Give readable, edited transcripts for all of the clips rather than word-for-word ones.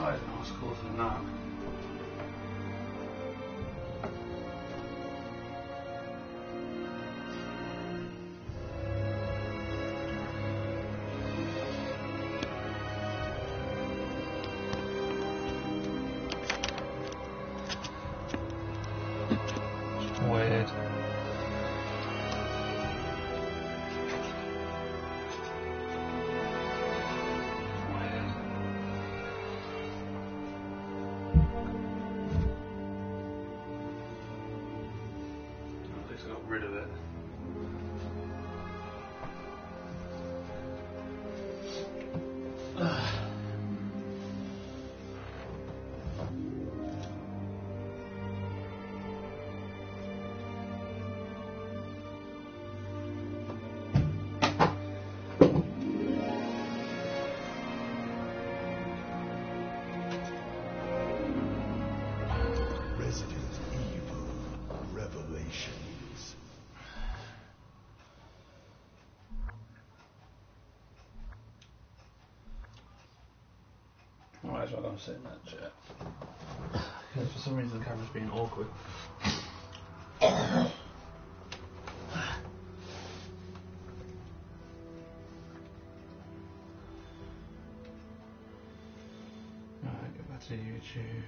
outside and I was cooler than that. Weird. At least I got rid of it. Might as well go and sit in that chair. Because for some reason the camera's being awkward. Alright, get back to YouTube.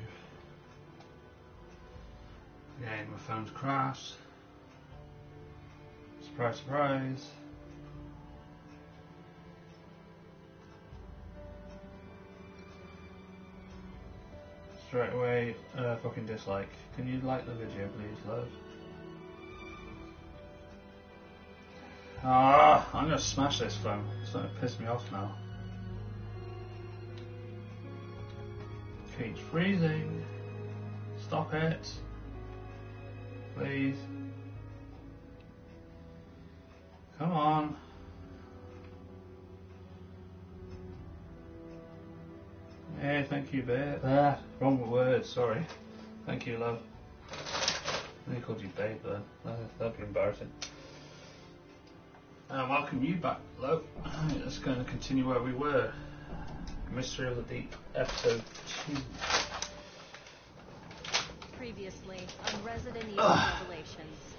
Again, my phone's crashed. Surprise, surprise. Straight away, fucking dislike. Can you like the video, please, love? Ah, I'm gonna smash this phone. It's starting to piss me off now. Keeps freezing. Stop it. Please. Come on. Hey, thank you, babe. Wrong word, sorry. Thank you, love. I called you babe then. That'd be embarrassing. Welcome you back, love. Let's go and continue where we were. Mystery of the Deep, episode 2. Previously on Resident Evil Revelations.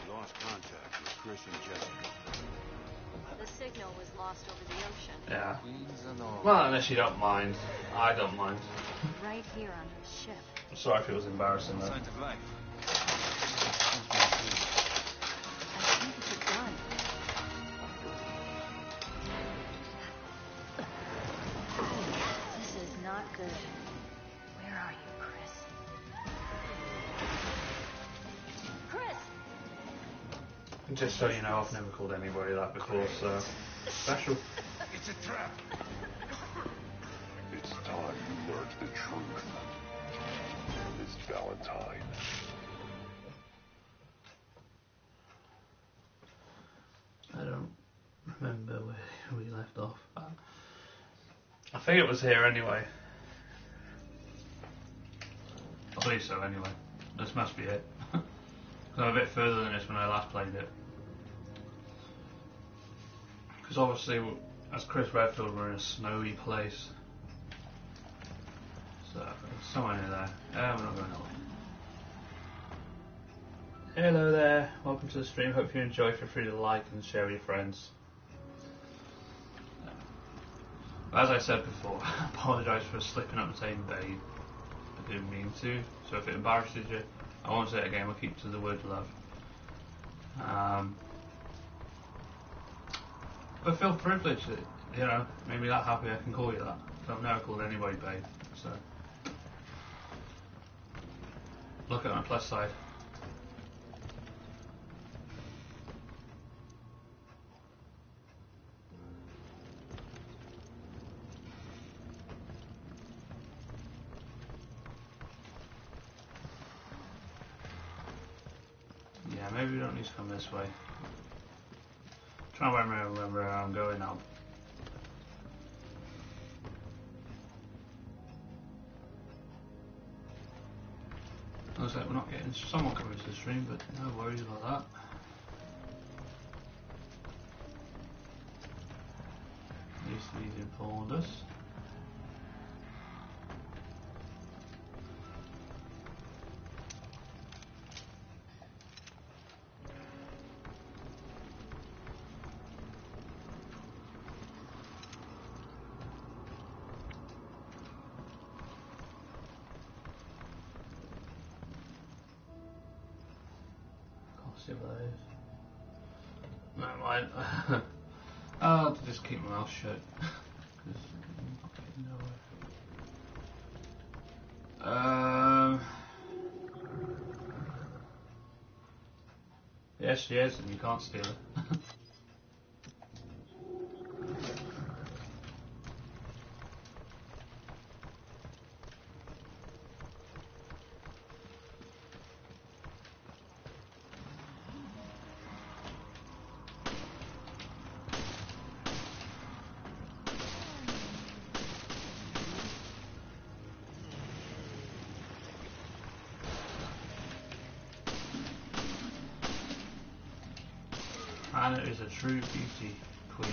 Lost contact with Chris and Jessica. The signal was lost over the ocean. Yeah. Well, unless you don't mind. I don't mind. Right here on the ship. I'm sorry if it was embarrassing though. Signs of life. I think it's a gun. This is not good. Where are you, Chris? Chris! Just so you know, I've never called anybody that before, so special. It's a trap. It's time you learned the truth. Miss Valentine. I don't remember where we left off. I think it was here anyway. I believe so anyway. This must be it. I'm a bit further than this when I last played it. Because obviously, as Chris Redfield, we're in a snowy place. So, somewhere near there. We're not going on. Hello there, welcome to the stream. Hope you enjoy. Feel free to like and share with your friends. As I said before, I apologise for slipping up and saying babe. I didn't mean to, so if it embarrasses you, I won't say it again. We'll keep to the word love. But feel privileged that, you know, made me that happy I can call you that. So I've never called anybody babe, so. Look at my plus side. Yeah, maybe we don't need to come this way. Trying to remember where I'm going now. Looks like we're not getting someone coming to the stream, but no worries about that. At least he's informed us. see what that is. Never mind. I'll just keep my mouth shut. 'Cause I'm not getting nowhere. Yes, she is, and you can't steal her. Anna is a true beauty queen.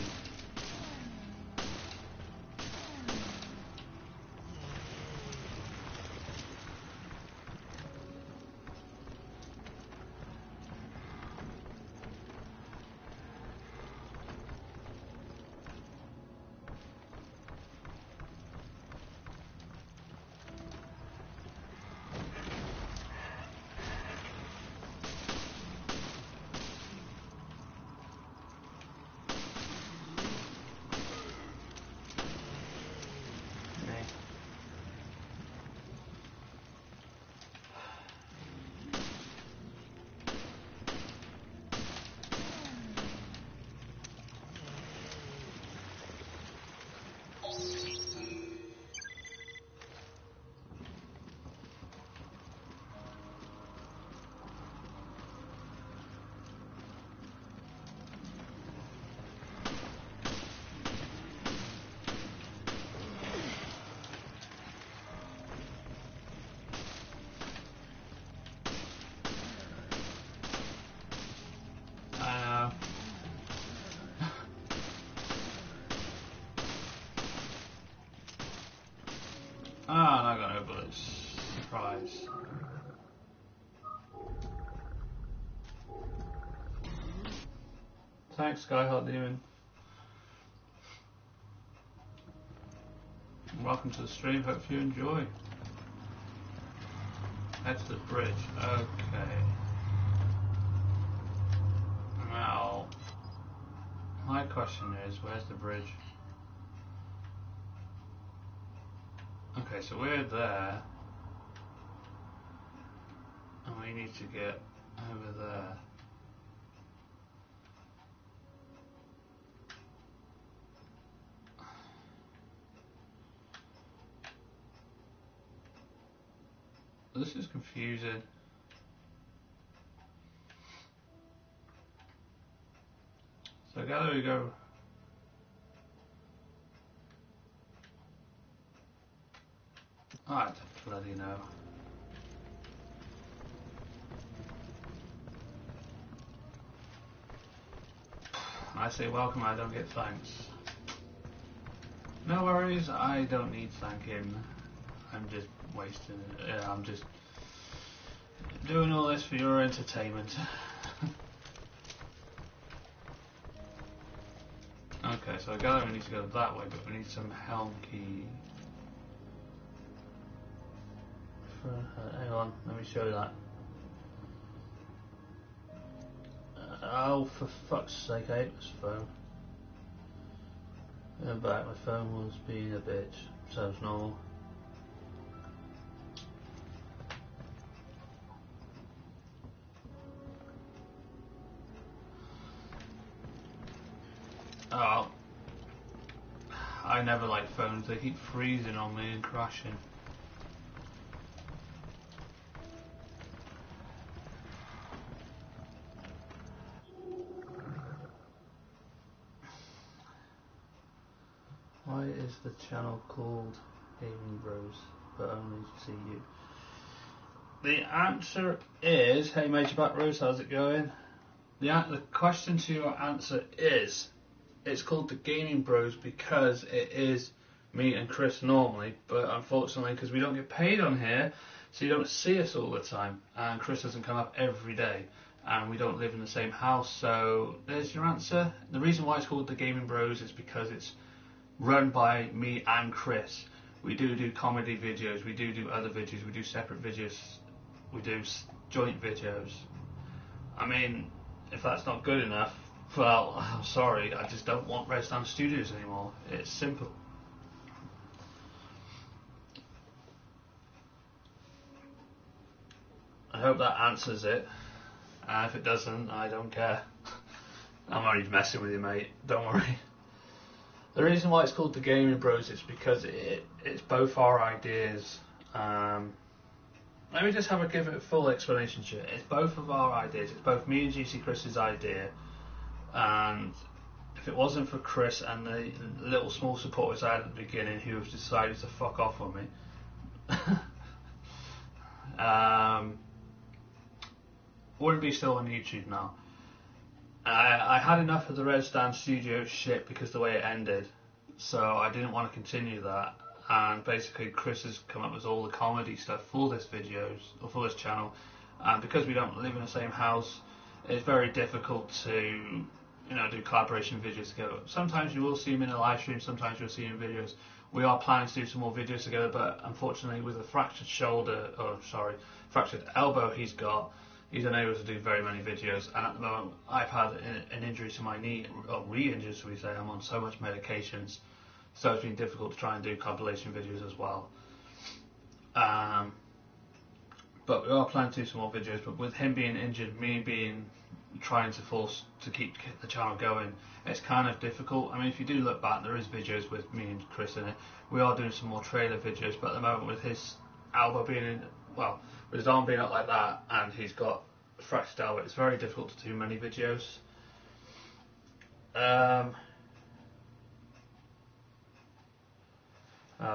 Ah, and I got no bullets. Surprise. Thanks, Skyhawk Demon. Welcome to the stream, hope you enjoy. Head to the bridge, okay. Now, my question is, where's the bridge? Okay, so we're there, and we need to get over there. This is confusing. So I gather we go. I don't bloody know. I say welcome, I don't get thanks. No worries, I don't need thanking. I'm just wasting it. Yeah, I'm just doing all this for your entertainment. Okay, so I gather we need to go that way, but we need some helm key. Hang on, let me show you that. Oh, for fuck's sake, I hate this phone. But my phone was being a bitch, so it's normal. Oh, I never like phones, they keep freezing on me and crashing. Why is the channel called Gaming Bros, but only to see you? The answer is, hey Major Back Rose, how's it going? The question to your answer is, it's called the Gaming Bros because it is me and Chris normally, but unfortunately because we don't get paid on here, so you don't see us all the time, and Chris doesn't come up every day, and we don't live in the same house, so there's your answer. The reason why it's called the Gaming Bros is because it's run by me and Chris. We do comedy videos, we do other videos, we do separate videos, we do joint videos. I mean, if that's not good enough, well, I'm sorry, I just don't want Red Stand Studios anymore. It's simple. I hope that answers it. If it doesn't, I don't care. I'm only messing with you, mate. Don't worry. The reason why it's called the Gaming Bros is because it's both our ideas. Let me just give it a full explanation to it. It's both of our ideas. It's both me and GC Chris's idea. And if it wasn't for Chris and the little small supporters I had at the beginning who have decided to fuck off on me, wouldn't be still on YouTube now. I had enough of the Red Stand Studio shit because the way it ended, so I didn't want to continue that. And basically, Chris has come up with all the comedy stuff for this channel. And because we don't live in the same house, it's very difficult to, do collaboration videos together. Sometimes you will see him in a live stream, sometimes you'll see him in videos. We are planning to do some more videos together, but unfortunately, with a fractured fractured elbow he's unable to do very many videos. And at the moment, I've had an injury to my knee, or re-injured, so we say. I'm on so much medications. So it's been difficult to try and do compilation videos as well. But we are planning to do some more videos. But with him being injured, me trying to force to keep the channel going, it's kind of difficult. I mean, if you do look back, there is videos with me and Chris in it. We are doing some more trailer videos, but at the moment with his elbow being with his arm being up like that, and he's got a fractured elbow, it's very difficult to do many videos.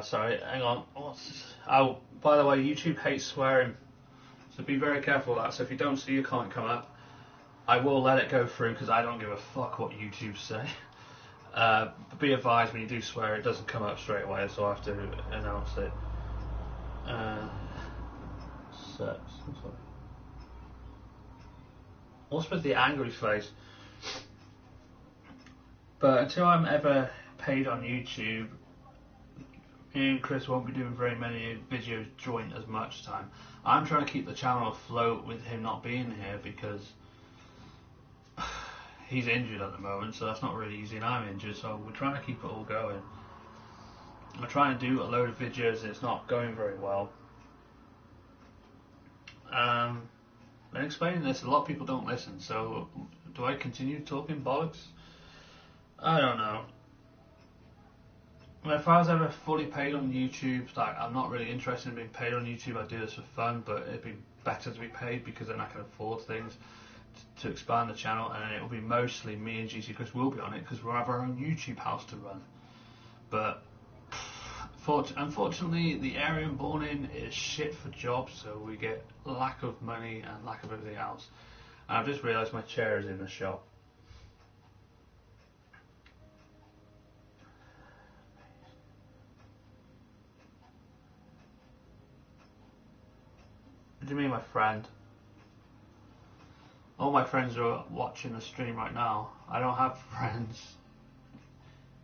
Sorry, hang on. Oh, by the way, YouTube hates swearing, so be very careful of that. So if you don't see your comment come up, I will let it go through because I don't give a fuck what YouTube say. But be advised, when you do swear, it doesn't come up straight away, so I have to announce it. What's with the angry face? But until I'm ever paid on YouTube, me and Chris won't be doing very many videos joint as much time. I'm trying to keep the channel afloat with him not being here because he's injured at the moment, so that's not really easy, and I'm injured, so we're trying to keep it all going. We're trying to do a load of videos and it's not going very well. And explaining this, a lot of people don't listen, so do I continue talking bollocks? I don't know. If I was ever fully paid on YouTube, I'm not really interested in being paid on YouTube. I do this for fun, but it'd be better to be paid because then I can afford things to expand the channel, and it will be mostly me and GC Chris will be on it because we'll have our own YouTube house to run. But unfortunately, the area I'm born in is shit for jobs, so we get lack of money and lack of everything else. And I've just realised my chair is in the shop. What do you mean, my friend? All my friends are watching the stream right now. I don't have friends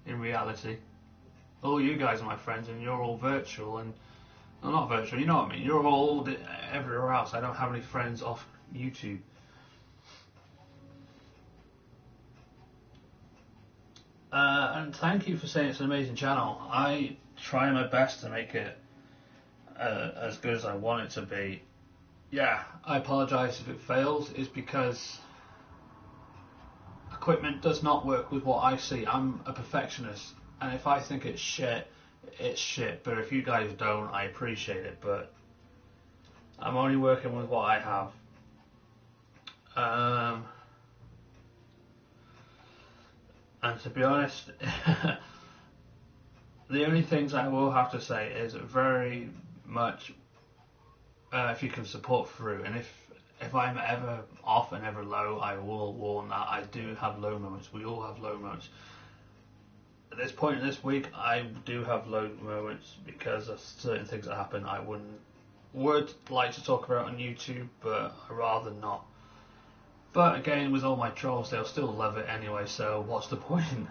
in reality. All you guys are my friends, and you're all virtual, and well, not virtual, you know what I mean. You're all everywhere else. I don't have any friends off YouTube. And thank you for saying it's an amazing channel. I try my best to make it as good as I want it to be. Yeah, I apologise if it fails. It's because equipment does not work with what I see. I'm a perfectionist, and if I think it's shit, it's shit. But if you guys don't, I appreciate it. But I'm only working with what I have. And to be honest, the only things I will have to say is very much if you can support through, and if I'm ever off and ever low, I will warn that I do have low moments. We all have low moments. At this point in this week, I do have low moments because of certain things that happen I would like to talk about on YouTube, but I'd rather not. But again, with all my trolls, they'll still love it anyway, so what's the point?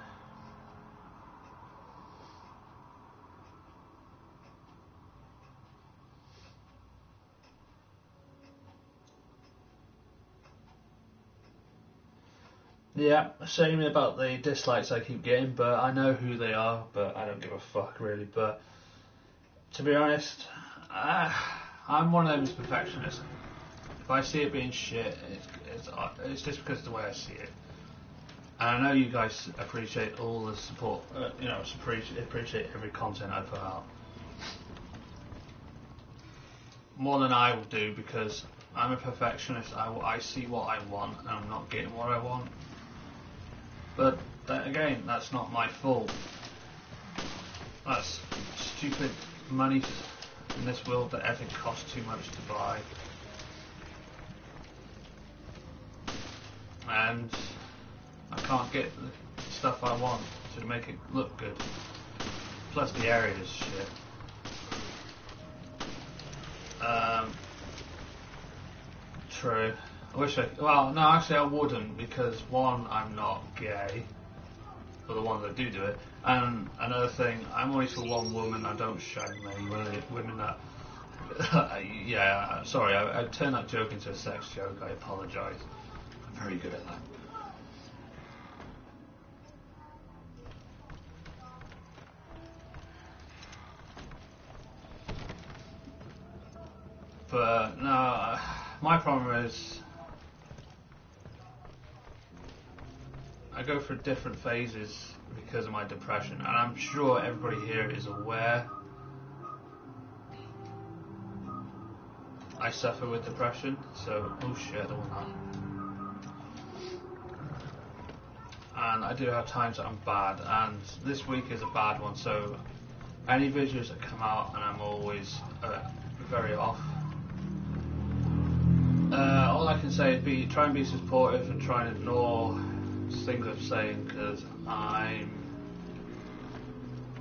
Yeah, shame about the dislikes I keep getting, but I know who they are, but I don't give a fuck really. But to be honest, I'm one of them who's perfectionist. If I see it being shit, it's just because of the way I see it. And I know you guys appreciate all the support, appreciate every content I put out. More than I will do because I'm a perfectionist. I see what I want and I'm not getting what I want. But again, that's not my fault. That's stupid money in this world that everything costs too much to buy. And I can't get the stuff I want to make it look good. Plus the area is shit. True. Well, no, actually I wouldn't, because one, I'm not gay, for the ones that do it, and another thing, I'm only for one woman. I don't shag many women that. Yeah, sorry, I turned that joke into a sex joke. I apologise. I'm very good at that. But no, my problem is I go through different phases because of my depression, and I'm sure everybody here is aware I suffer with depression. So, oh shit, I don't want that. And I do have times that I'm bad, and this week is a bad one. So, any videos that come out, and I'm always very off. All I can say is try and be supportive and try and ignore things I'm saying, because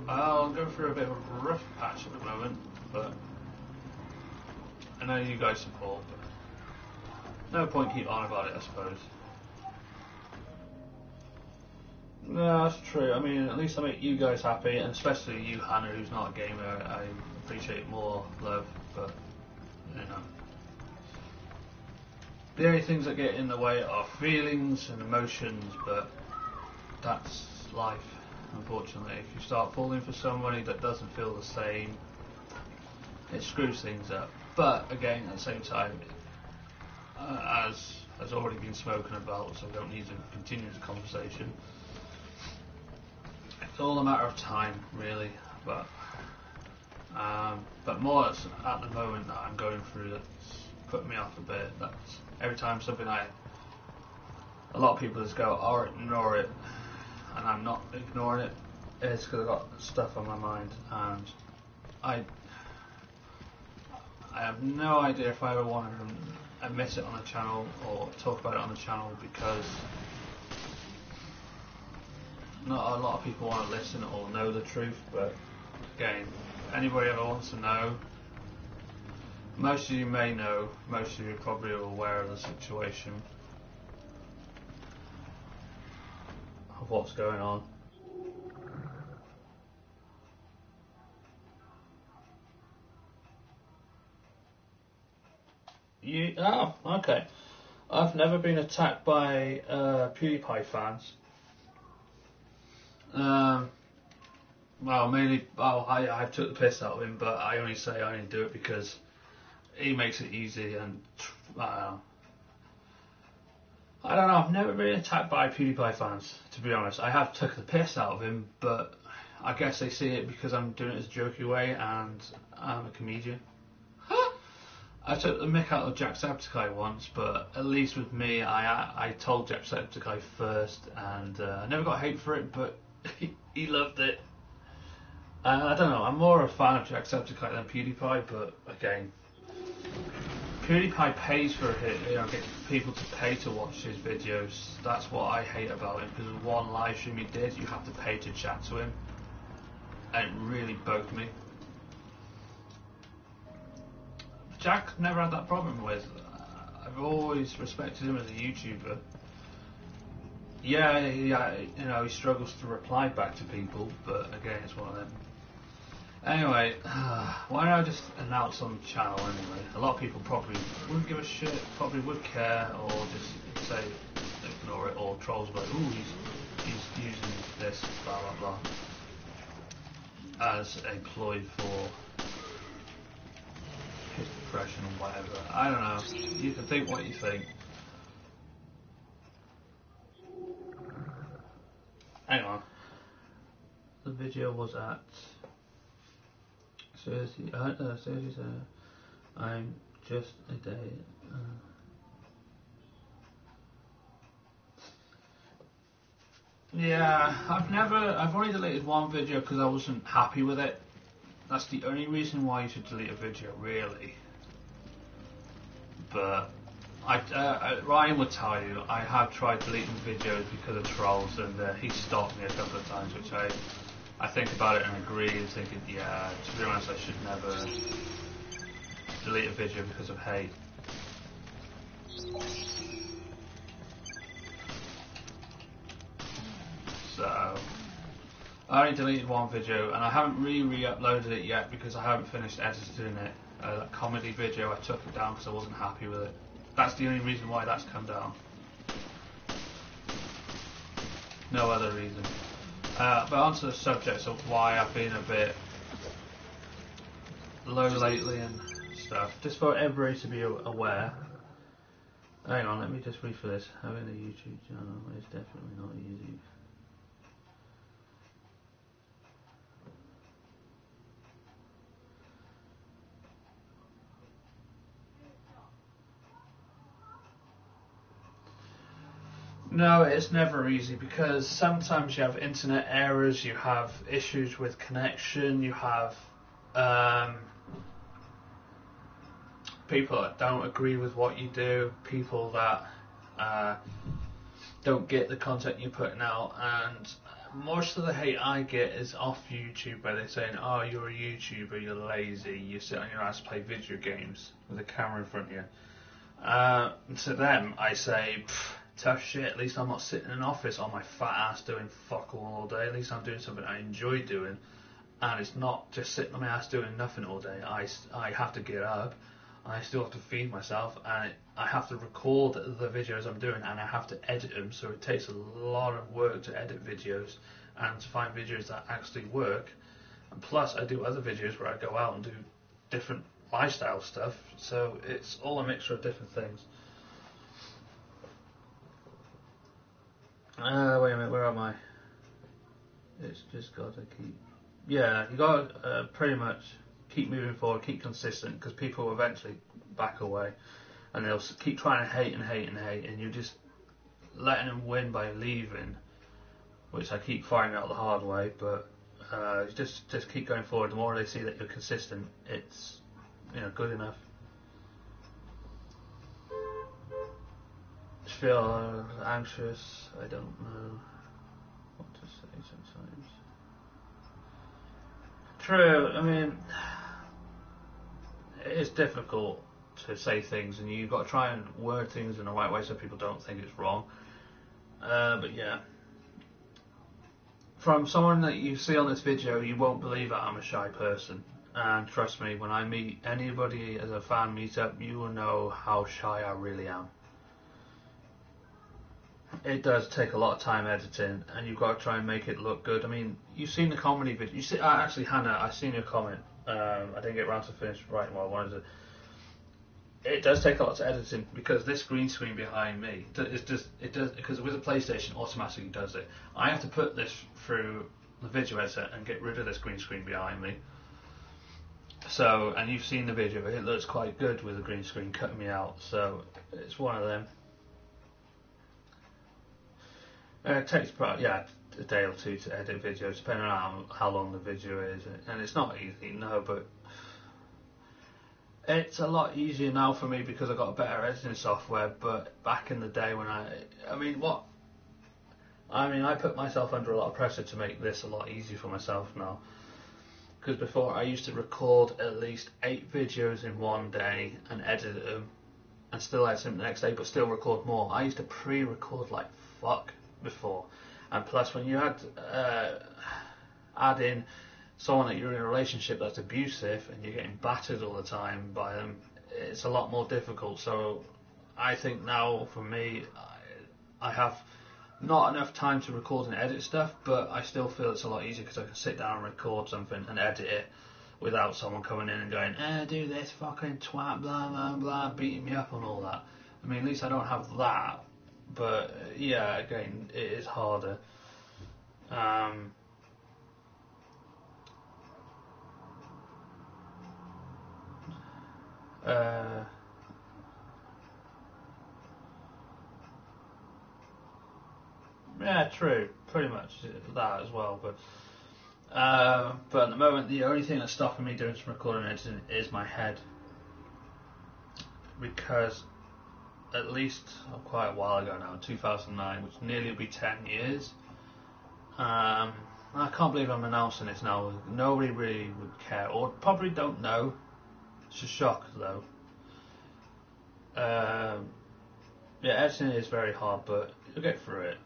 I'll go through a bit of a rough patch at the moment, but I know you guys support, but no point keep on about it, I suppose. No, that's true. I mean, at least I make you guys happy, and especially you, Hannah, who's not a gamer. I appreciate more love, but you know. The only things that get in the way are feelings and emotions, but that's life, unfortunately. If you start falling for somebody that doesn't feel the same, it screws things up. But again, at the same time, as has already been spoken about, so we don't need to continue the conversation. It's all a matter of time, really. But more at the moment that I'm going through that's put me off a bit. That's every time something a lot of people just go, oh, ignore it, and I'm not ignoring it. It's because I've got stuff on my mind, and I have no idea if I ever want to admit it on the channel or talk about it on the channel, because not a lot of people want to listen or know the truth. But again, if anybody ever wants to know, most of you may know, most of you probably are aware of the situation of what's going on. Oh, okay. I've never been attacked by PewDiePie fans. I took the piss out of him, but I only say I only do it because he makes it easy, and I don't know, I've never been attacked by PewDiePie fans, to be honest. I have took the piss out of him, but I guess they see it because I'm doing it as a jokey way, and I'm a comedian. I took the mick out of Jacksepticeye once, but at least with me, I told Jacksepticeye first, and I never got hate for it, but he loved it. I don't know, I'm more a fan of Jacksepticeye than PewDiePie, but again, PewDiePie pays for it, gets people to pay to watch his videos. That's what I hate about him, because one live stream he did, you have to pay to chat to him, and it really bugged me. Jack never had that problem with. I've always respected him as a YouTuber. Yeah, he struggles to reply back to people, but again, it's one of them. Anyway, why don't I just announce on the channel anyway? A lot of people probably wouldn't give a shit, probably would care, or just say ignore it, or trolls will be like, ooh, he's using this, blah blah blah, as a ploy for his depression or whatever. I don't know. You can think what you think. Hang on. The video was at seriously. Seriously, I'm just a day. Yeah, I've only deleted one video because I wasn't happy with it. That's the only reason why you should delete a video, really. But Ryan would tell you I have tried deleting videos because of trolls, and he stopped me a couple of times, which I think about it and agree, and thinking, yeah, to be honest, I should never delete a video because of hate. So I only deleted one video, and I haven't re-uploaded it yet because I haven't finished editing it. That comedy video, I took it down because I wasn't happy with it. That's the only reason why that's come down. No other reason. But onto the subject of why I've been a bit low lately and stuff. Just for everybody to be aware. Hang on, let me just read for this. Having a YouTube channel is definitely not easy. No, it's never easy because sometimes you have internet errors, you have issues with connection, you have people that don't agree with what you do, people that don't get the content you're putting out, and most of the hate I get is off YouTube where they're saying, oh, you're a YouTuber, you're lazy, you sit on your ass and play video games with a camera in front of you. To them, I say, tough shit, at least I'm not sitting in an office on my fat ass doing fuck all day. At least I'm doing something I enjoy doing, and it's not just sitting on my ass doing nothing all day. I have to get up, I still have to feed myself, and I have to record the videos I'm doing, and I have to edit them, so it takes a lot of work to edit videos and to find videos that actually work. And plus I do other videos where I go out and do different lifestyle stuff, so it's all a mixture of different things. Wait a minute, where am I? It's just got to keep... Yeah, you got to pretty much keep moving forward, keep consistent, because people will eventually back away, and they'll keep trying to hate and hate and hate, and you're just letting them win by leaving, which I keep finding out the hard way, but just keep going forward. The more they see that you're consistent, it's good enough. Feel anxious, I don't know what to say sometimes. True, I mean, it is difficult to say things, and you've got to try and word things in the right way so people don't think it's wrong. But yeah, from someone that you see on this video, you won't believe that I'm a shy person. And trust me, when I meet anybody as a fan meetup, you will know how shy I really am. It does take a lot of time editing, and you've got to try and make it look good. I mean, you've seen the comedy video. You see, actually, Hannah, I've seen your comment. I didn't get around to finish writing what I wanted to. It does take a lot of editing because this green screen behind me, it does because with a PlayStation, automatically does it. I have to put this through the video editor and get rid of this green screen behind me. So, and you've seen the video, it looks quite good with the green screen cutting me out. So, it's one of them. It takes about a day or two to edit videos, depending on how long the video is, and it's not easy, no, but it's a lot easier now for me because I've got a better editing software. But back in the day when I put myself under a lot of pressure to make this a lot easier for myself now, because before I used to record at least 8 videos in one day and edit them and still edit them the next day, but still record more. I used to pre-record like fuck before, and plus when you add in someone that you're in a relationship that's abusive and you're getting battered all the time by them, it's a lot more difficult. So I think now for me, I have not enough time to record and edit stuff, but I still feel it's a lot easier because I can sit down and record something and edit it without someone coming in and going, do this fucking twat, blah, blah, blah, beating me up on all that. I mean, at least I don't have that, but yeah, again, it is harder. Yeah, true, pretty much that as well, but at the moment, the only thing that's stopping me doing some recording and editing is my head, because at least quite a while ago now, 2009, which nearly will be 10 years. I can't believe I'm announcing this now. Nobody really would care, or probably don't know. It's a shock, though. Yeah, editing is very hard, but you'll get through it.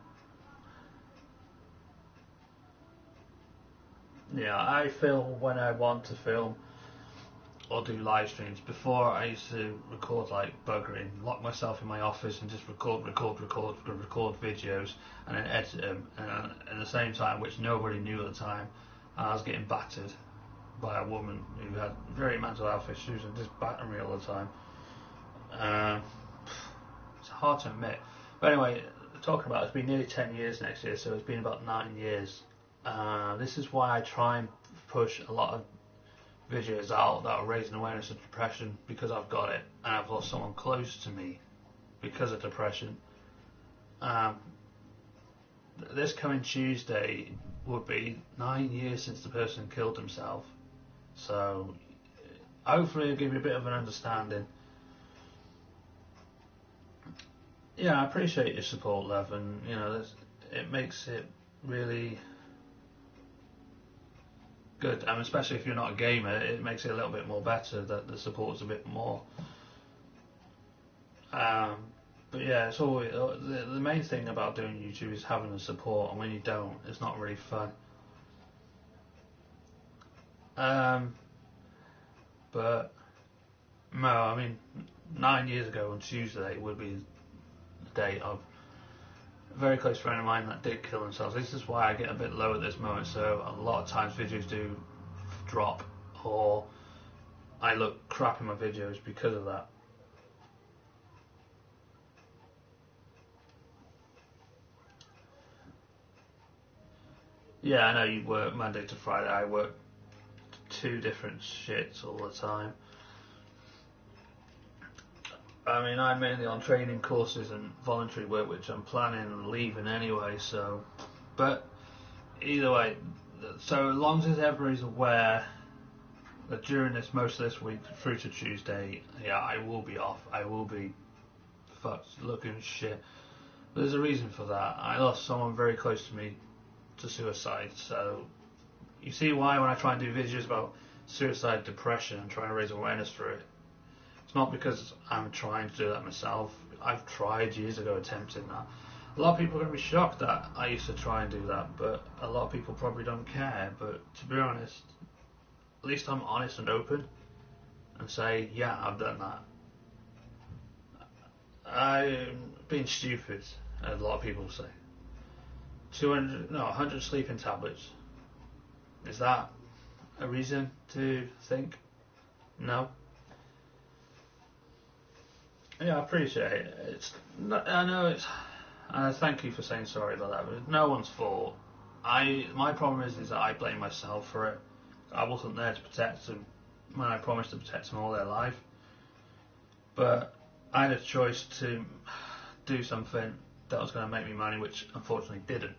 Yeah, I film when I want to film or do live streams. Before, I used to record like buggering, lock myself in my office and just record videos and then edit them. And at the same time, which nobody knew at the time, I was getting battered by a woman who had very mental health issues and just battering me all the time. It's hard to admit. But anyway, talking about it's been nearly 10 years next year, so it's been about 9 years. This is why I try and push a lot of videos out that are raising awareness of depression, because I've got it and I've lost someone close to me because of depression. This coming Tuesday would be 9 years since the person killed himself, so hopefully it'll give you a bit of an understanding. Yeah, I appreciate your support, love, and it makes it really good. I mean, especially if you're not a gamer, it makes it a little bit more better that the support's a bit more. But yeah, it's always the main thing about doing YouTube is having the support, and when you don't, it's not really fun. But no, I mean, 9 years ago on Tuesday would be the day of a very close friend of mine that did kill themselves. This is why I get a bit low at this moment, so a lot of times videos do drop, or I look crap in my videos because of that. Yeah, I know you work Monday to Friday. I work 2 different shits all the time. I mean, I'm mainly on training courses and voluntary work, which I'm planning on leaving anyway, so. But either way, so as long as everybody's aware that during most of this week through to Tuesday, yeah, I will be off. I will be fucked, looking shit. But there's a reason for that. I lost someone very close to me to suicide, so you see why when I try and do videos about suicide, depression, and trying to raise awareness for it, it's not because I'm trying to do that myself. I've tried years ago attempting that. A lot of people are going to be shocked that I used to try and do that, but a lot of people probably don't care. But to be honest, at least I'm honest and open and say, yeah, I've done that. I'm being stupid, as a lot of people say. 100 sleeping tablets. Is that a reason to think? No. Yeah, I appreciate it. I know it's. Thank you for saying sorry about that, but it's no one's fault. My problem is that I blame myself for it. I wasn't there to protect them when I promised to protect them all their life. But I had a choice to do something that was going to make me money, which unfortunately didn't.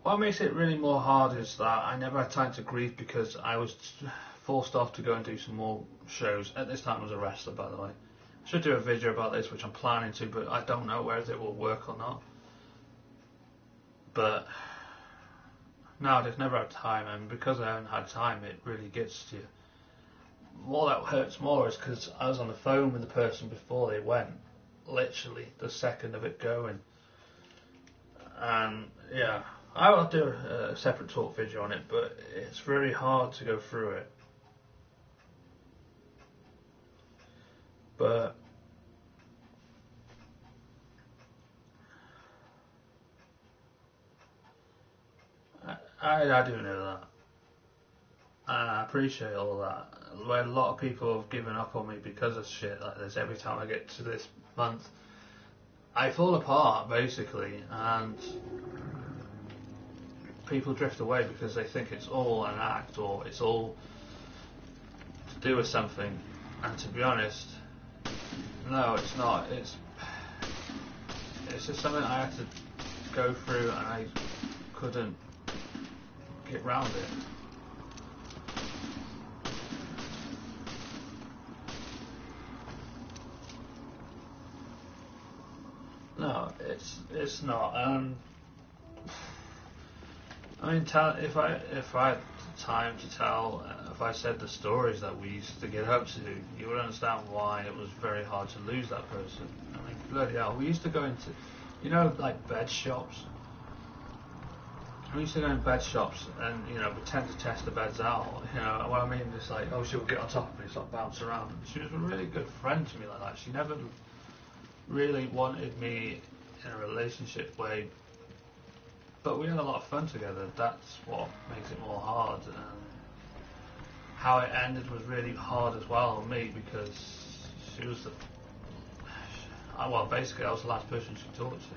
What makes it really more hard is that I never had time to grieve because I was forced off to go and do some more shows. At this time I was a wrestler, by the way. I should do a video about this, which I'm planning to, but I don't know whether it will work or not. But no, I just never had time, and because I haven't had time, it really gets to you. What that hurts more is because I was on the phone with the person before they went, literally the second of it going. And yeah, I will do a separate talk video on it, but it's very hard to go through it. But I do know that. And I appreciate all that. Where a lot of people have given up on me because of shit like this, every time I get to this month, I fall apart, basically, and people drift away because they think it's all an act or it's all to do with something. And to be honest, no, it's not. It's just something I had to go through, and I couldn't get round it. No, it's not. I mean, if I had time to tell, if I said the stories that we used to get up to, you would understand why it was very hard to lose that person. I mean, bloody hell, we used to go into, like bed shops. We used to go in bed shops and, pretend to test the beds out. What I mean, just like, oh, she would get on top of me, sort of bounce around. She was a really good friend to me like that. She never really wanted me in a relationship way, but we had a lot of fun together. That's what makes it more hard. And how it ended was really hard as well on me, because she was basically I was the last person she talked to.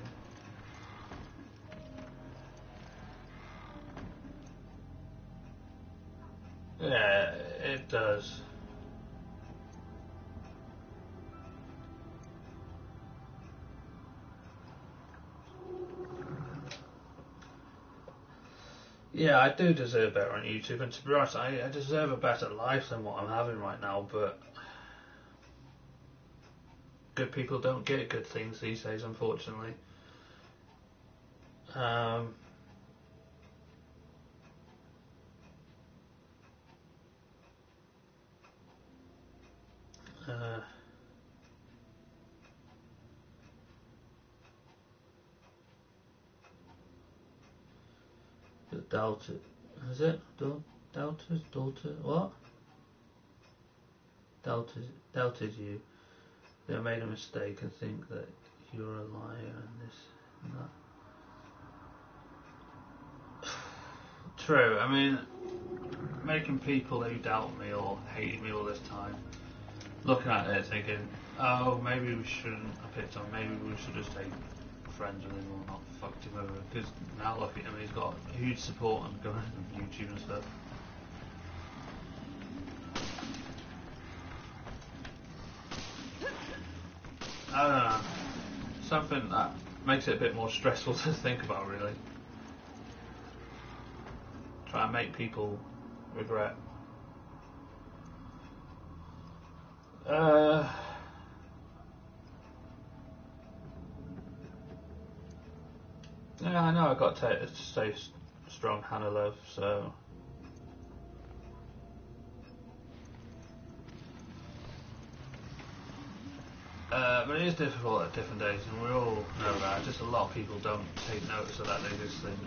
Yeah, it does. Yeah, I do deserve better on YouTube, and to be honest, I deserve a better life than what I'm having right now, but good people don't get good things these days, unfortunately. The Delta, is it? Delta's daughter? What? Delta's you. They made a mistake and think that you're a liar and this and that. True, I mean, making people who doubt me or hated me all this time, looking at it thinking, oh, maybe we shouldn't have picked on, maybe we should just take friends with him or not fucked him over, because now look at him, he's got huge support and going on YouTube and stuff. I don't know, something that makes it a bit more stressful to think about, really. Try and make people regret. Yeah, I know I've got to stay strong, Hannah Love, so. But it is difficult at different days, and we all know that. Just a lot of people don't take notice of that. They just think,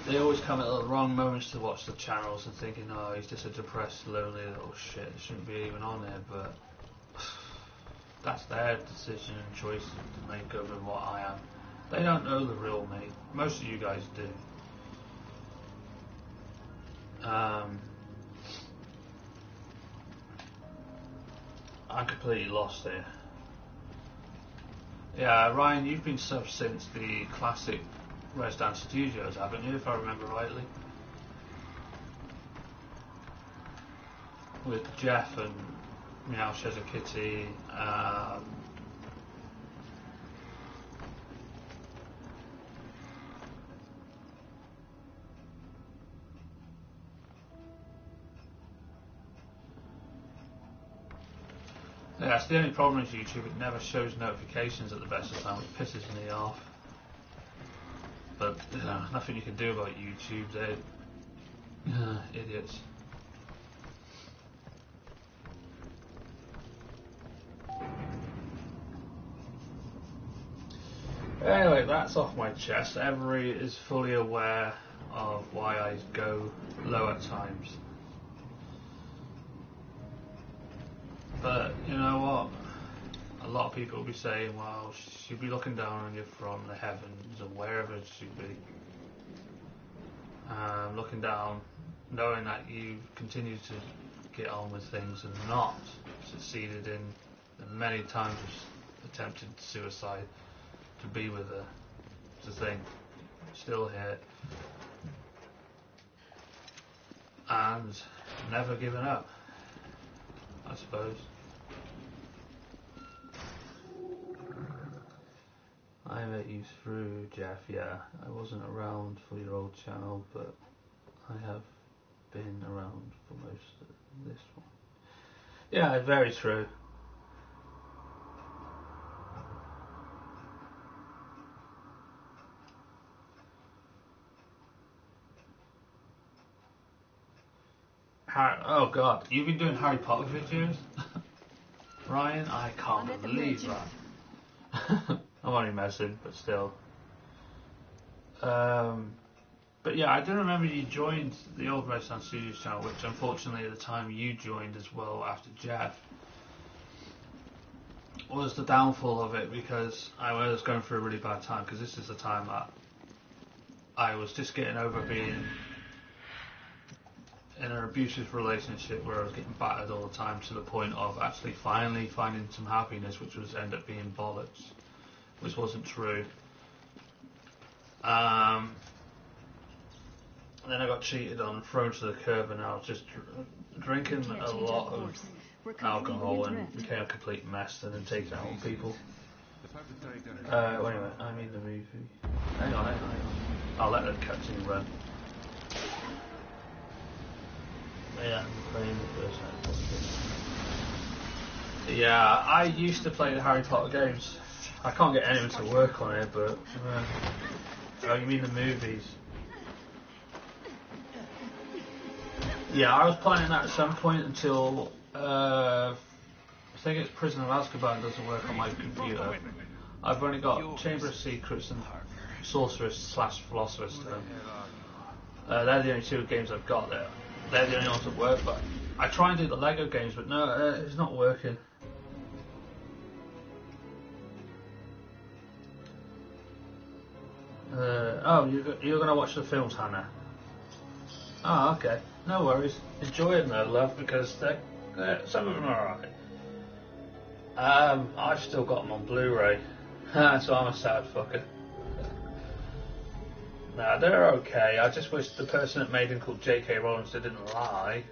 they always come at the wrong moments to watch the channels and thinking, oh, he's just a depressed, lonely little shit, shouldn't be even on there, but that's their decision and choice to make over what I am. They don't know the real me. Most of you guys do. I'm completely lost here. Yeah, Ryan, you've been subbed since the classic Res Dance Studios, haven't you, if I remember rightly? With Jeff and Meow Shadow Kitty. Yeah, that's the only problem with YouTube, it never shows notifications at the best of time, which pisses me off. But, nothing you can do about YouTube, they're idiots. Anyway, that's off my chest. Every is fully aware of why I go low at times. But you know what? A lot of people will be saying, well, she'll be looking down on you from the heavens or wherever it should be. looking down, knowing that you continue to get on with things and not succeeded in many times attempted suicide to be with her. It's the thing. Still here. And never given up, I suppose. I met you through Jeff, yeah. I wasn't around for your old channel, but I have been around for most of this one. Yeah, very true. Oh god, you've been doing Harry Potter videos? Ryan, I can't believe that. I'm only messing, but still. But yeah, I do remember you joined the old Redstone Studios channel, which unfortunately at the time you joined as well after Jeff. Was the downfall of it, because I was going through a really bad time, because this is the time that I was just getting over being in an abusive relationship where I was getting battered all the time, to the point of actually finally finding some happiness, which was end up being bollocks, which wasn't true. And then I got cheated on, thrown to the curb, and I was just drinking a lot of alcohol and became a complete mess, and then taking out on people. Wait a minute, I mean the movie. Hang on. I'll let the cutscene run. Yeah, playing the first one. Yeah, I used to play the Harry Potter games. I can't get anyone to work on it, but... oh, you mean the movies? Yeah, I was playing that at some point until... I think it's Prisoner of Azkaban doesn't work on my computer. I've only got Chamber of Secrets and Sorceress / Philosopher's Stone. They're the only two games I've got there. They're the only ones that work, but I try and do the Lego games, but no, it's not working. Oh, you're going to watch the films, Hannah? Oh, okay. No worries. Enjoy them though, love, because some of them are alright. I've still got them on Blu-ray, so I'm a sad fucker. Nah, they're okay. I just wish the person that made them, called J.K. Rowling, didn't lie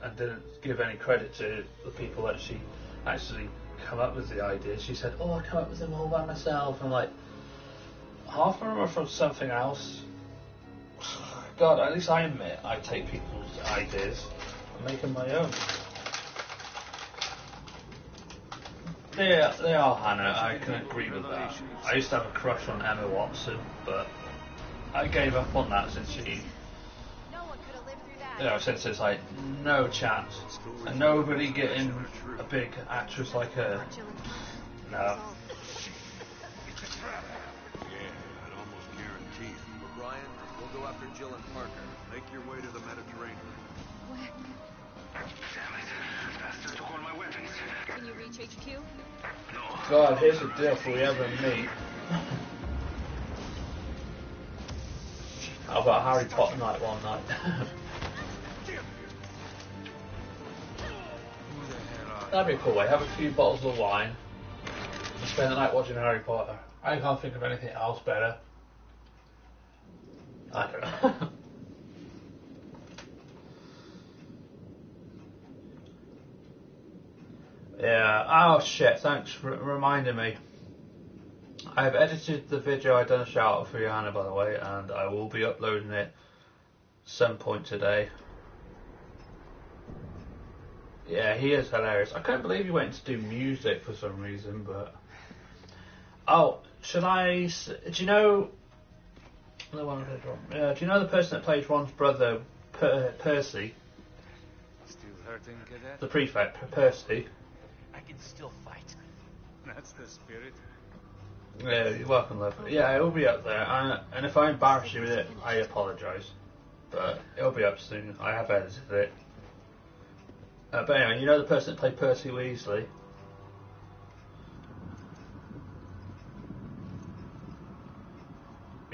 and didn't give any credit to the people that she actually come up with the ideas. She said, "Oh, I come up with them all by myself." And like, half of them are from something else. God, at least I admit I take people's ideas and make them my own. They are, Hannah. I can agree with that. I used to have a crush on Emma Watson, but I gave up on that since she... since it's like no chance. And nobody getting a big actress like her. No. Yeah, I'd almost guarantee it. But Ryan, we'll go after Jill and Parker. Make your way to the Mediterranean. What? Damn it. Bastard took all my weapons. Can you reach HQ? God, here's the deal if we ever meet. How about Harry Potter night one night? That'd be a cool way. Have a few bottles of wine and spend the night watching Harry Potter. I can't think of anything else better. I don't know. Yeah. Oh shit! Thanks for reminding me. I've edited the video. I've done a shout out for Johanna, by the way, and I will be uploading it some point today. Yeah, he is hilarious. I can't believe he went to do music for some reason, but... Oh, should I... Do you know... Do you know the person that plays Ron's brother, Percy? Still hurting, cadet? The prefect, Percy. I can still fight. That's the spirit. Yeah, you're welcome, love. Yeah, it'll be up there. And if I embarrass you with it, I apologise. But it'll be up soon. I have edited it. But anyway, you know the person that played Percy Weasley?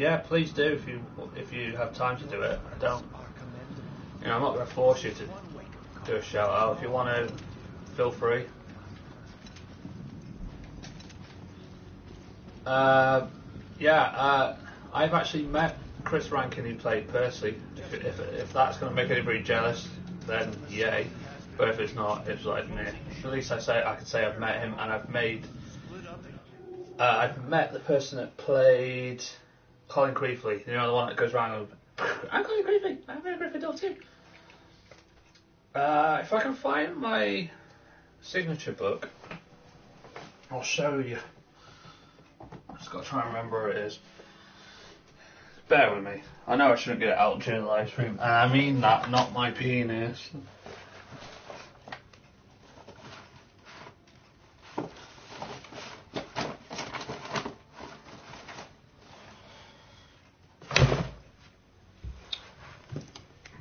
yeah, please do if you have time to do it. I don't. You know, I'm not going to force you to do a shout out. If you want to, feel free. I've actually met Chris Rankin, who played Percy. If that's going to make anybody jealous, then yay. But if it's not, it's like me. At least I can say I've met him, and I've met the person that played Colin Creevely. You know, the one that goes around and I'm Colin Creevely. I'm a Gryffindor too. If I can find my signature book, I'll show you. I've just got to try and remember where it is. Bear with me. I know I shouldn't get it out during the live stream, and I mean that, not my penis.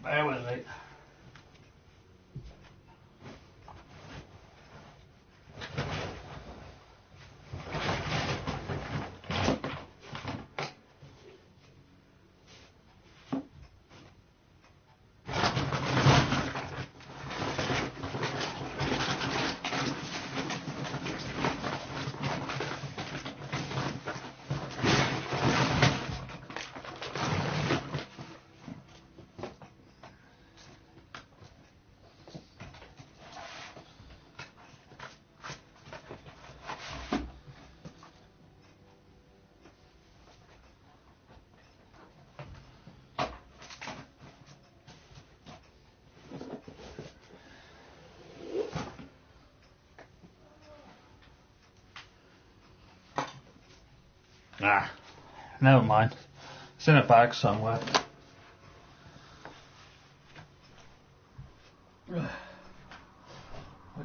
Bear with me. Nah, never mind. It's in a bag somewhere. I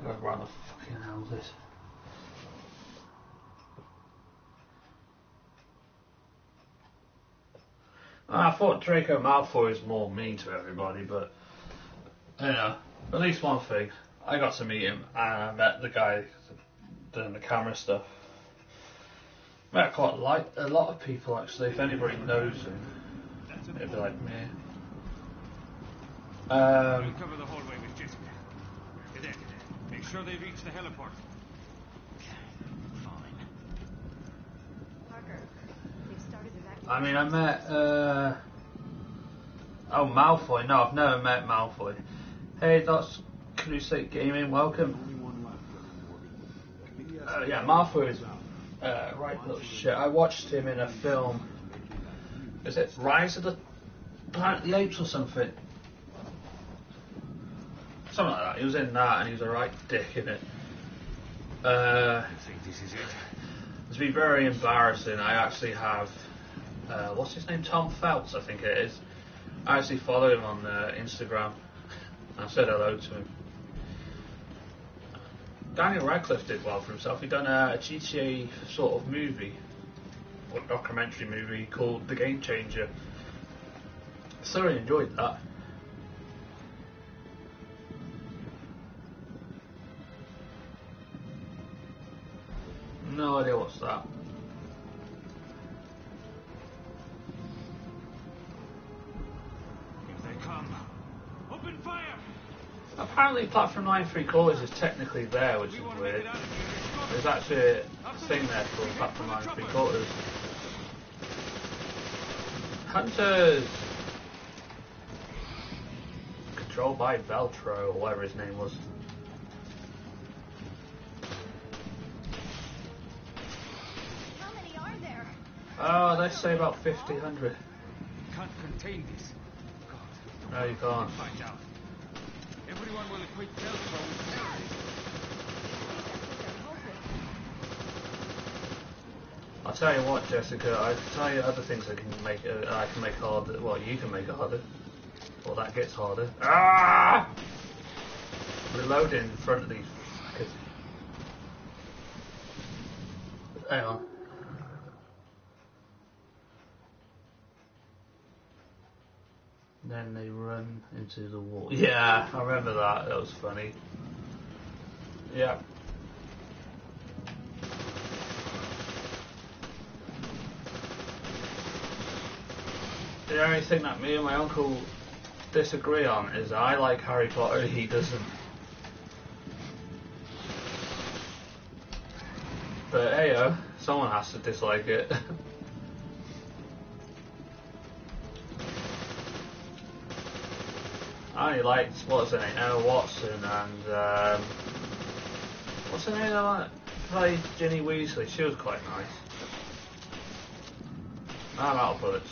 gotta run the fucking hell with this. I thought Draco Malfoy was more mean to everybody, but you know, at least one thing. I got to meet him and I met the guy doing the camera stuff. Met quite a lot of people actually. If anybody knows him, it'd be like me. We'll cover the hallway with Jessica. Cadet, make sure they reach the heliport. Fine. Parker, they've started evacuating. I mean, I met Malfoy. No, I've never met Malfoy. Hey, that's Crusade Gaming. Welcome. Yeah, Malfoy is right little shit. I watched him in a film. Is it Rise of the Planet of the Apes or something? Something like that. He was in that and he was a right dick in it. I think this is it. To be very embarrassing, I actually have, what's his name? Tom Phelps, I think it is. I actually follow him on Instagram. I said hello to him. Daniel Radcliffe did well for himself. He'd done a GTA sort of movie, or documentary movie called The Game Changer. Thoroughly enjoyed that. No idea what's that. If they come, open fire! Apparently Platform 9 3/4 is technically there, which is weird. There's actually a thing there called Platform 9 3/4. Hunters! Controlled by Veltro, or whatever his name was. How many are there? Oh, let's say about 50, 100. Can't contain this. God, No, you can't. find out. Everyone will equate Velcro with terrorism. I'll tell you what, Jessica, I can tell you other things I can make harder. Well, you can make it harder. Well, that gets harder. Ah! Reloading in front of these fuckers. Hang on. Then they run into the wall. Yeah, I remember that. That was funny. Yeah. The only thing that me and my uncle disagree on is I like Harry Potter, he doesn't. But hey, someone has to dislike it. I only liked, what's her name, Emma Watson and, what's her name, that played Ginny Weasley, she was quite nice. I'm out of bullets.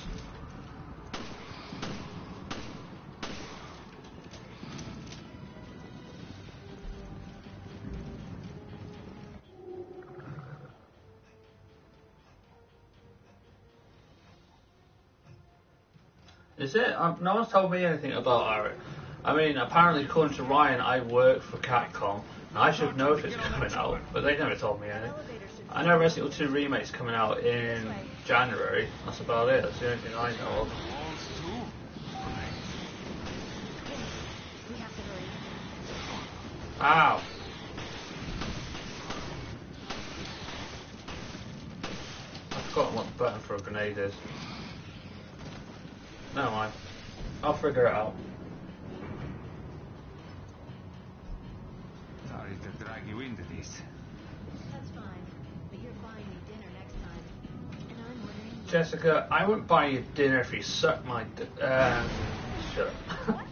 Is it? No one's told me anything about Eric. I mean, apparently, according to Ryan, I work for Capcom, and I should know if it's coming out, but they never told me anything. I know Resident Evil 2 Remake's coming out in January. That's about it. That's the only thing I know of. We have to hurry. Ow! I've forgotten what the button for a grenade is. Never mind. I'll figure it out. Sorry to drag you into this. That's fine. But you're buying me dinner next time. And I'm wondering... Jessica, I wouldn't buy you dinner if you sucked my shut up. What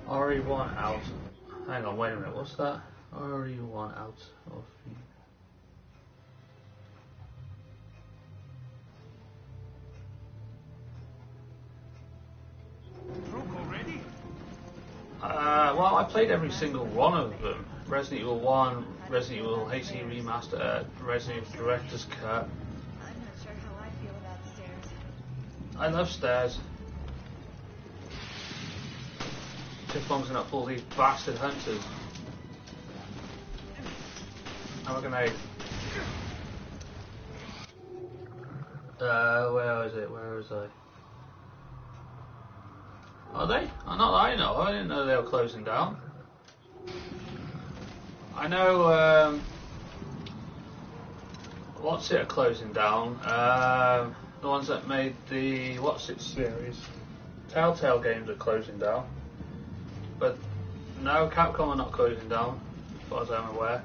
the... RE1 out. Hang on, wait a minute, what's that? RE1 out of... Broke already? Well, I played every single one of them. Resident Evil 1, Resident Evil HD Remaster, Resident Evil Director's Cut. I'm not sure how I feel about stairs. I love stairs. Just long as they're not full of these bastard hunters. Have a grenade. Where is it? Where is I? Are they? Not that I know. I didn't know they were closing down. I know, what's it are closing down? The ones that made the What's It series. Telltale games are closing down. But no, Capcom are not closing down, as far as I'm aware.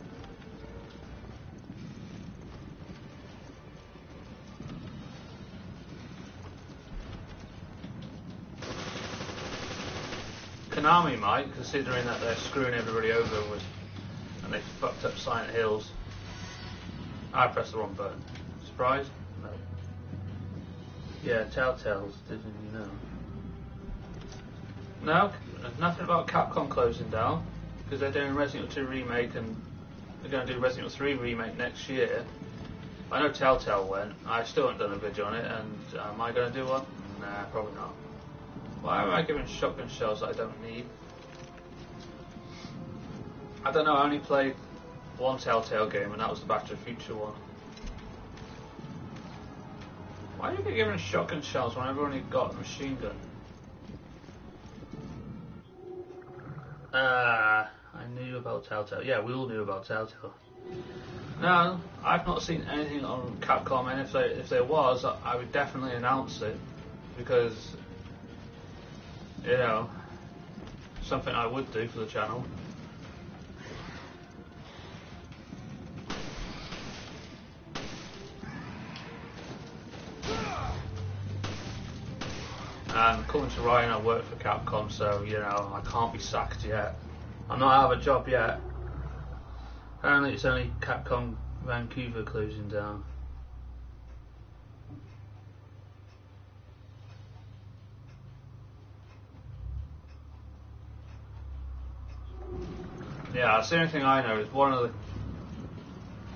Konami might, considering that they're screwing everybody over with, and they fucked up Silent Hills. I pressed the wrong button. Surprised? No. Yeah, Telltale's, didn't you know? No, nothing about Capcom closing down, because they're doing Resident Evil 2 Remake and they're going to do Resident Evil 3 Remake next year. I know Telltale went, I still haven't done a video on it, and am I going to do one? Nah, probably not. Why am I giving shotgun shells that I don't need? I don't know, I only played one Telltale game and that was the Back to the Future one. Why do you get given shotgun shells when I've only got a machine gun? I knew about Telltale. Yeah, we all knew about Telltale. No, I've not seen anything on Capcom, and if there was, I would definitely announce it, because, you know, something I would do for the channel. And according to Ryan, I work for Capcom, so, you know, I can't be sacked yet. I'm not out of a job yet. Apparently it's only Capcom Vancouver closing down. Yeah, that's the only thing I know is one of the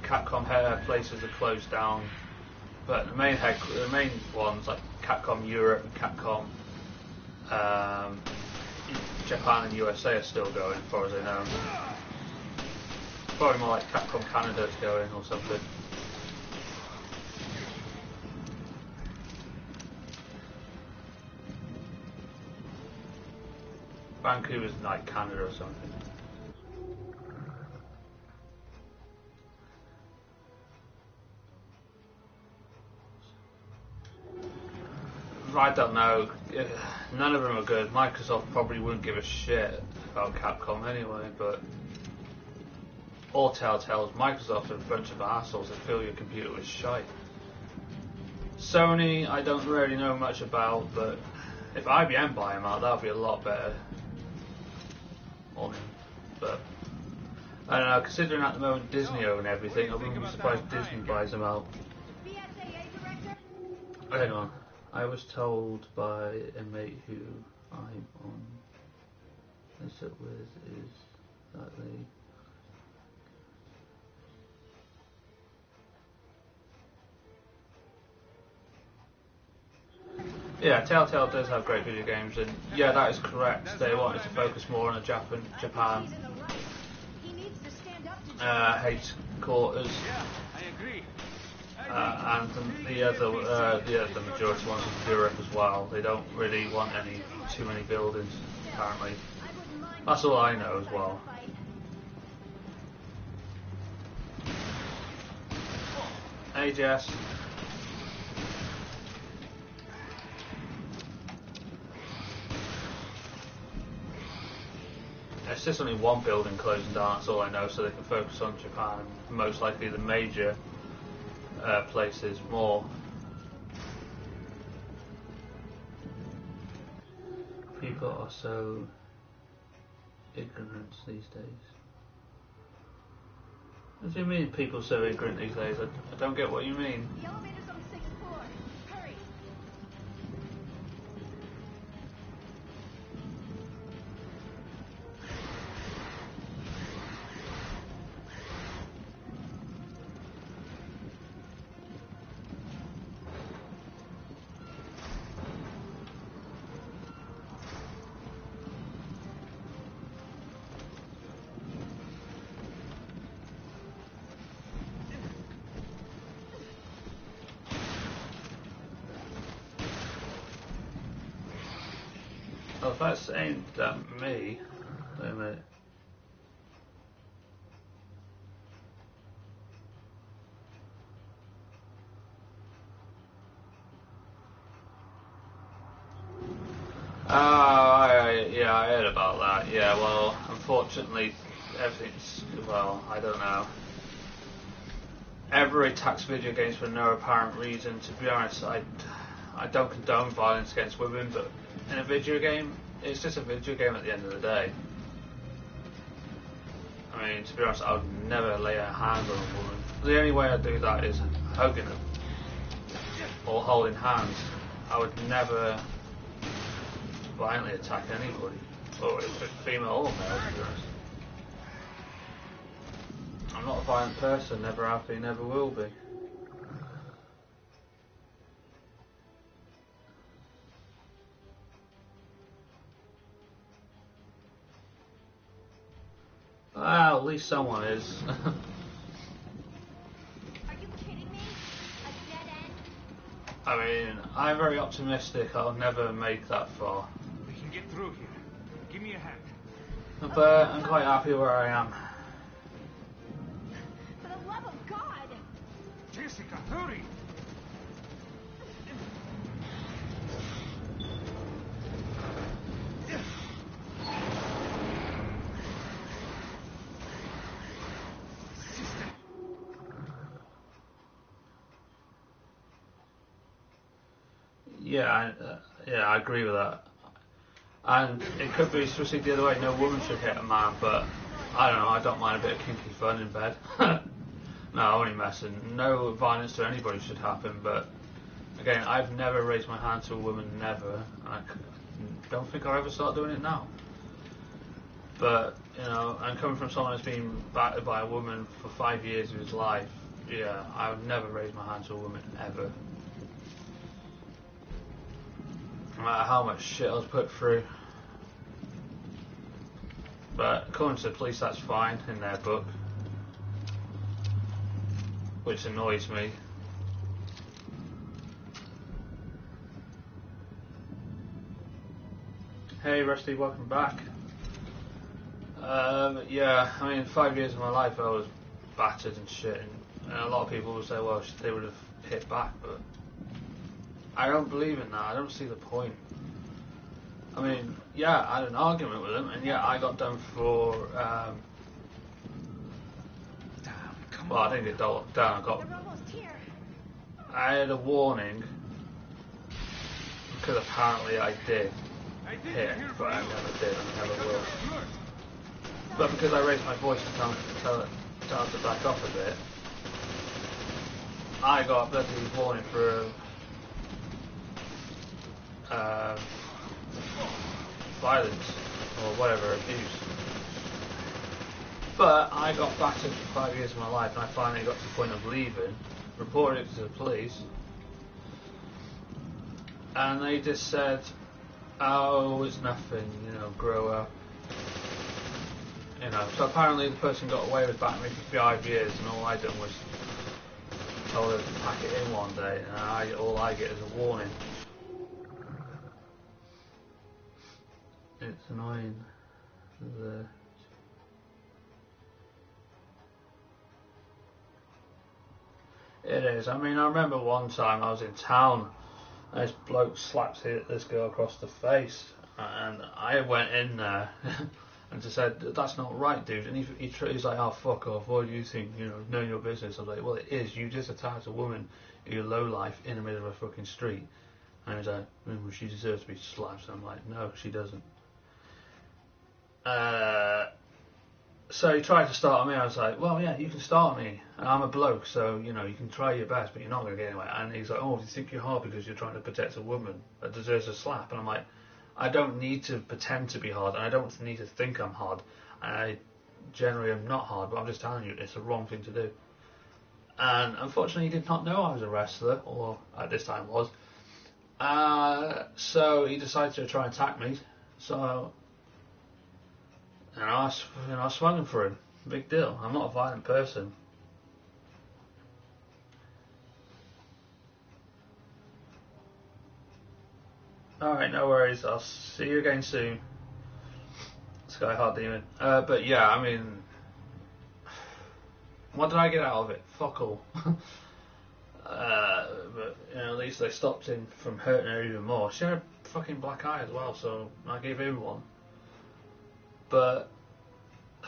Capcom places are closed down, but the main ones like Capcom Europe and Capcom Japan and USA are still going, as far as I know. Probably more like Capcom Canada's going or something. Vancouver's like Canada or something. I don't know. None of them are good. Microsoft probably wouldn't give a shit about Capcom anyway, but all Telltale's Microsoft are a bunch of assholes that fill your computer with shite. Sony, I don't really know much about, but if IBM buy them out, that would be a lot better. But I don't know, considering at the moment Disney own everything, I wouldn't be surprised Disney buys them out. Hang on. I was told by a mate who I'm on this up with is that they yeah, Telltale does have great video games, and yeah, that is correct. They wanted to focus more on the Japan headquarters. Yeah, I agree. And the majority wants to Europe as well. They don't really want too many buildings, apparently. That's all I know as well. Hey Jess. It's just only one building closing down, that's all I know, so they can focus on Japan. Most likely the major places more. People are so ignorant these days. What do you mean people are so ignorant these days? I don't get what you mean. The elevator's on the 6th floor. Hurry. Oh, if that's aimed at me, wait a minute. Yeah, I heard about that. Yeah, well, unfortunately, everything's, well, I don't know. Everybody attacks video games for no apparent reason. To be honest, I don't condone violence against women, but in a video game, it's just a video game at the end of the day. I mean, to be honest, I would never lay a hand on a woman. The only way I'd do that is hugging them or holding hands. I would never violently attack anybody, or female or male, to be honest. I'm not a violent person, never have been, never will be. Well, at least someone is. Are you kidding me? A dead end? I mean, I'm very optimistic I'll never make that far. We can get through here. Give me a hand. But I'm quite happy where I am. For the love of God! Jessica, hurry! Yeah, I agree with that. And it could be especially the other way. No woman should hit a man, but I don't know. I don't mind a bit of kinky fun in bed. No, I'm only messing. No violence to anybody should happen. But again, I've never raised my hand to a woman, never. And I don't think I'll ever start doing it now. But you know, and coming from someone who's been battered by a woman for 5 years of his life, yeah, I would never raise my hand to a woman ever. No matter how much shit I was put through. But according to the police, that's fine in their book. Which annoys me. Hey Rusty, welcome back. Yeah, I mean, 5 years of my life I was battered and shit. And a lot of people will say, well, they would have hit back, but I don't believe in that. I don't see the point. I mean, yeah, I had an argument with him, and yeah, I got done for. Damn, come Well, on. I didn't get down. I got. They're almost here. I had a warning because apparently I did I think hit, they're here for but I you. never did, and I never will. Look, But because I raised my voice to tell him to back off a bit, I got a bloody warning for violence or whatever, abuse. But I got battered for 5 years of my life, and I finally got to the point of leaving, reported it to the police, and they just said, "Oh, it's nothing, you know, grow up." You know, so apparently the person got away with battering me for 5 years, and all I done was told her to pack it in one day, and all I get is a warning. It's annoying. It is. I mean, I remember one time I was in town, and this bloke slaps this girl across the face, and I went in there and just said, "That's not right, dude." And he's like, "Oh, fuck off. What do you think? You know, know your business." I was like, "Well, it is. You just attacked a woman, you low life, in the middle of a fucking street." And he's like, "Well, she deserves to be slapped." And I'm like, "No, she doesn't." So he tried to start me. I was like, "Well, yeah, you can start me. And I'm a bloke, so, you know, you can try your best, but you're not going to get anywhere." And he's like, "Oh, do you think you're hard because you're trying to protect a woman that deserves a slap?" And I'm like, I don't need to pretend to be hard, and I don't need to think I'm hard. I generally am not hard, but I'm just telling you, it's the wrong thing to do. And unfortunately, he did not know I was a wrestler, or at this time was. So he decided to try and attack me. So, I swung him for him. Big deal. I'm not a violent person. Alright, no worries. I'll see you again soon. Skyheart Demon. But yeah, I mean, what did I get out of it? Fuck all. But you know, at least they stopped him from hurting her even more. She had a fucking black eye as well, so I gave him one. But I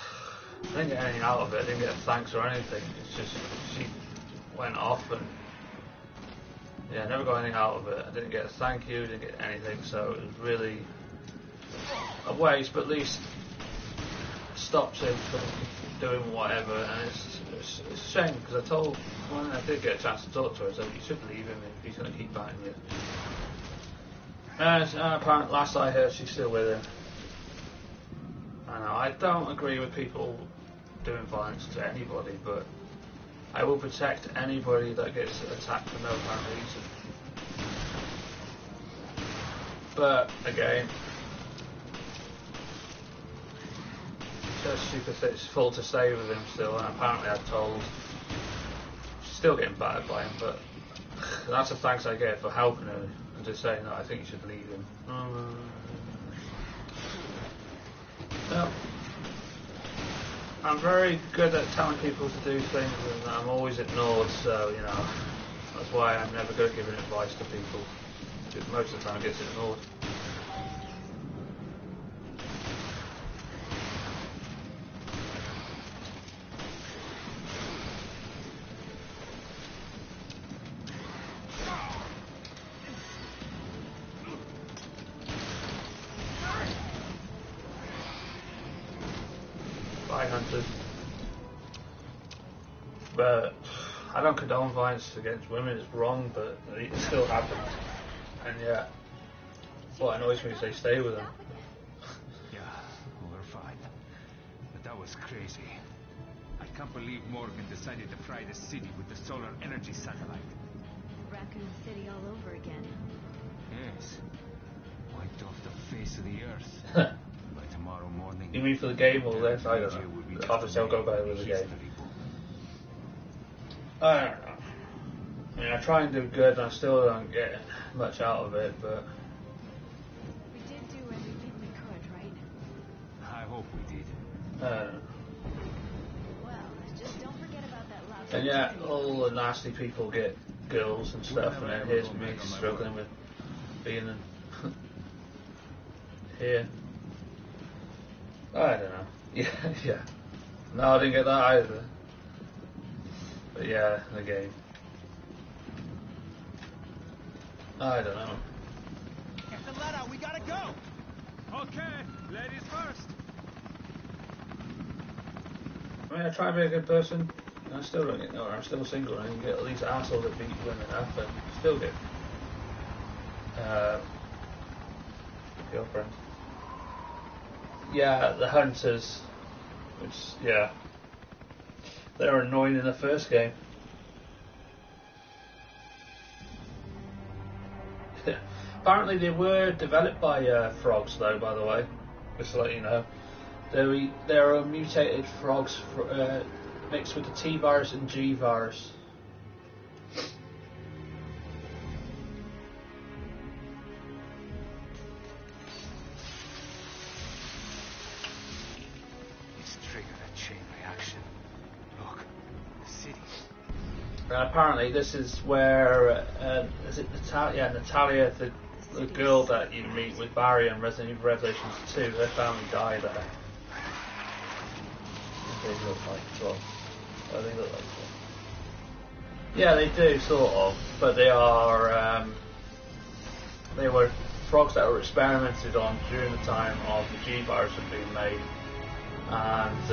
didn't get anything out of it. I didn't get a thanks or anything. It's just she went off and yeah, I never got anything out of it. I didn't get a thank you, didn't get anything, so it was really a waste, but at least stops him from doing whatever. And it's a shame, because when I did get a chance to talk to her, I said, "You should leave him if he's going to keep batting you." And apparently, last I heard, she's still with him. I know, I don't agree with people doing violence to anybody, but I will protect anybody that gets attacked for no apparent reason. But again, it's full to stay with him still, and apparently I'm told she's still getting battered by him, but that's a thanks I get for helping her and just saying that I think you should leave him. No. I'm very good at telling people to do things, and I'm always ignored, so, you know, that's why I'm never good at giving advice to people, because most of the time it gets ignored. Bye, hunters. But I don't condone violence against women. It's wrong, but it still happens. And yeah, what annoys me is they stay with them. Yeah, we're fine. But that was crazy. I can't believe Morgan decided to fry the city with the solar energy satellite. Raccoon City all over again. Yes. Wiped off the face of the earth. By tomorrow morning... You mean for the game or this? I don't know. Obviously I'll go better with the game. I don't know. I mean, I try and do good and I still don't get much out of it, but... We did do everything we could, right? I hope we did. Well, just don't forget about that loud... And yeah, all the nasty people get girls and stuff, and then here's me struggling with being in here. I don't know. Yeah, yeah. No, I didn't get that either. But yeah, the game. I don't know. Get the ladder, we gotta go! Okay, ladies first. I mean, I try to be a good person, and I still don't get nowhere. I'm still single, and you get all these assholes that beat women up, and still get girlfriend. Yeah, the hunters, which, yeah, they were annoying in the first game. Apparently they were developed by frogs, though, by the way, just to let you know. They're mutated frogs mixed with the T virus and G virus. It's triggered a chain reaction. Look, the city. And apparently this is where is it Natalia? Natalia, the girl that you meet with Barry and Resident Evil Revelations 2. Their family died there. They look like frogs. Oh, they look like frogs. Yeah, they do, sort of, but they are. They were frogs that were experimented on during the time of the G virus had been made, and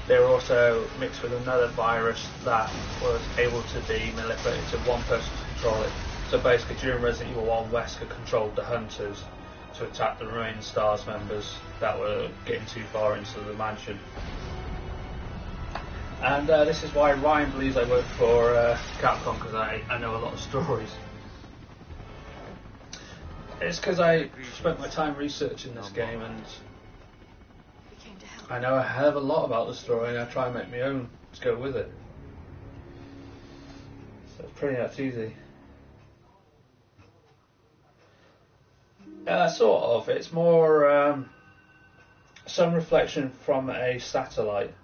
they were also mixed with another virus that was able to be manipulated to one person to control it. So basically, during Resident Evil 1, Wesker controlled the hunters to attack the remaining STARS members that were getting too far into the mansion. And this is why Ryan believes I work for Capcom, because I know a lot of stories. It's because I spent my time researching this game, and I know a hell of a lot about the story, and I try and make my own to go with it. So it's pretty much easy. Sort of. It's more some reflection from a satellite.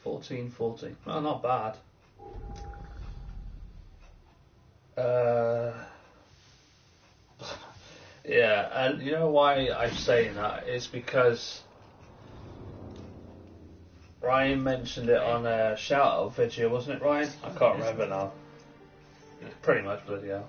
$14.40. Well, not bad. Yeah, and you know why I'm saying that is because Ryan mentioned it on a shout-out video, wasn't it, Ryan? I can't remember now. It's pretty much bloody hell.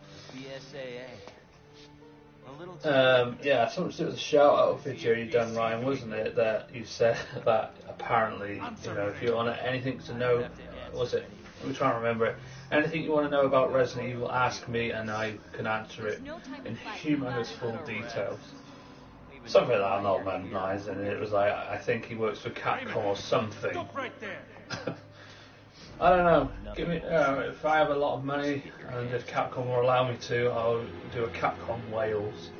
Yeah, something to do with the shout-out video you done, Ryan, wasn't it? That you said that apparently, you know, if you want anything to know, was it? Let me try and remember it. Anything you want to know about Resident Evil, ask me, and I can answer it in humongous full details. Something that I'm not memorising, and it was like, I think he works for Capcom or something. I don't know. Give me, if I have a lot of money and if Capcom will allow me to, I'll do a Capcom Wales.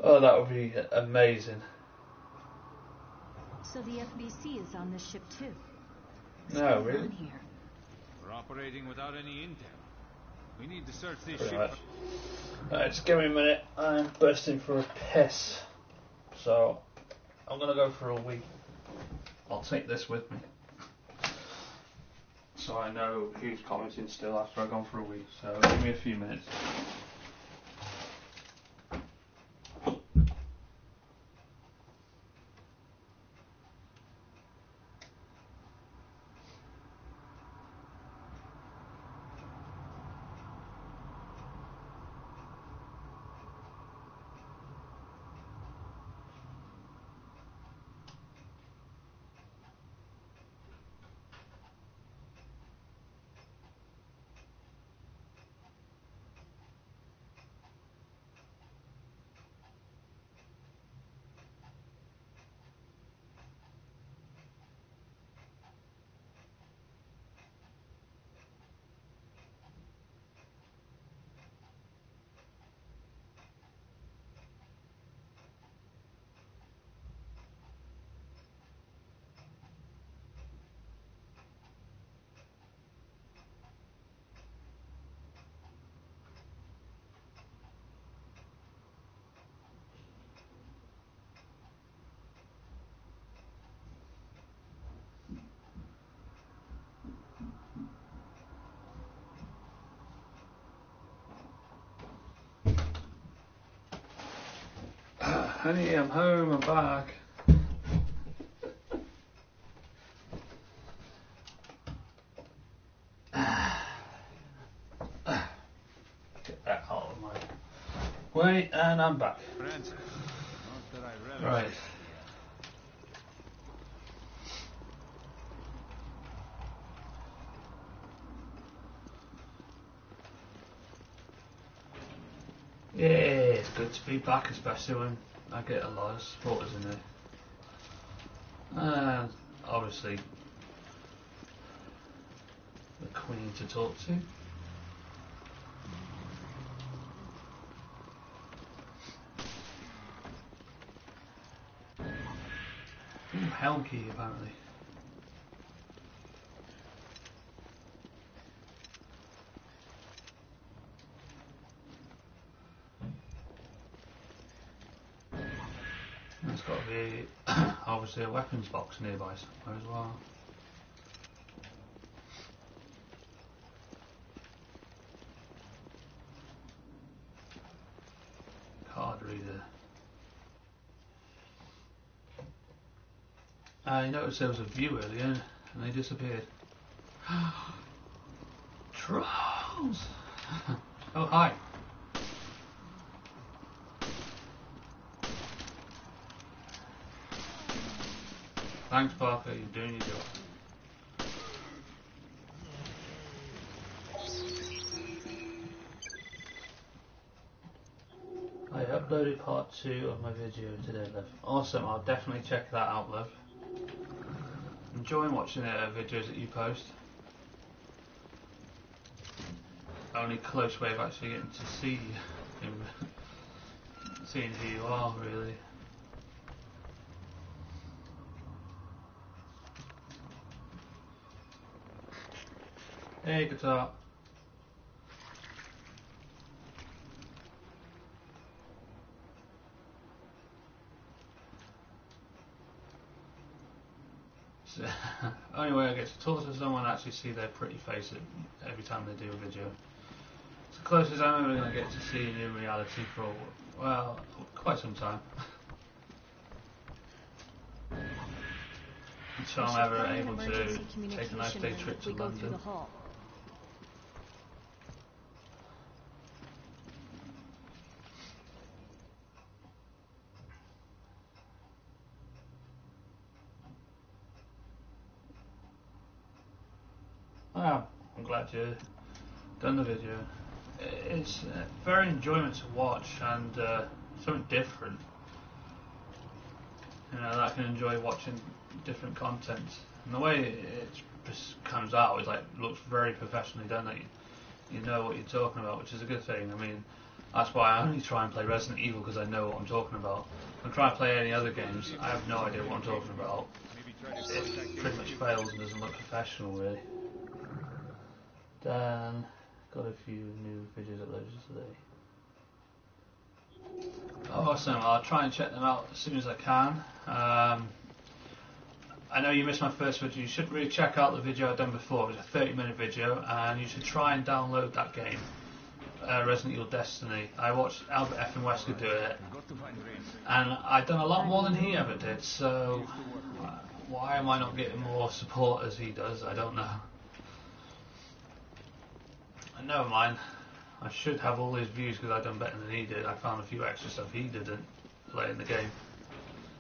Oh, that would be amazing. So the FBC is on this ship too. No, really? Here? We're operating without any intel. We need to search this Pretty ship. much. Just give me a minute. I'm bursting for a piss. So, I'm going to go for a wee. I'll take this with me. So I know who's commenting still after I've gone for a wee. So, give me a few minutes. Honey, I'm home, I'm back. Get that out of my way, and I'm back. Francis, not that I relish Right. it. Yeah, it's good to be back, especially when I get a lot of supporters in there. And obviously, the Queen to talk to. Ooh, Helm key apparently. There's got to be obviously a weapons box nearby somewhere as well. Card reader. I noticed there was a view earlier and they disappeared. Trolls! Oh, hi. Thanks, Parker, you're doing your job. I uploaded part 2 of my video today, love. Awesome, I'll definitely check that out, love. Enjoying watching videos that you post. Only close way of actually getting to see you, seeing who you are, really. Hey, guitar. So, only way I get to talk to someone and actually see their pretty face every time they do a video. It's the closest I'm ever going to get to seeing you in reality for, well, quite some time. Until I'm ever able to take a nice day trip to London. Well, I'm glad you done the video. It's very enjoyment to watch and something different. You know, that I can enjoy watching different content. And the way it just comes out is like looks very professionally done. That you know what you're talking about, which is a good thing. I mean, that's why I only try and play Resident Evil because I know what I'm talking about. If I try and play any other games, I have no idea what I'm talking about. It pretty much fails and doesn't look professional, really. Dan, got a few new videos uploaded today. Awesome, I'll try and check them out as soon as I can. I know you missed my first video. You should really check out the video I've done before. It was a 30-minute video, and you should try and download that game, Resident Evil Destiny. I watched Albert F. and Wesker do it, and I've done a lot more than he ever did, so why am I not getting more support as he does? I don't know. And never mind, I should have all his views because I've done better than he did. I found a few extra stuff he didn't play in the game.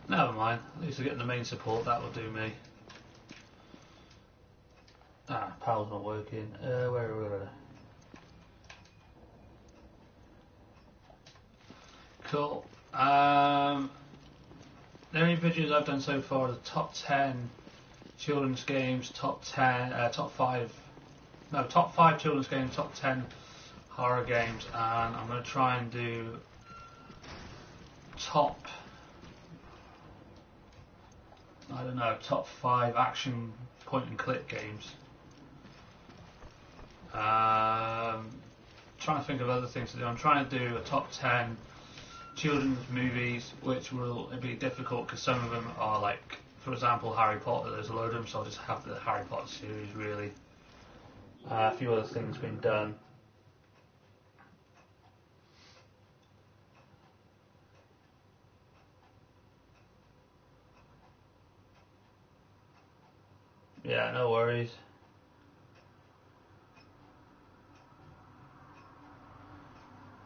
Never mind, at least I'm getting the main support, that will do me. Ah, power's not working. Where are we? Cool. The only videos I've done so far are the top 10 children's games, top 5 children's games, top 10 horror games, and I'm going to try and do top 5 action point and click games. Trying to think of other things to do. I'm trying to do a top 10 children's movies, which will be difficult because some of them are like, for example, Harry Potter. There's a load of them, so I'll just have the Harry Potter series really. A few other things been done. series.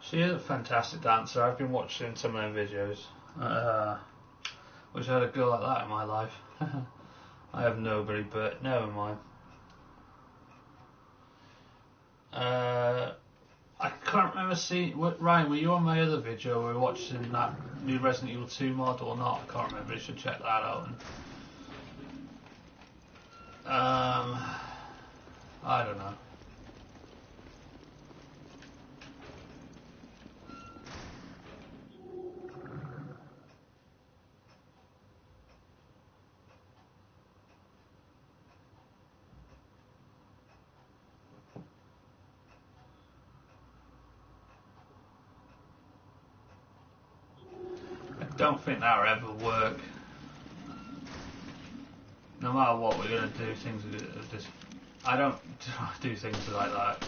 She is a fantastic dancer. I've been watching some of her videos. Wish I had a girl like that in my life. I have nobody, but never mind. I can't remember seeing. Ryan, were you on my other video? We were watching that new Resident Evil 2 mod or not? I can't remember. You should check that out. I don't know. I don't think that'll ever work. No matter what we're gonna do, things are just. I don't do things like that.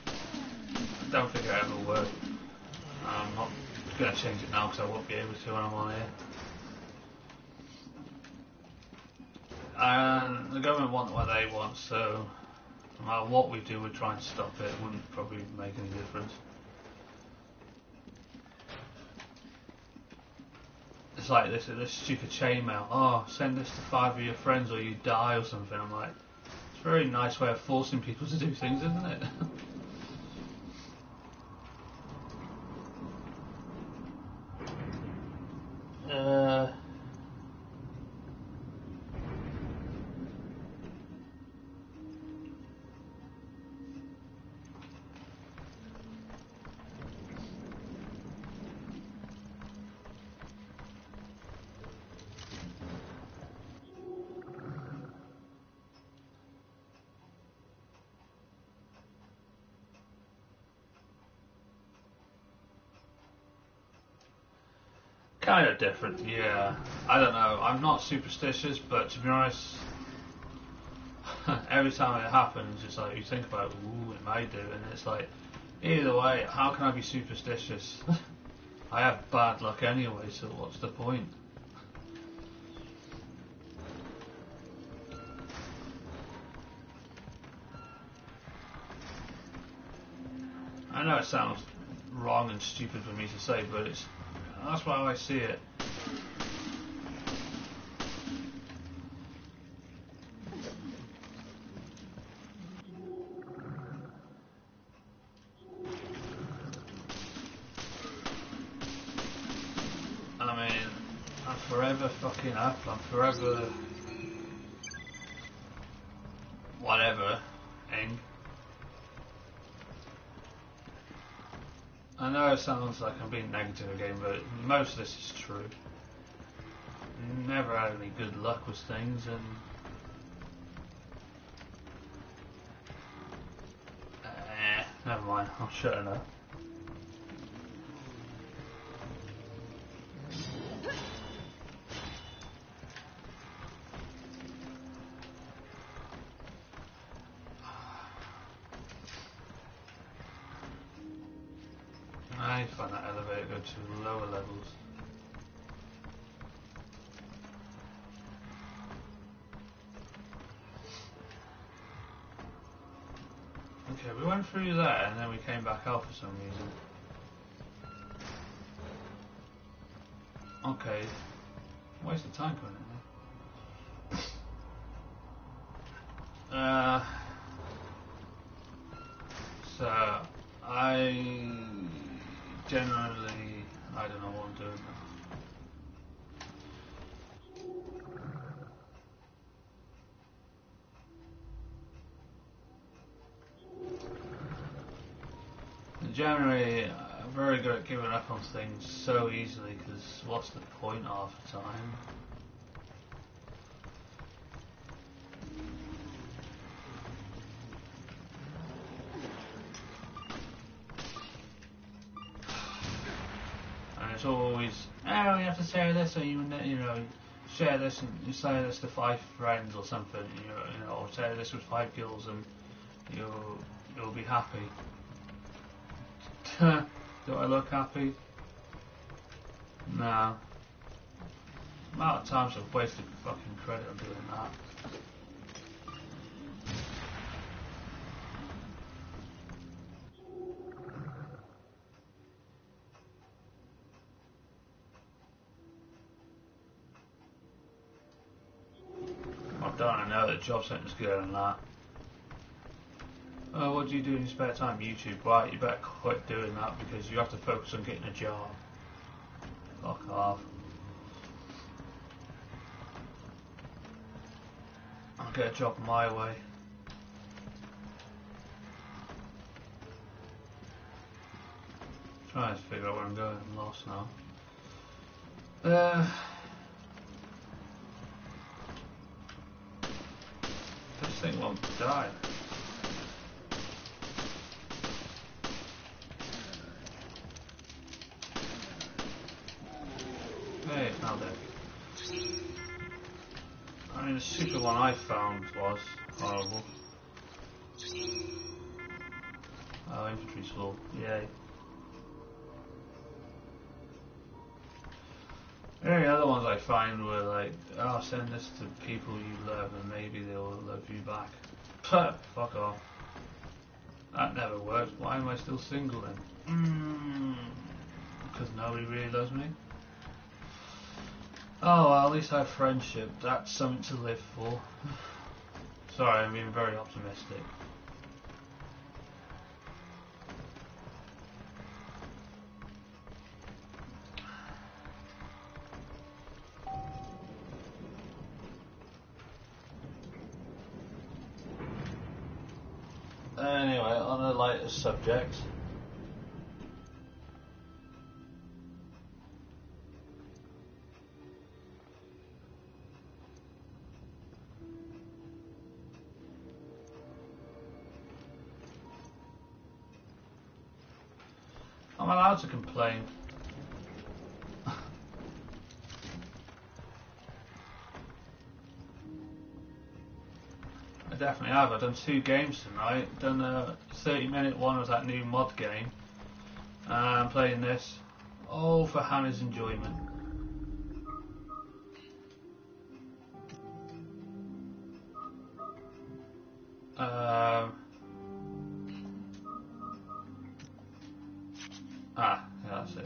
I don't think it'll ever work. I'm not gonna change it now because I won't be able to when I'm on here. And the government want what they want, so no matter what we do, we're trying to stop it. It wouldn't probably make any difference. It's like this stupid chainmail. Oh, send this to 5 of your friends or you die or something. I'm like, it's a very nice way of forcing people to do things, isn't it? Kind of different, yeah. I don't know. I'm not superstitious, but to be honest, every time it happens, it's like you think about, ooh, it might do, and it's like, either way, how can I be superstitious? I have bad luck anyway, so what's the point? I know it sounds wrong and stupid for me to say, but that's how I see it. I mean, I'm forever fucking up. I'm forever whatever. I know it sounds like I'm being negative again, but most of this is true. Never had any good luck with things, and never mind. I'm shutting up. I find that elevator go to lower levels. Okay, we went through there and then we came back out for some reason. Okay, waste of time going in there. So I generally, I don't know what I'm doing now. Generally, I'm very good at giving up on things so easily, because what's the point half the time? And it's always, oh, you have to share this, or you know, share this and you share this to 5 friends or something, you know, or share this with 5 girls and you'll be happy. Do I look happy? No. The amount of times I've wasted fucking credit on doing that. Don't I know the job centre's good and that. Oh, what do you do in your spare time? YouTube. Right, you better quit doing that because you have to focus on getting a job. Fuck off. I'll get a job my way. Trying to figure out where I'm going. I'm lost now. This thing won't die. Hey, it's now dead. I mean, the super one I found was horrible. Oh, infantry's full. Yay. The other ones I find were like, oh, send this to people you love and maybe they'll love you back. Fuck off. That never worked. Why am I still single then? Because nobody really loves me? Oh, well, at least I have friendship. That's something to live for. Sorry, I'm being very optimistic. Anyway, on a lighter subject. I'm allowed to complain. I definitely have. I've done 2 games tonight. Done a 30-minute one of that new mod game. And I'm playing this. All for Hannah's enjoyment. Yeah, that's it.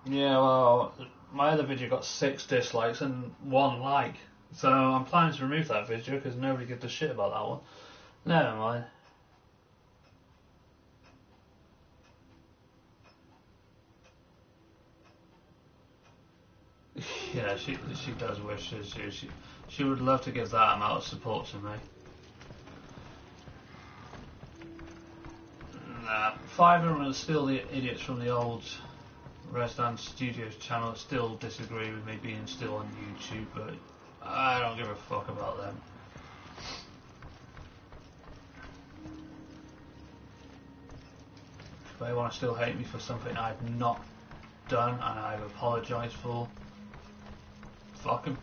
Yeah, well, my other video got 6 dislikes and 1 like. So I'm planning to remove that video because nobody gives a shit about that one. Never mind. Yeah, she does wish she would love to give that amount of support to me. Nah, 5 of them are still the idiots from the old Resident Studios channel that still disagree with me being still on YouTube, but I don't give a fuck about them. If they want to still hate me for something I've not done and I've apologised for, fuck them.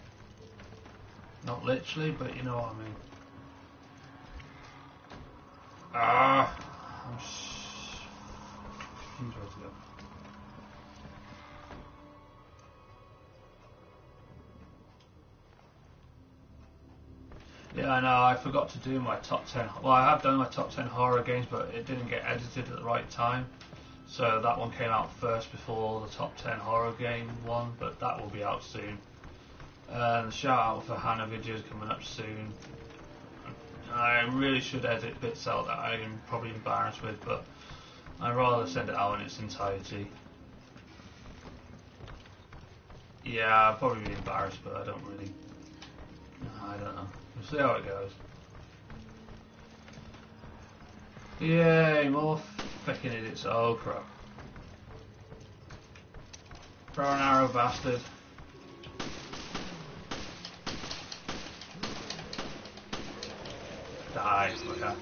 Not literally, but you know what I mean. I'm confused where to go. Yeah, I know, I forgot to do my top 10. Well, I have done my top 10 horror games, but it didn't get edited at the right time. So that one came out first before the top 10 horror game one, but that will be out soon. And shout out for Hannah videos coming up soon. I really should edit bits out that I'm probably embarrassed with, but I'd rather send it out in its entirety. Yeah, I'll probably be embarrassed, but I don't really... I don't know. We'll see how it goes. Yay, more fucking idiots. Oh crap. Throw an arrow, bastard. Die, okay.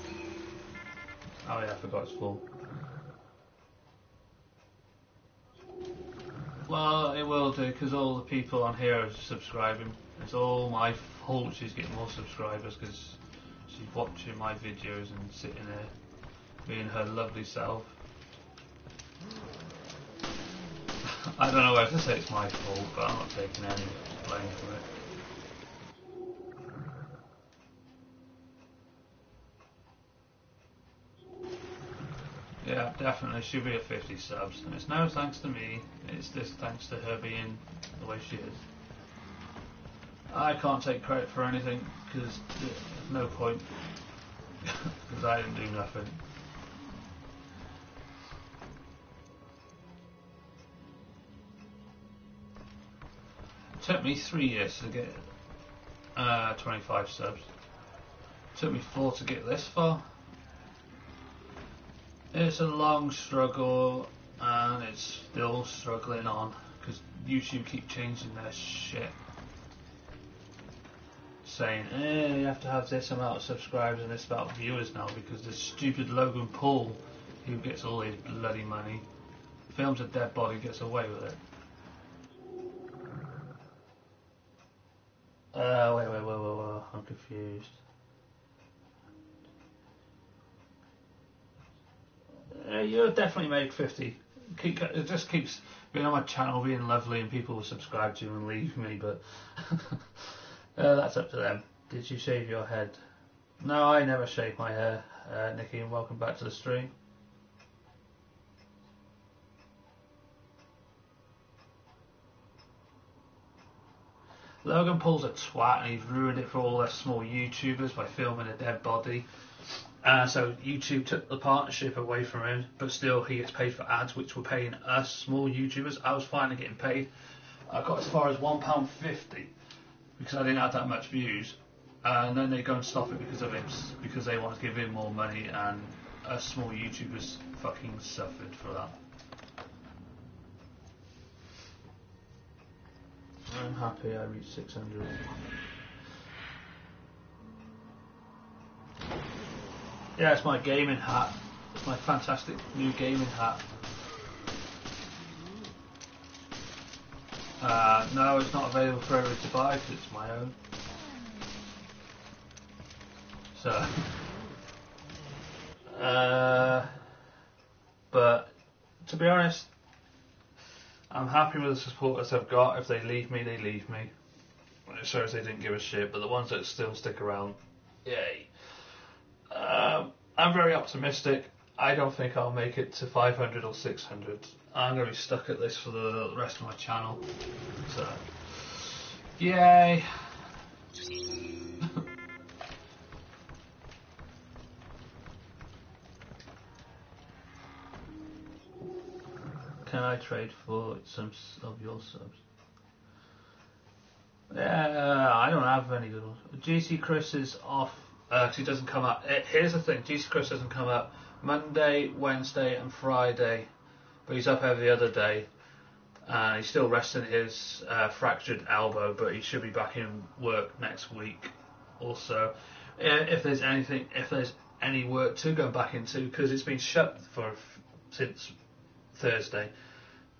Oh yeah, I forgot it's full. Well, it will do, because all the people on here are subscribing. It's all my fault she's getting more subscribers, because she's watching my videos and sitting there being her lovely self. I don't know whether to say it's my fault, but I'm not taking any blame for it. definitely she'll be at 50 subs. And it's no thanks to me, it's just thanks to her being the way she is. I can't take credit for anything, because there's no point. Because I didn't do nothing. It took me 3 years to get 25 subs. It took me 4 to get this far. It's a long struggle, and it's still struggling on, because YouTube keep changing their shit. Saying, you have to have this amount of subscribers and this amount of viewers now, because this stupid Logan Paul, who gets all his bloody money, films a dead body, gets away with it. Wait, I'm confused. You'll definitely make 50. It just keeps being on my channel, being lovely, and people will subscribe to you and leave me, but that's up to them. Did you shave your head? No, I never shave my hair, Nikki, and welcome back to the stream. Logan Paul's a twat, and he's ruined it for all the small YouTubers by filming a dead body. So YouTube took the partnership away from him, but still he gets paid for ads, which were paying us small YouTubers. I was finally getting paid. I got as far as £1.50 because I didn't have that much views, and then they go and stop it because of him, because they want to give him more money, and us small YouTubers fucking suffered for that. I'm happy I reached 600. Yeah, it's my gaming hat. It's my fantastic new gaming hat. No, it's not available for everyone to buy because it's my own. So, but to be honest, I'm happy with the supporters I've got. If they leave me, they leave me. It shows they didn't give a shit, but the ones that still stick around, yay. I'm very optimistic. I don't think I'll make it to 500 or 600. I'm going to be stuck at this for the rest of my channel. So, yay. Can I trade for some of your subs? Yeah, I don't have any good ones. GC Chris is off. He doesn't come up. Here's the thing: GC Chris doesn't come up Monday, Wednesday, and Friday, but he's up every other day. He's still resting his fractured elbow, but he should be back in work next week. Also, if there's any work to go back into, because it's been shut since Thursday,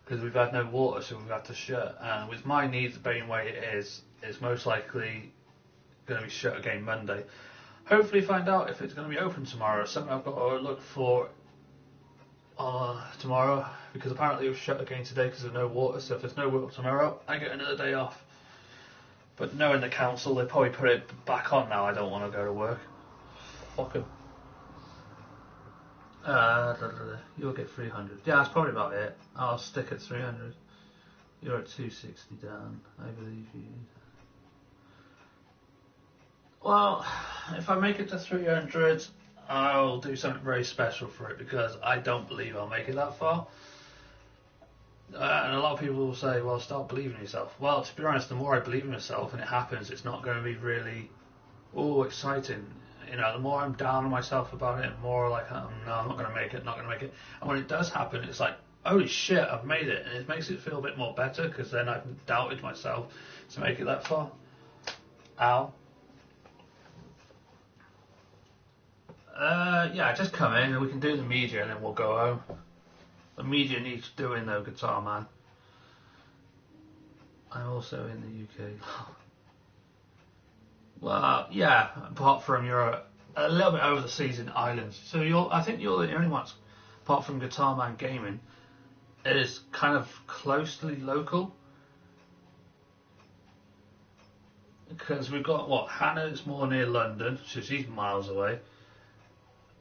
because we've had no water, so we've had to shut. And with my needs being the way it is, it's most likely going to be shut again Monday. Hopefully find out if it's going to be open tomorrow. Something I've got to look for tomorrow, because apparently it was shut again today because of no water. So if there's no water tomorrow, I get another day off. But knowing the council, they probably put it back on now. I don't want to go to work. Fuck 'em. You'll get 300. Yeah, that's probably about it. I'll stick at 300. You're at 260 down. I believe you. Well, if I make it to 300, I'll do something very special for it, because I don't believe I'll make it that far. And a lot of people will say, well, start believing in yourself. Well, to be honest, the more I believe in myself and it happens, it's not going to be really, exciting. You know, the more I'm down on myself about it, the more like, no, I'm not going to make it, not going to make it. And when it does happen, it's like, holy shit, I've made it. And it makes it feel a bit more better, because then I've doubted myself to make it that far. Ow. Yeah, just come in and we can do the media and then we'll go home. The media needs doing though, Guitar Man. I'm also in the UK. Well, yeah, apart from you're a little bit over the seas in Ireland. So I think you're the only ones, apart from Guitar Man Gaming, it is kind of closely local. Because we've got, Hannah's more near London, so she's miles away.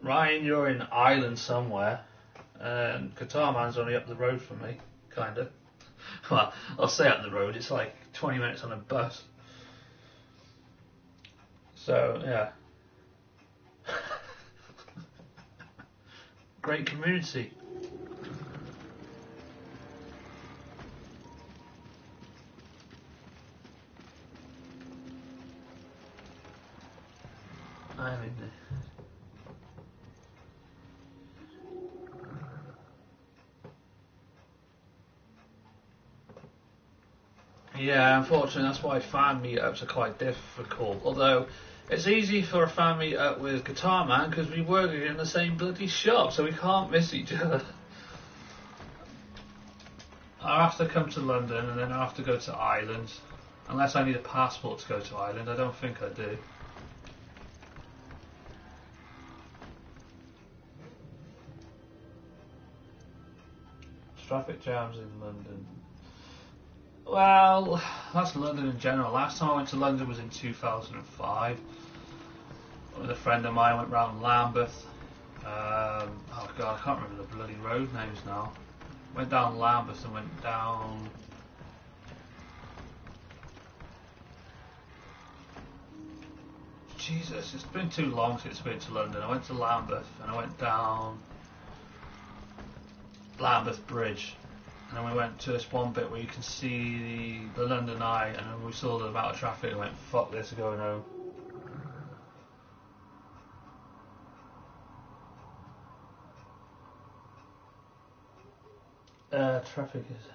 Ryan, you're in Ireland somewhere. and Qatar Man's only up the road from me, kind of. Well, I'll say up the road, it's like 20 minutes on a bus. So, yeah. Great community. I'm in there. Yeah, unfortunately, that's why fan meetups are quite difficult. Although, it's easy for a fan meetup with Guitar Man because we work in the same bloody shop, so we can't miss each other. I have to come to London and then I have to go to Ireland. Unless I need a passport to go to Ireland, I don't think I do. Traffic jams in London. Well, that's London in general. Last time I went to London was in 2005. With a friend of mine, went round Lambeth. Oh god, I can't remember the bloody road names now. Went down Lambeth and went down. Jesus, it's been too long since I've been to London. I went to Lambeth and I went down Lambeth Bridge. And then we went to this one bit where you can see the London Eye, and then we saw the amount of traffic and went, fuck this, going home. Traffic is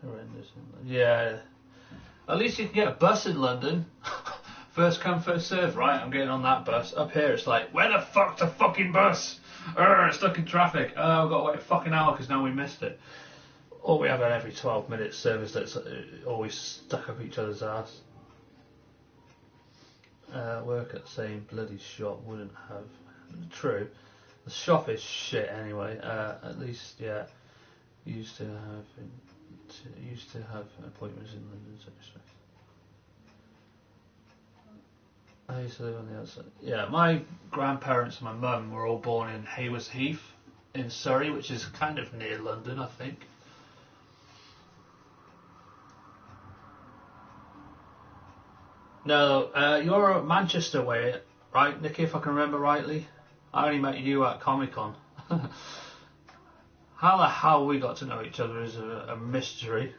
horrendous in London. Yeah. At least you can get a bus in London. First come, first serve, right? I'm getting on that bus. Up here it's like, where the fuck's the fucking bus? Stuck in traffic. Oh, I've got to wait a fucking hour because now we missed it. Or we have an every 12 minute service that's always stuck up each other's ass. Work at the same bloody shop wouldn't have. True. The shop is shit anyway. At least, yeah. Used to have appointments in London. I used to live on the outside. Yeah, my grandparents and my mum were all born in Haywards Heath in Surrey, which is kind of near London, I think. No, you're Manchester way, right, Nicky, if I can remember rightly? I only met you at Comic-Con. How the hell we got to know each other is a mystery.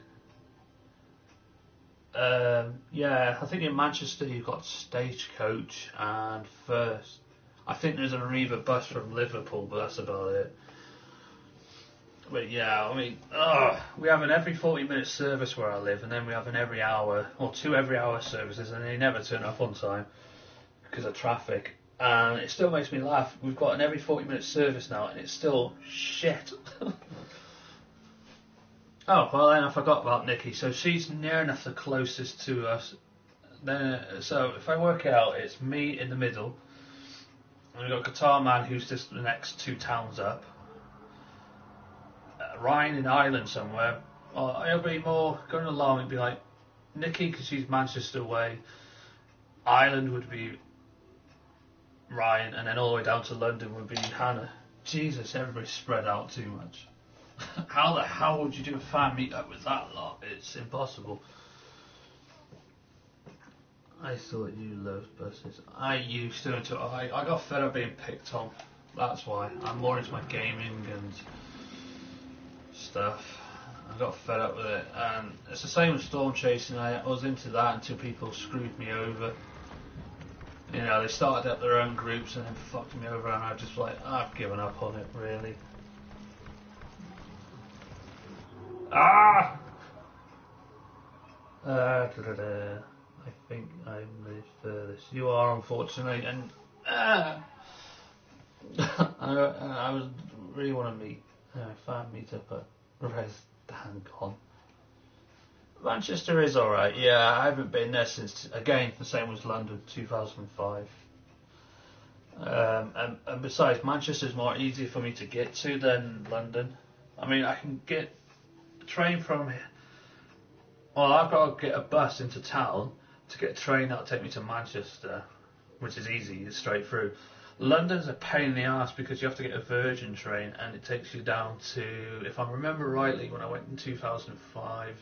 Yeah, I think in Manchester you've got Stagecoach and First. I think there's an Arriva bus from Liverpool, but that's about it. But yeah, I mean, we have an every 40-minute service where I live, and then we have an every hour, or 2 every hour services, and they never turn up on time because of traffic. And it still makes me laugh. We've got an every 40-minute service now, and it's still shit. Oh, well then I forgot about Nikki. So she's near enough the closest to us. Then, so if I work it out, it's me in the middle, and we've got Guitar Man who's just the next 2 towns up. Ryan in Ireland somewhere. It'll be more going along. It'd be like Nikki because she's Manchester way. Ireland would be Ryan, and then all the way down to London would be Hannah. Jesus, everybody's spread out too much. How the hell would you do a fan meetup with that lot? It's impossible. I thought you loved buses. I used to until I got fed up being picked on. That's why. I'm more into my gaming and stuff. I got fed up with it, and it's the same with storm chasing. I was into that until people screwed me over. You know, they started up their own groups and then fucked me over, and I was just like, I've given up on it, really. Ah! I think I'm the furthest. You are, unfortunately, and I was really want to meet fan meet up at Res Con. Manchester is alright, yeah, I haven't been there since, again, the same as London, 2005. And besides, Manchester's more easy for me to get to than London. I mean, I can get a train from here. Well, I've got to get a bus into town to get a train that'll take me to Manchester, which is easy, it's straight through. London's a pain in the ass because you have to get a Virgin train and it takes you down to, if I remember rightly, when I went in 2005,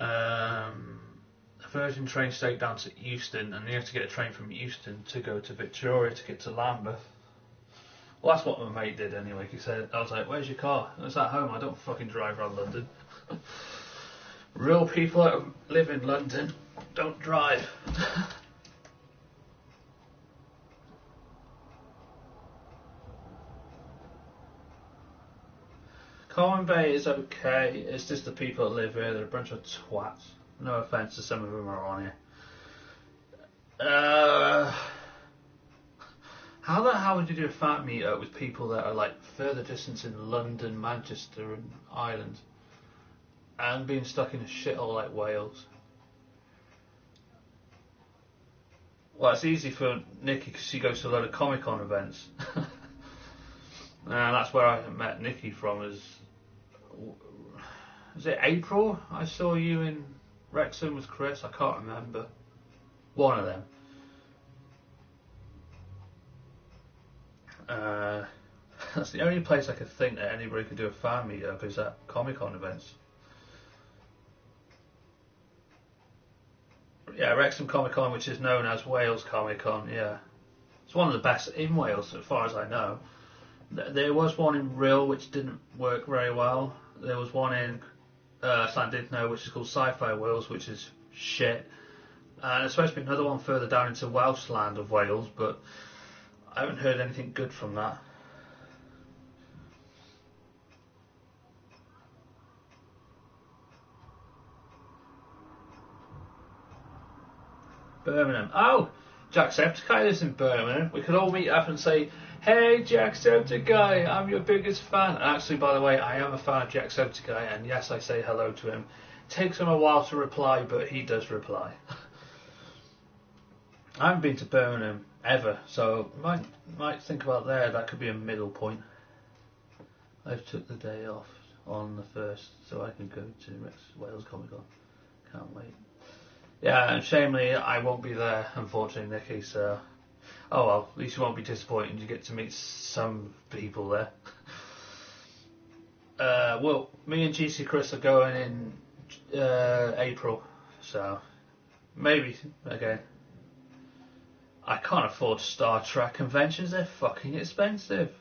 a Virgin train straight down to Euston, and you have to get a train from Euston to go to Victoria to get to Lambeth. Well, that's what my mate did anyway. He said, I was like, where's your car? I was at home, I don't fucking drive around London. Real people that live in London don't drive. Common Bay is okay, it's just the people that live here, they're a bunch of twats. No offence to some of them are on here. How the hell would you do a fan meetup with people that are like further distance in London, Manchester and Ireland, and being stuck in a shithole like Wales? Well, it's easy for Nikki because she goes to a lot of Comic-Con events. And that's where I met Nikki from. Was it April? I saw you in Wrexham with Chris. I can't remember. One of them. That's the only place I could think that anybody could do a fan meetup is at Comic-Con events. Yeah, Wrexham Comic-Con, which is known as Wales Comic-Con, yeah. It's one of the best in Wales, as far as I know. There was one in Rill, which didn't work very well. There was one in Llandudno, which is called Sci-Fi Wales, which is shit. And there's supposed to be another one further down into Welsh land of Wales, but I haven't heard anything good from that. Birmingham. Oh, Jacksepticeye lives in Birmingham. We could all meet up and say, hey Jacksepticeye, I'm your biggest fan. And actually, by the way, I am a fan of Jacksepticeye, and yes, I say hello to him. It takes him a while to reply, but he does reply. I haven't been to Birmingham ever, so might think about there. That could be a middle point. I've took the day off on the 1st, so I can go to Wales Comic Con. Can't wait. Yeah, and shamefully I won't be there, unfortunately, Nikki, so... Oh well, at least you won't be disappointed. You get to meet some people there. Well, me and GC Chris are going in April, so... Maybe, again. I can't afford Star Trek conventions, they're fucking expensive.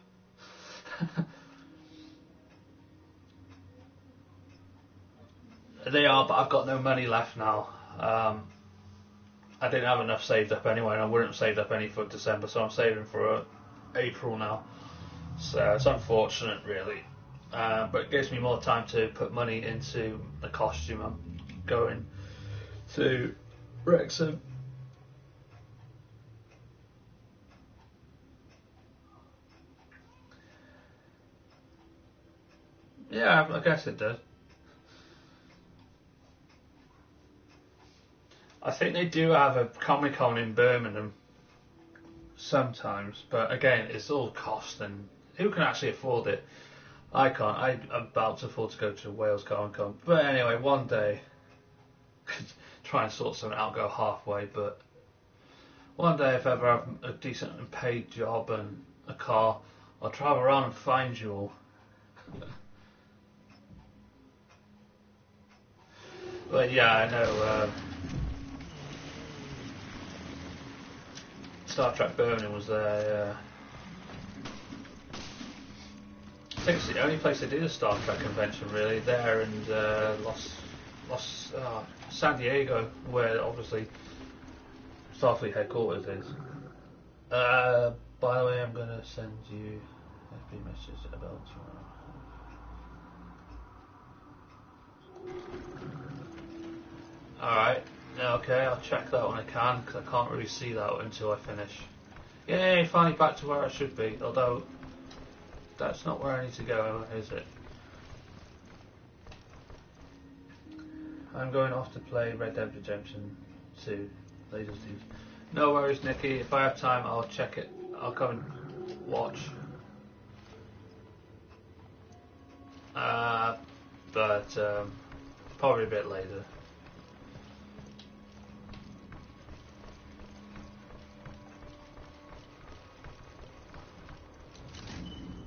They are, but I've got no money left now. I didn't have enough saved up anyway, and I wouldn't have saved up any for December, so I'm saving for April now. So it's unfortunate, really. But it gives me more time to put money into the costume I'm going to Wrexham. Yeah, I guess it does. I think they do have a Comic-Con in Birmingham sometimes, but again, it's all cost, and who can actually afford it? I can't. I'm about to afford to go to Wales Comic-Con. But anyway, one day, try and sort something out, go halfway, but one day if ever I have a decent and paid job and a car, I'll travel around and find you all. But yeah, I know... Star Trek Birmingham was there, I think it's the only place they did a Star Trek convention, really, there and San Diego, where obviously Starfleet headquarters is. By the way, I'm going to send you FB messages about tomorrow. Alright. Okay, I'll check that when I can, because I can't really see that until I finish. Yay, finally back to where I should be, although that's not where I need to go, is it? I'm going off to play Red Dead Redemption 2, Laser Siege. No worries, Nikki, if I have time I'll check it, I'll come and watch. But probably a bit later.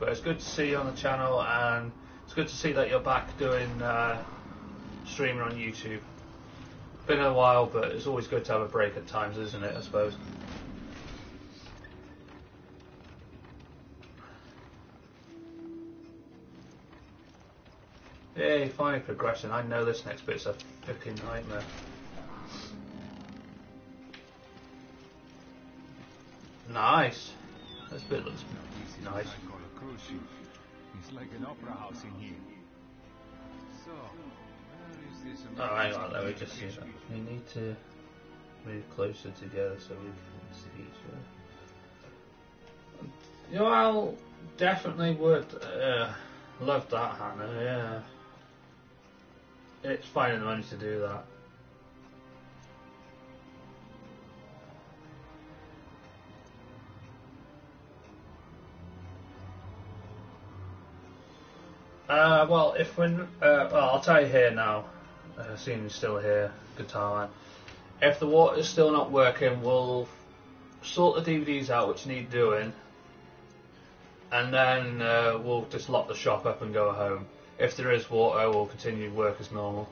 But it's good to see you on the channel, and it's good to see that you're back doing streaming on YouTube. Been a while, but it's always good to have a break at times, isn't it, I suppose? Yay, finally progression. I know this next bit's a fucking nightmare. Nice. This bit looks nice. I call a cruise ship. It's like an opera house in here. So, where is this? Oh, hang on, let me just see that. We need to move closer together so we can see each other. You know, I'll definitely would love that, Hannah, yeah. It's finding the money to do that. Well, if when well, I'll tell you here now. Seeing you're still here, guitar man. If the water's still not working, we'll sort the DVDs out which need doing, and then we'll just lock the shop up and go home. If there is water, we'll continue work as normal.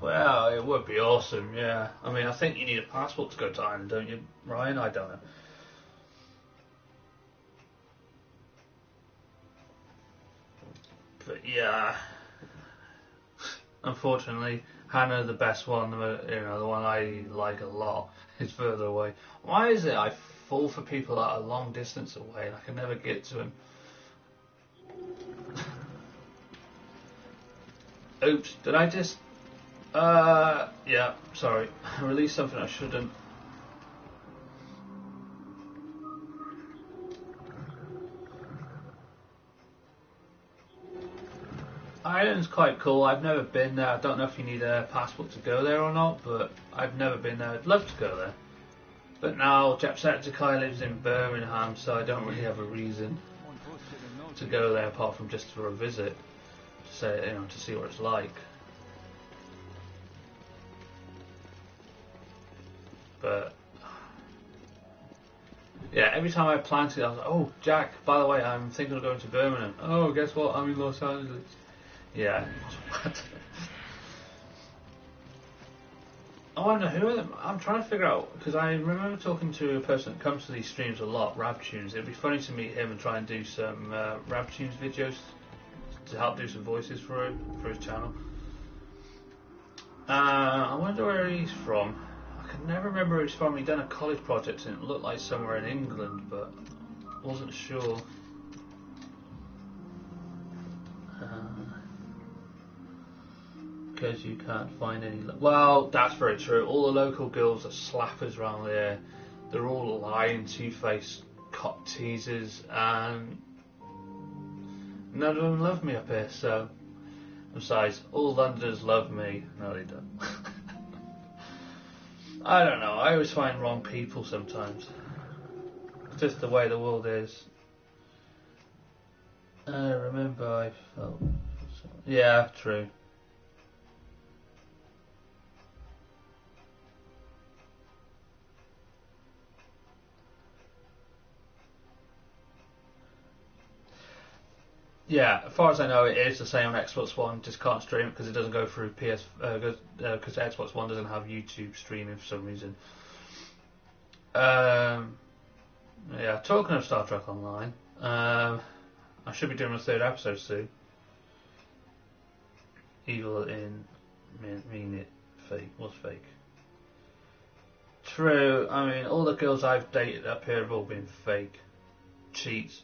Well, it would be awesome, yeah. I mean, I think you need a passport to go to Ireland, don't you, Ryan? I don't know. But yeah, unfortunately, Hannah, the best one, you know, the one I like a lot, is further away. Why is it I fall for people that are long distance away and I can never get to them? Oops, did I just... yeah, sorry. I released something I shouldn't. Ireland's quite cool. I've never been there. I don't know if you need a passport to go there or not, but I've never been there. I'd love to go there. But now Jacksepticeye lives in Birmingham, so I don't really have a reason to go there apart from just for a visit, to say, you know, to see what it's like. But yeah, every time I plan to, I was like, oh, Jack, by the way, I'm thinking of going to Birmingham. Oh, guess what? I'm in Los Angeles. Yeah. I wonder who are them. I'm trying to figure out, because I remember talking to a person that comes to these streams a lot, Rabtunes. It'd be funny to meet him and try and do some Rabtunes videos to help do some voices for his channel. I wonder where he's from. I can never remember where he's from. He'd done a college project and it looked like somewhere in England, but wasn't sure. Because you can't find any... Well, that's very true. All the local girls are slappers around there. They're all lying, two-faced cock teasers, and none of them love me up here, so... Besides, all Londoners love me. No, they don't. I don't know. I always find wrong people sometimes. It's just the way the world is. I remember I felt... Yeah, true. Yeah, as far as I know, it is the same on Xbox One. Just can't stream it because it doesn't go through PS. Because Xbox One doesn't have YouTube streaming for some reason. Yeah, talking of Star Trek Online, I should be doing a third episode soon. Evil in mean it fake was fake. True. I mean, all the girls I've dated up here have all been fake, cheats.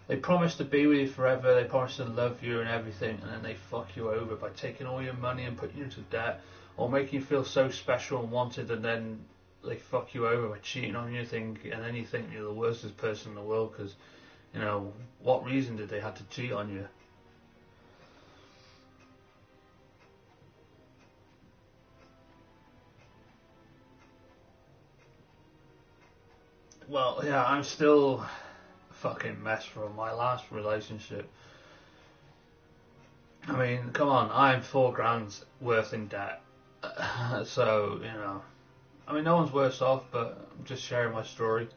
They promise to be with you forever, they promise to love you and everything, and then they fuck you over by taking all your money and putting you into debt, or making you feel so special and wanted, and then they fuck you over by cheating on you, and then you think you're the worstest person in the world because, you know, what reason did they have to cheat on you? Well, yeah, I'm still fucking mess from my last relationship. I mean, come on, I'm £4,000 worth in debt. So, you know, I mean, no one's worse off, but I'm just sharing my story.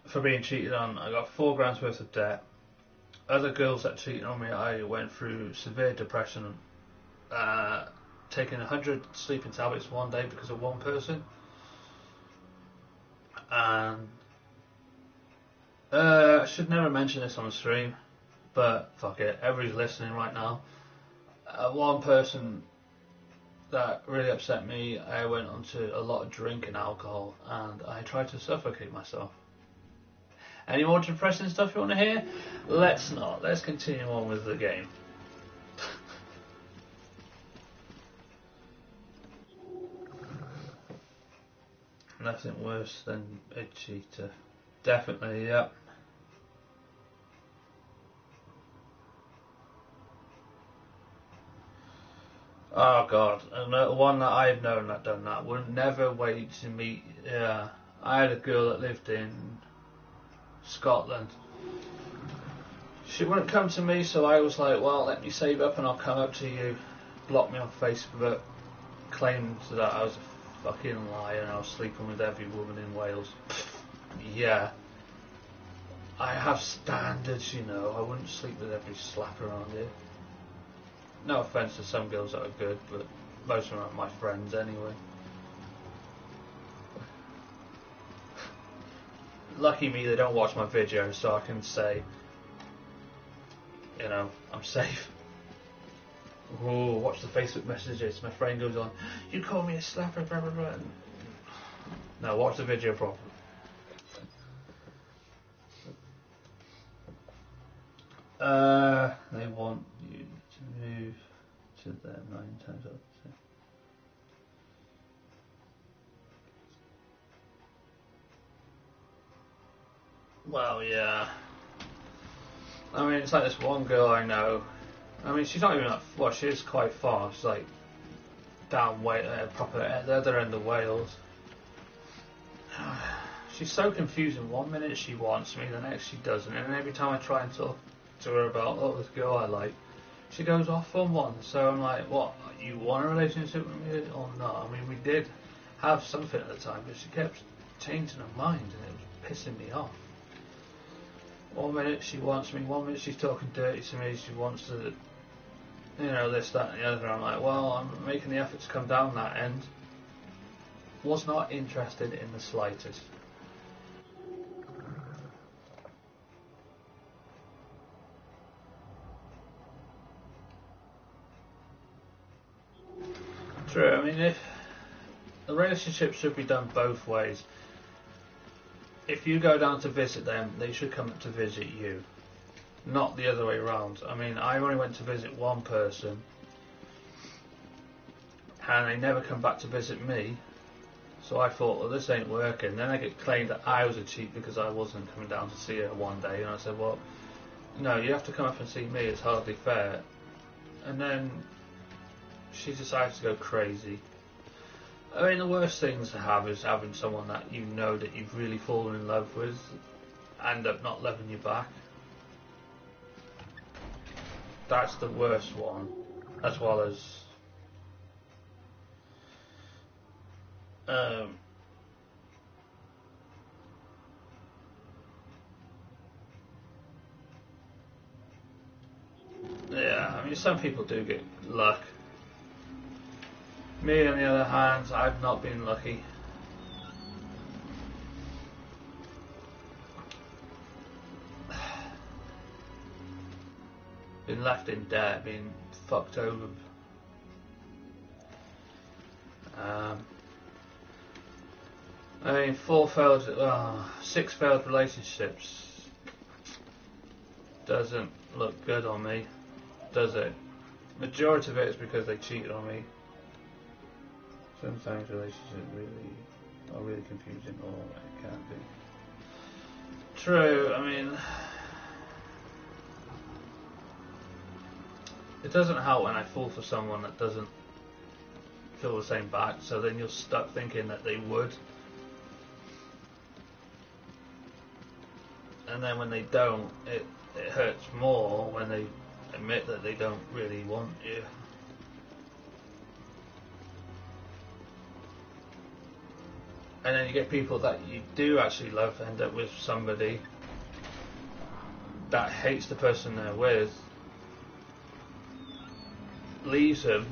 For being cheated on, I got £4,000 worth of debt. Other girls that cheated on me, I went through severe depression, taking 100 sleeping tablets one day because of one person. And I should never mention this on the stream, but fuck it, everybody's listening right now. One person that really upset me, I went onto a lot of drink and alcohol, and I tried to suffocate myself. Any more depressing stuff you want to hear? Let's not. Let's continue on with the game. Nothing worse than a cheater. Definitely, yep. Oh god, and one that I've known that done that would never wait to meet. Yeah, I had a girl that lived in Scotland. She wouldn't come to me, so I was like, well, let me save up and I'll come up to you. Blocked me on Facebook, claimed that I was a fucking liar and I was sleeping with every woman in Wales. Yeah. I have standards, you know. I wouldn't sleep with every slap around here. No offence to some girls that are good, but most of them aren't my friends anyway. Lucky me, they don't watch my videos, so I can say, you know, I'm safe. Oh, watch the Facebook messages. My friend goes on, you call me a slapper, blah blah blah. No, watch the video properly. They want you to move to them 9 times out of 10. Well, yeah. I mean, it's like this one girl I know. I mean, she's not even that. Well, she is quite far. She's like down proper at the other end of Wales. She's so confusing. One minute she wants me, the next she doesn't. And every time I try and talk to her about, oh, this girl I like, she goes off on one. So I'm like, what? You want a relationship with me or not? I mean, we did have something at the time, but she kept changing her mind, and it was pissing me off. One minute she wants me, one minute she's talking dirty to me, she wants to, you know, this, that and the other. I'm like, well, I'm making the effort to come down that end. Was not interested in the slightest. True, I mean, if the relationship should be done both ways. If you go down to visit them, they should come to visit you, not the other way around. I mean, I only went to visit one person, and they never come back to visit me. So I thought, well, this ain't working. Then I get claimed that I was a cheat because I wasn't coming down to see her one day, and I said, well, no, you have to come up and see me. It's hardly fair. And then she decides to go crazy. I mean, the worst things to have is having someone that you know that you've really fallen in love with end up not loving you back. That's the worst one, as well as yeah, I mean, some people do get luck. Me, on the other hand, I've not been lucky. Been left in debt, been fucked over. I mean, 6 failed relationships doesn't look good on me, does it? Majority of it is because they cheated on me. Sometimes relationships are really confusing, or it can be. True, I mean, it doesn't help when I fall for someone that doesn't feel the same back, so then you're stuck thinking that they would. and then when they don't, it hurts more when they admit that they don't really want you. And then you get people that you do actually love end up with somebody that hates the person they're with, leaves them,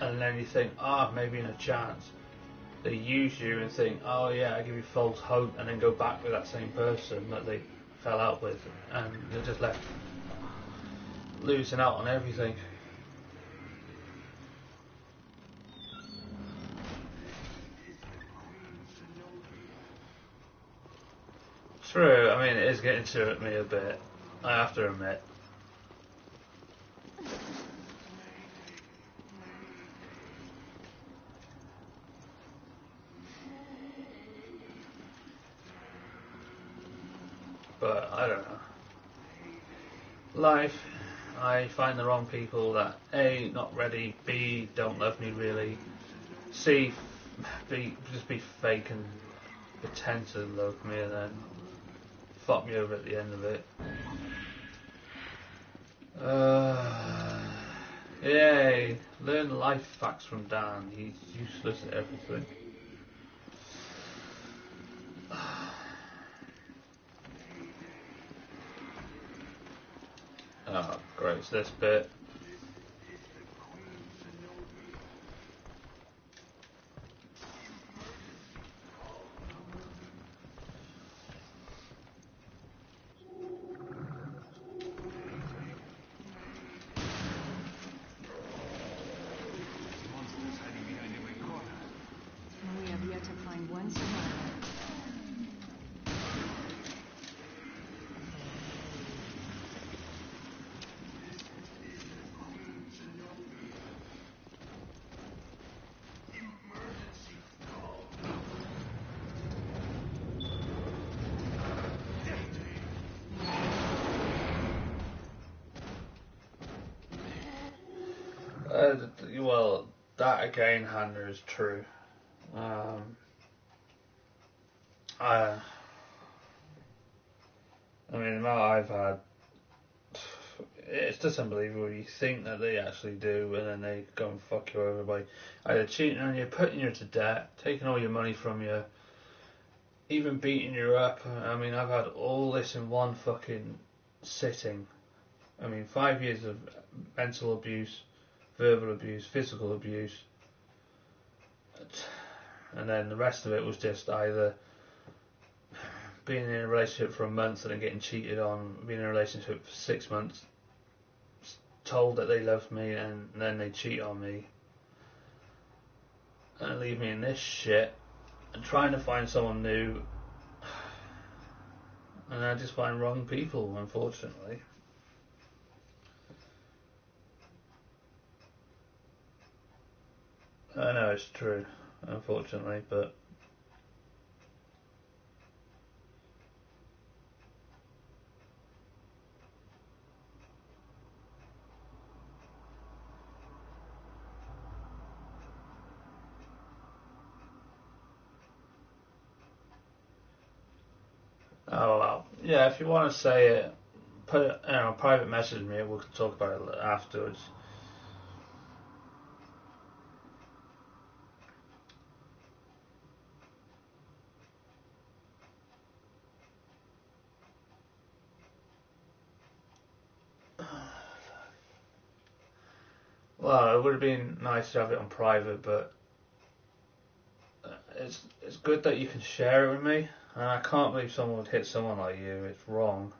and then you think, maybe in a chance. They use you and think, oh yeah, I give you false hope, and then go back with that same person that they fell out with, and they're just left losing out on everything. True, I mean, it is getting to me a bit, I have to admit. But, I don't know. Life, I find the wrong people that A, not ready, B, don't love me really, C, just be fake and pretend to love me and then fuck me over at the end of it. Yay! Learn life facts from Dan. He's useless at everything. Oh, great, it's this bit. We have yet to find one survivor. Well, that again, Hannah, is true. I mean, the amount I've had, it's just unbelievable. You think that they actually do, and then they go and fuck you over by either cheating on you, putting you to debt, taking all your money from you, even beating you up. I mean, I've had all this in one fucking sitting. I mean, 5 years of mental abuse, verbal abuse, physical abuse, and then the rest of it was just either being in a relationship for a month and then getting cheated on, being in a relationship for 6 months, told that they love me and then they cheat on me and leave me in this shit, and trying to find someone new, and I just find wrong people, unfortunately. I know it's true, unfortunately, but oh well. Yeah, if you want to say it, put it, private message me. We can talk about it afterwards. Well, it would have been nice to have it on private, but it's good that you can share it with me. And I can't believe someone would hit someone like you. It's wrong.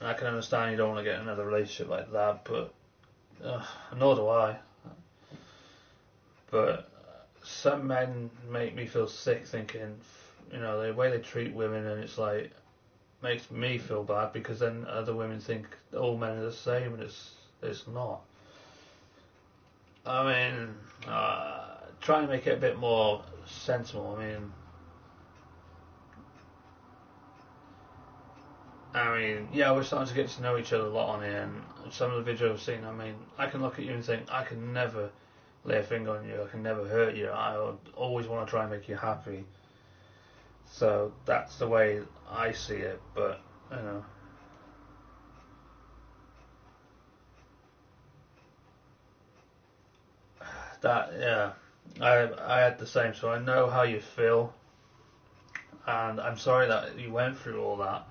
And I can understand you don't want to get another relationship like that, but nor do I. But some men make me feel sick thinking, the way they treat women, and it's like, makes me feel bad because then other women think all men are the same, and it's not. I mean, try and make it a bit more sensible. I mean, yeah, we're starting to get to know each other a lot on here, and some of the videos I've seen, I mean, I can look at you and think, I can never lay a finger on you. I can never hurt you. I would always want to try and make you happy. So that's the way I see it. But you know, that I had the same. So I know how you feel, and I'm sorry that you went through all that.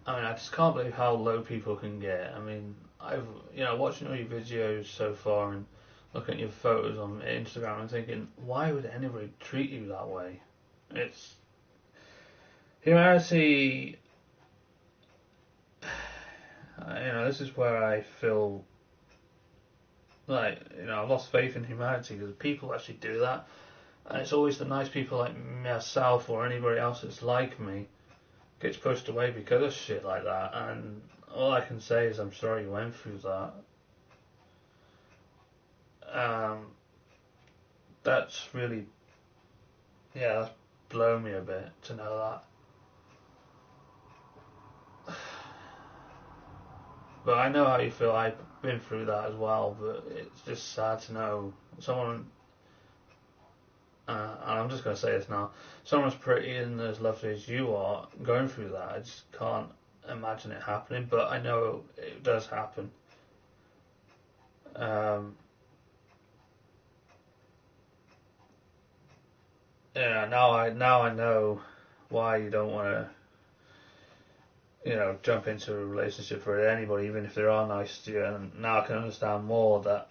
I mean, I just can't believe how low people can get. I mean, I've watching all your videos so far and looking at your photos on Instagram and thinking, why would anybody treat you that way? It's humanity. This is where I feel like I've lost faith in humanity, because people actually do that, and it's always the nice people like myself or anybody else that's like me gets pushed away because of shit like that. And all I can say is I'm sorry you went through that. That's really, that's blown me a bit to know that. But I know how you feel. I've been through that as well. But it's just sad to know someone. And I'm just going to say this now. Someone as pretty and as lovely as you are going through that. I just can't imagine it happening. But I know it does happen. Now I know why you don't want to, jump into a relationship with anybody, even if they are nice to you. And now I can understand more that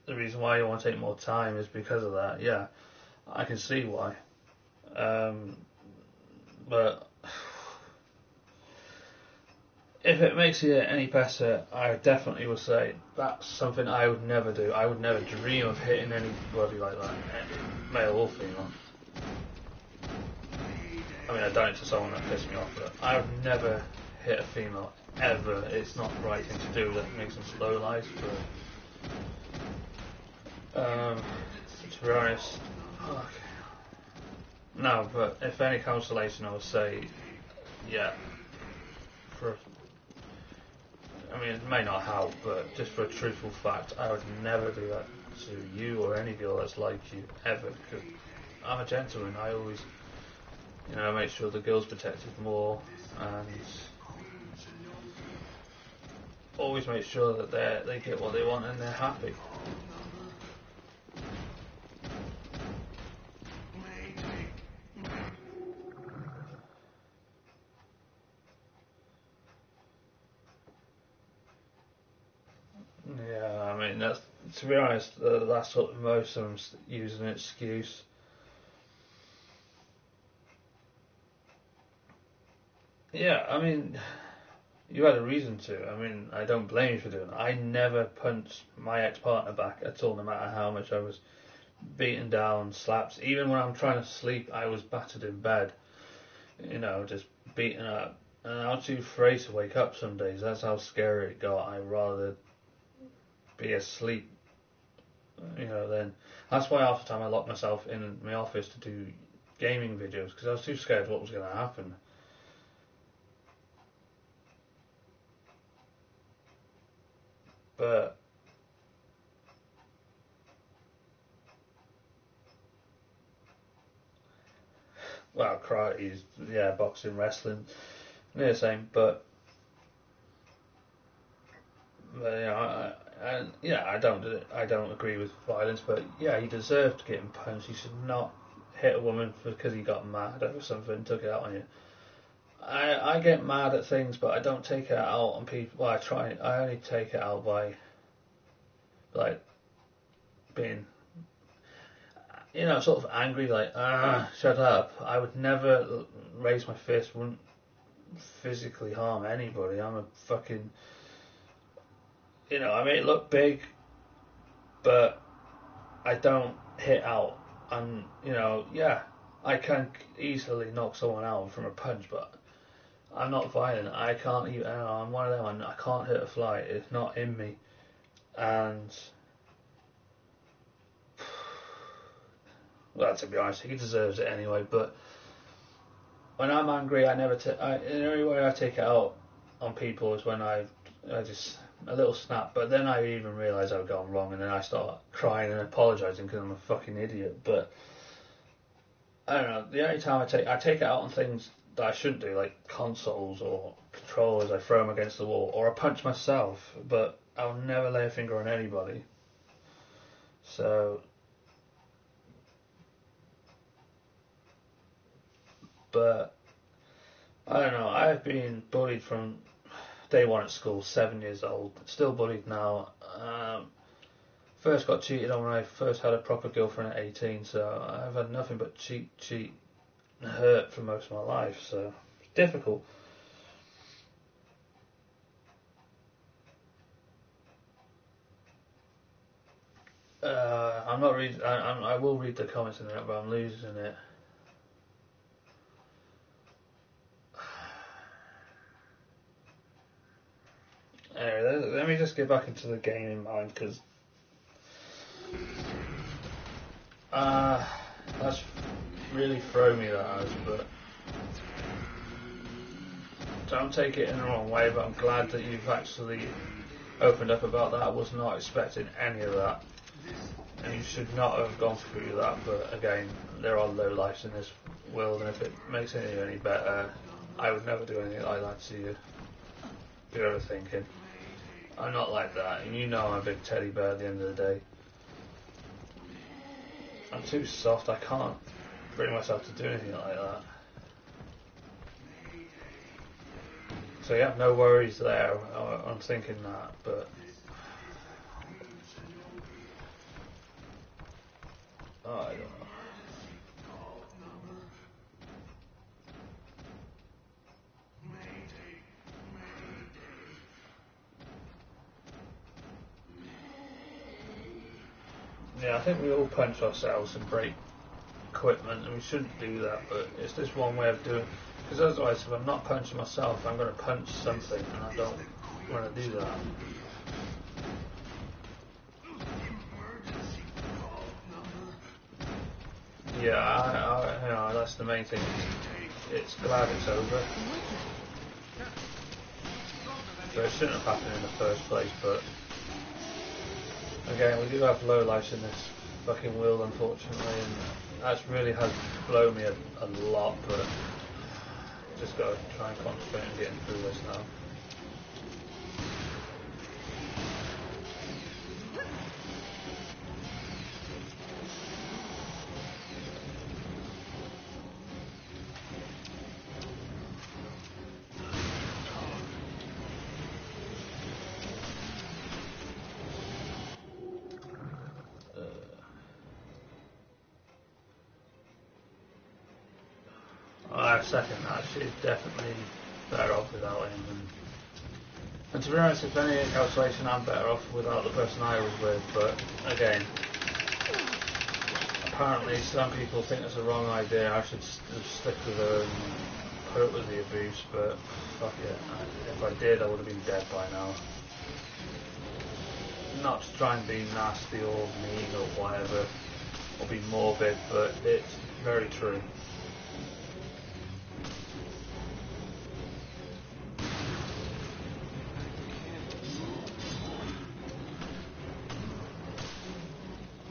the reason why you want to take more time is because of that. Yeah, I can see why. But if it makes it any better, I definitely would say that's something I would never do. I would never dream of hitting anybody like that, male or female. I mean, I've done it to someone that pissed me off, but I would never hit a female, ever. It's not the right thing to do. That makes them slow life. But to be honest, no. But if any consolation, I would say, yeah. I mean, it may not help, but just for a truthful fact, I would never do that to you or any girl that's like you, ever. Because I'm a gentleman. I always, make sure the girl's protected more, and always make sure that they get what they want and they're happy. Yeah, I mean, that's, to be honest, that's what most of them use an excuse. Yeah, I mean, you had a reason to. I mean, I don't blame you for doing it. I never punched my ex-partner back at all, no matter how much I was beaten down, slapped. Even when I'm trying to sleep, I was battered in bed, just beaten up. And I was too afraid to wake up some days. That's how scary it got. I'd rather be asleep, then. That's why half the time I locked myself in my office to do gaming videos, because I was too scared what was going to happen. But well, karate, boxing, wrestling, they're the same. But I don't agree with violence. But yeah, he deserved getting punched. He should not hit a woman because he got mad over something, took it out on you. I get mad at things, but I don't take it out on people. Well, I only take it out by like being, sort of angry, like, shut up. I would never raise my fist, wouldn't physically harm anybody. I'm a fucking, I may look big, but I don't hit out. And, I can easily knock someone out from a punch, but I'm not violent. I can't even, I'm one of them, I can't hit a fly. It's not in me. And well, to be honest, he deserves it anyway. But when I'm angry, I never the only way I take it out on people is when I just a little snap, but then I even realised I'd gone wrong, and then I start crying and apologising because I'm a fucking idiot. But I don't know. The only time I take it out on things that I shouldn't do, like consoles or controllers. I throw them against the wall, or I punch myself. But I'll never lay a finger on anybody. So, but I don't know. I've been bullied from day one at school, 7 years old. Still bullied now. First got cheated on when I first had a proper girlfriend at 18, so I've had nothing but cheat, and hurt for most of my life, so it's difficult. I'm not reading. I will read the comments in there, but I'm losing it. Anyway, let me just get back into the gaming mind, because that's really thrown me, that has, but don't take it in the wrong way, but I'm glad that you've actually opened up about that. I was not expecting any of that, and you should not have gone through that, but again, there are low lives in this world, and if it makes it any better, I would never do anything like that to you. If you're ever thinking, I'm not like that, and you know I'm a big teddy bear at the end of the day. I'm too soft, I can't bring myself to do anything like that. So yeah, no worries there. I'm thinking that, but I don't know. Yeah, I think we all punch ourselves and break equipment, and we shouldn't do that, but it's just one way of doing it. Because otherwise, if I'm not punching myself, I'm going to punch something, and I don't want to do that. Yeah, you know, that's the main thing. It's glad it's over. So it shouldn't have happened in the first place, but again, we do have low lives in this fucking world, unfortunately, and that's really has blown me a lot, but just got to try and concentrate on getting through this now. I second that. She's definitely better off without him. And to be honest, if any calculation, I'm better off without the person I was with. But again, apparently some people think it's a wrong idea. I should stick with her and put up with the abuse. But fuck it. If I did, I would have been dead by now. Not to try and be nasty or mean or whatever, or be morbid, but it's very true.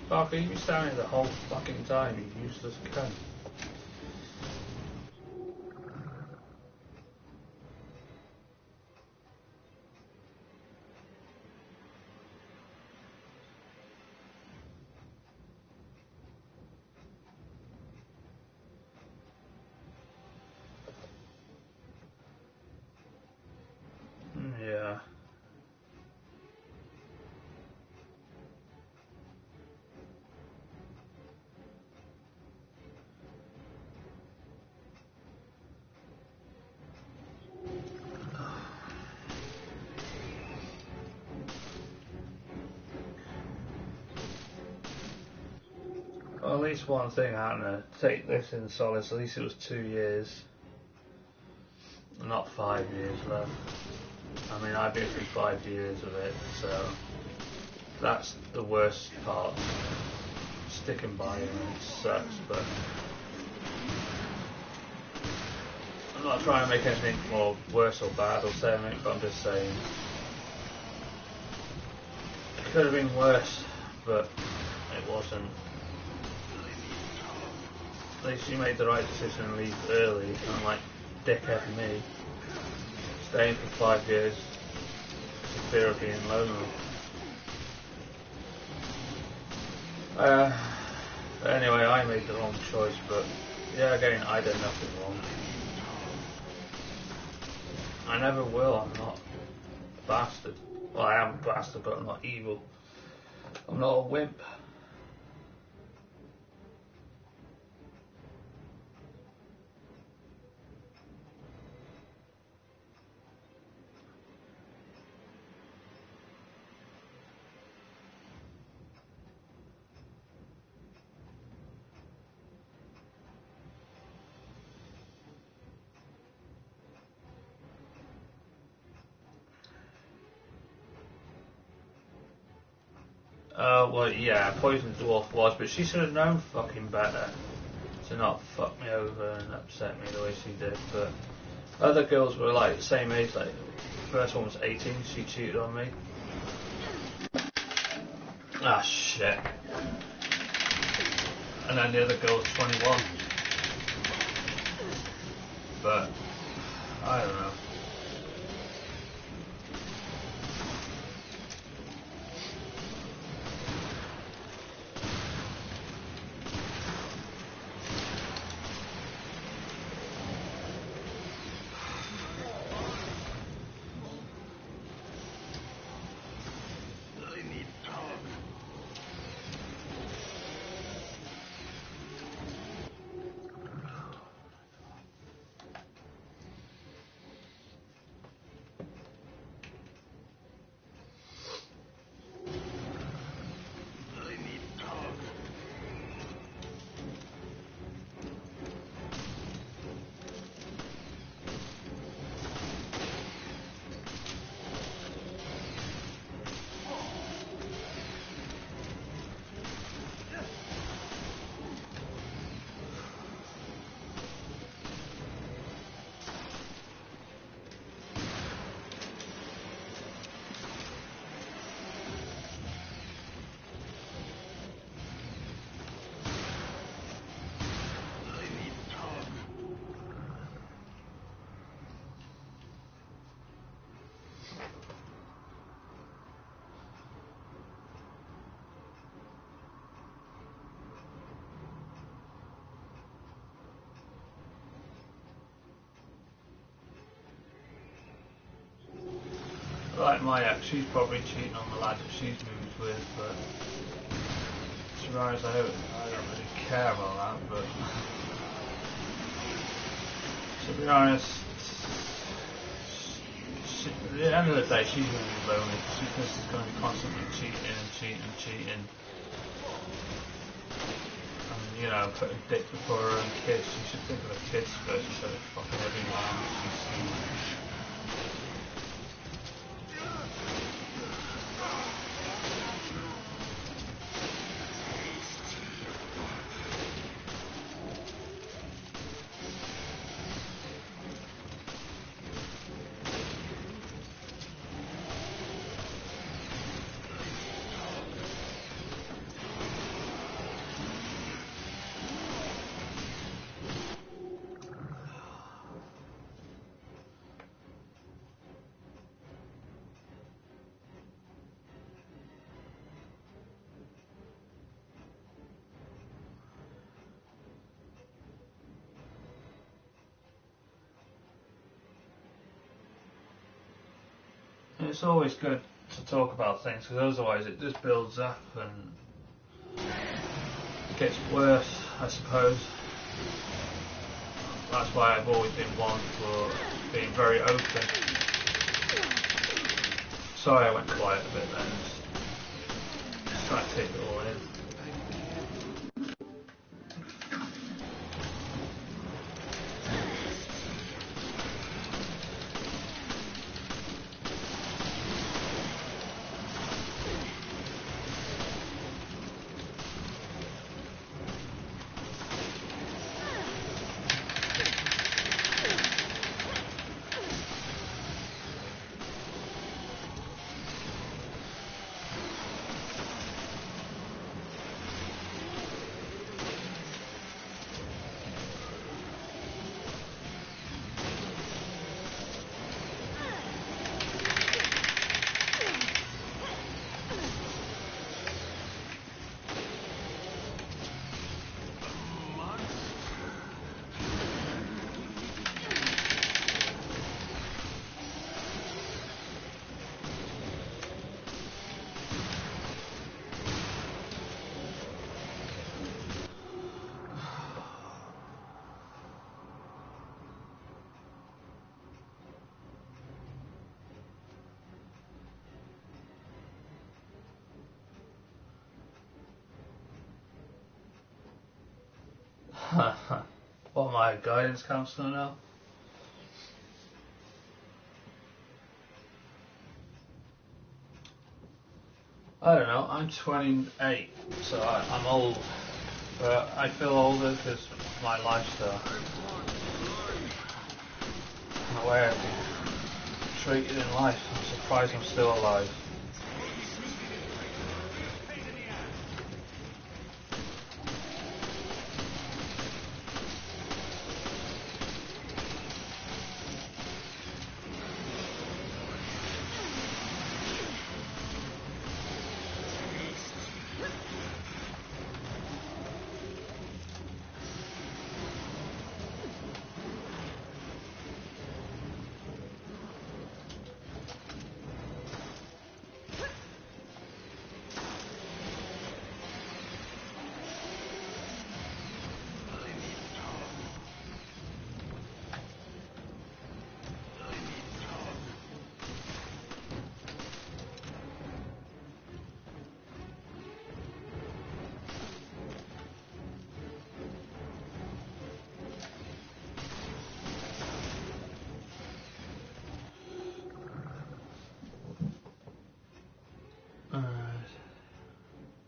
Parker, you standing the whole fucking time, you useless cunt. Yeah. Well, at least one thing, I don't know, take this in solace, at least it was 2 years, not 5 years left. I mean, I've been through 5 years of it, so that's the worst part, sticking by him, and it sucks, but I'm not trying to make anything more worse or bad or say anything, but I'm just saying, could have been worse, but it wasn't. At least you made the right decision and leave early, unlike dickhead me, staying for 5 years for fear of being lonely. Anyway, I made the wrong choice, but yeah, again, I did nothing wrong. I never will, I'm not a bastard. Well, I am a bastard, but I'm not evil. I'm not a wimp. Well, yeah, Poison Dwarf was, but she should have known fucking better to not fuck me over and upset me the way she did. But other girls were like the same age, like the first one was 18, she cheated on me. Ah, shit. And then the other girl was 21. But, I don't know. Like my ex, she's probably cheating on the lad that she's moved with, but to be honest, I don't really care about that, but to be honest, at the end of the day, she's going to be lonely, because she's going to be constantly cheating, and you know, putting dick before her own kids. She should think of her kids first instead of fucking every man she's seen. It's always good to talk about things, because otherwise it just builds up and it gets worse, I suppose. That's why I've always been one for being very open. Sorry I went quiet a bit then, just trying to take it all in. What am I, a guidance counselor now? I don't know, I'm 28, so I'm old. But I feel older because of my lifestyle. And the way I've been treated in life. I'm surprised I'm still alive.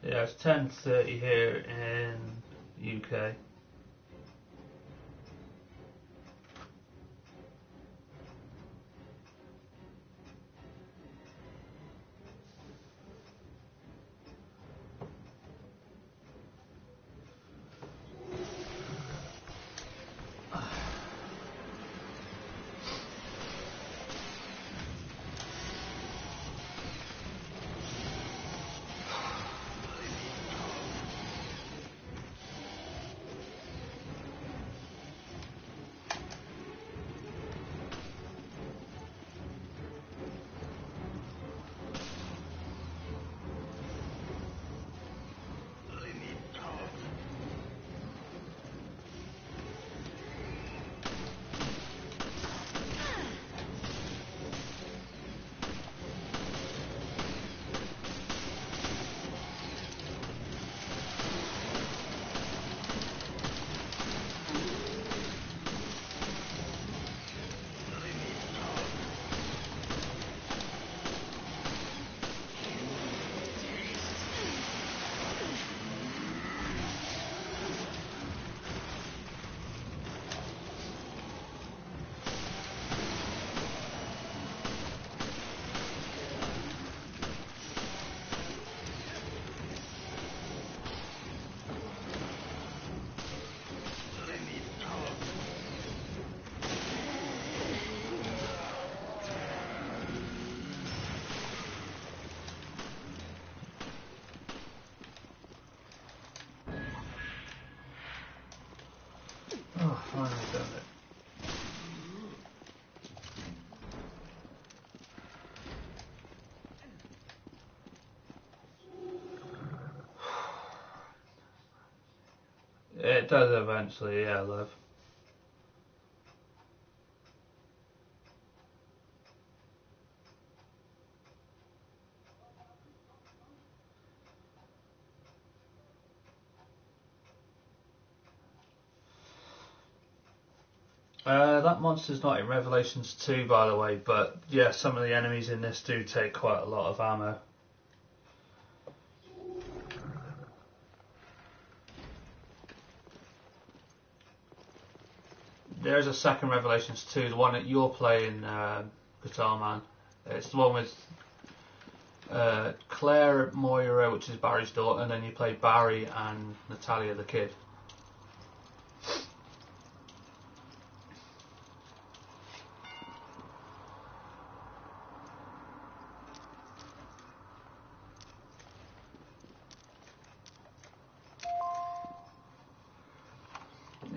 Yeah, it's 10:30 here in UK. Oh, finally done it. It does eventually, yeah, love. That monster's not in Revelations 2, by the way, but yeah, some of the enemies in this do take quite a lot of ammo. There's a second Revelations 2, the one that you're playing, Guitar Man. It's the one with Claire Moira, which is Barry's daughter, and then you play Barry and Natalia the kid.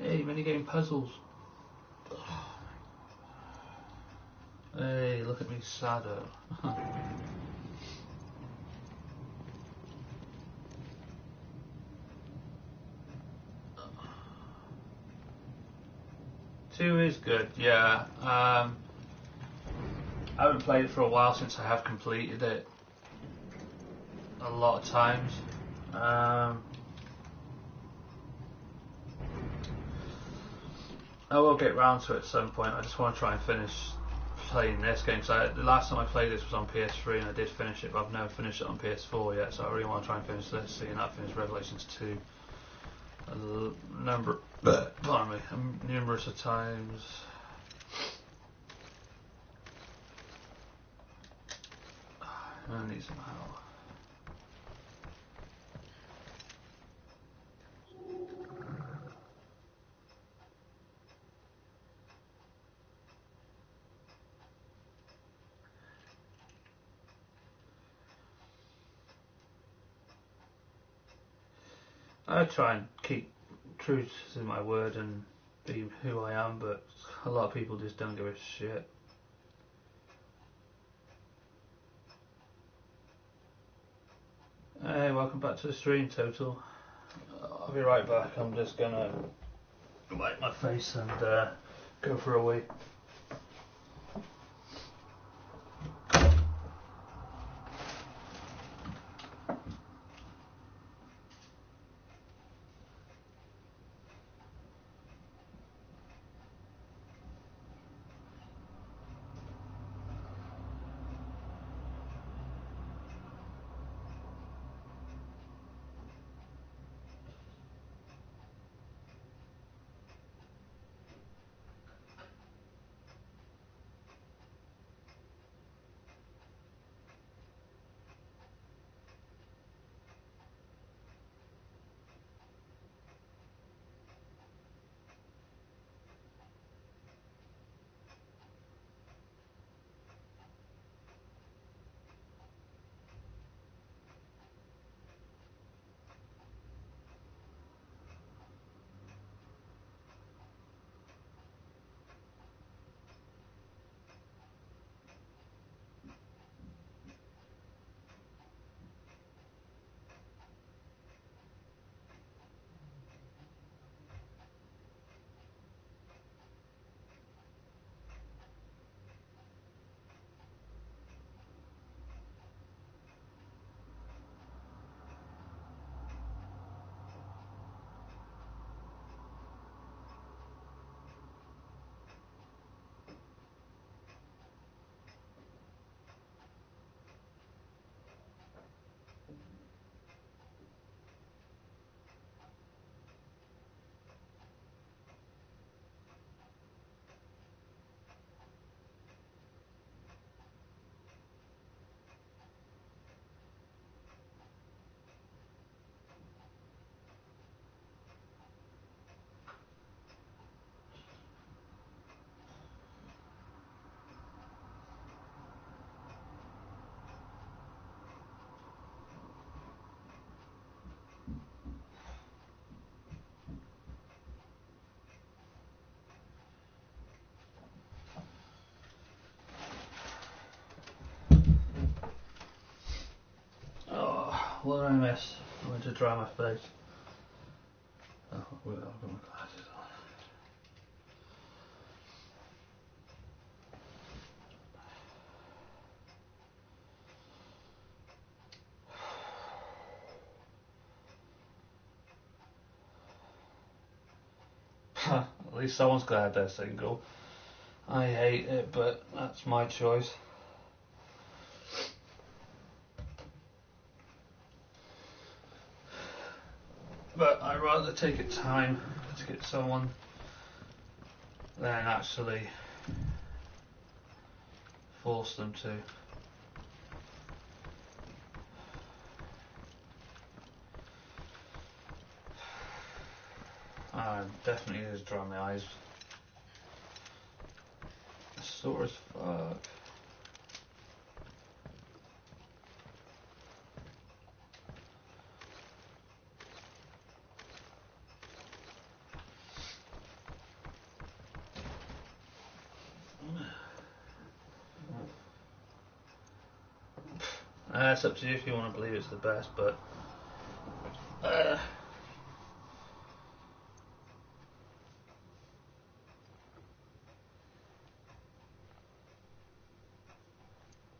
Hey, minigame puzzles. Hey, look at me, Sado. Two is good, yeah. I haven't played it for a while since I have completed it a lot of times. I will get round to it at some point. I just want to try and finish playing this game. So the last time I played this was on PS3 and I did finish it, but I've never finished it on PS4 yet. So I really want to try and finish this, seeing that I finished Revelations 2 numerous of times. I need some help. I try and keep true to my word and be who I am, but a lot of people just don't give a shit. Hey, welcome back to the stream, Total. I'll be right back. I'm just gonna wipe my face and go for a wee. What did I miss? I went to dry my face. Oh, wait, I've got my glasses on. At least someone's glad they're single. I hate it, but that's my choice. But I'd rather take it time to get someone than actually force them to. I definitely is dry my eyes. Sore as fuck. It's up to you if you want to believe it's the best, but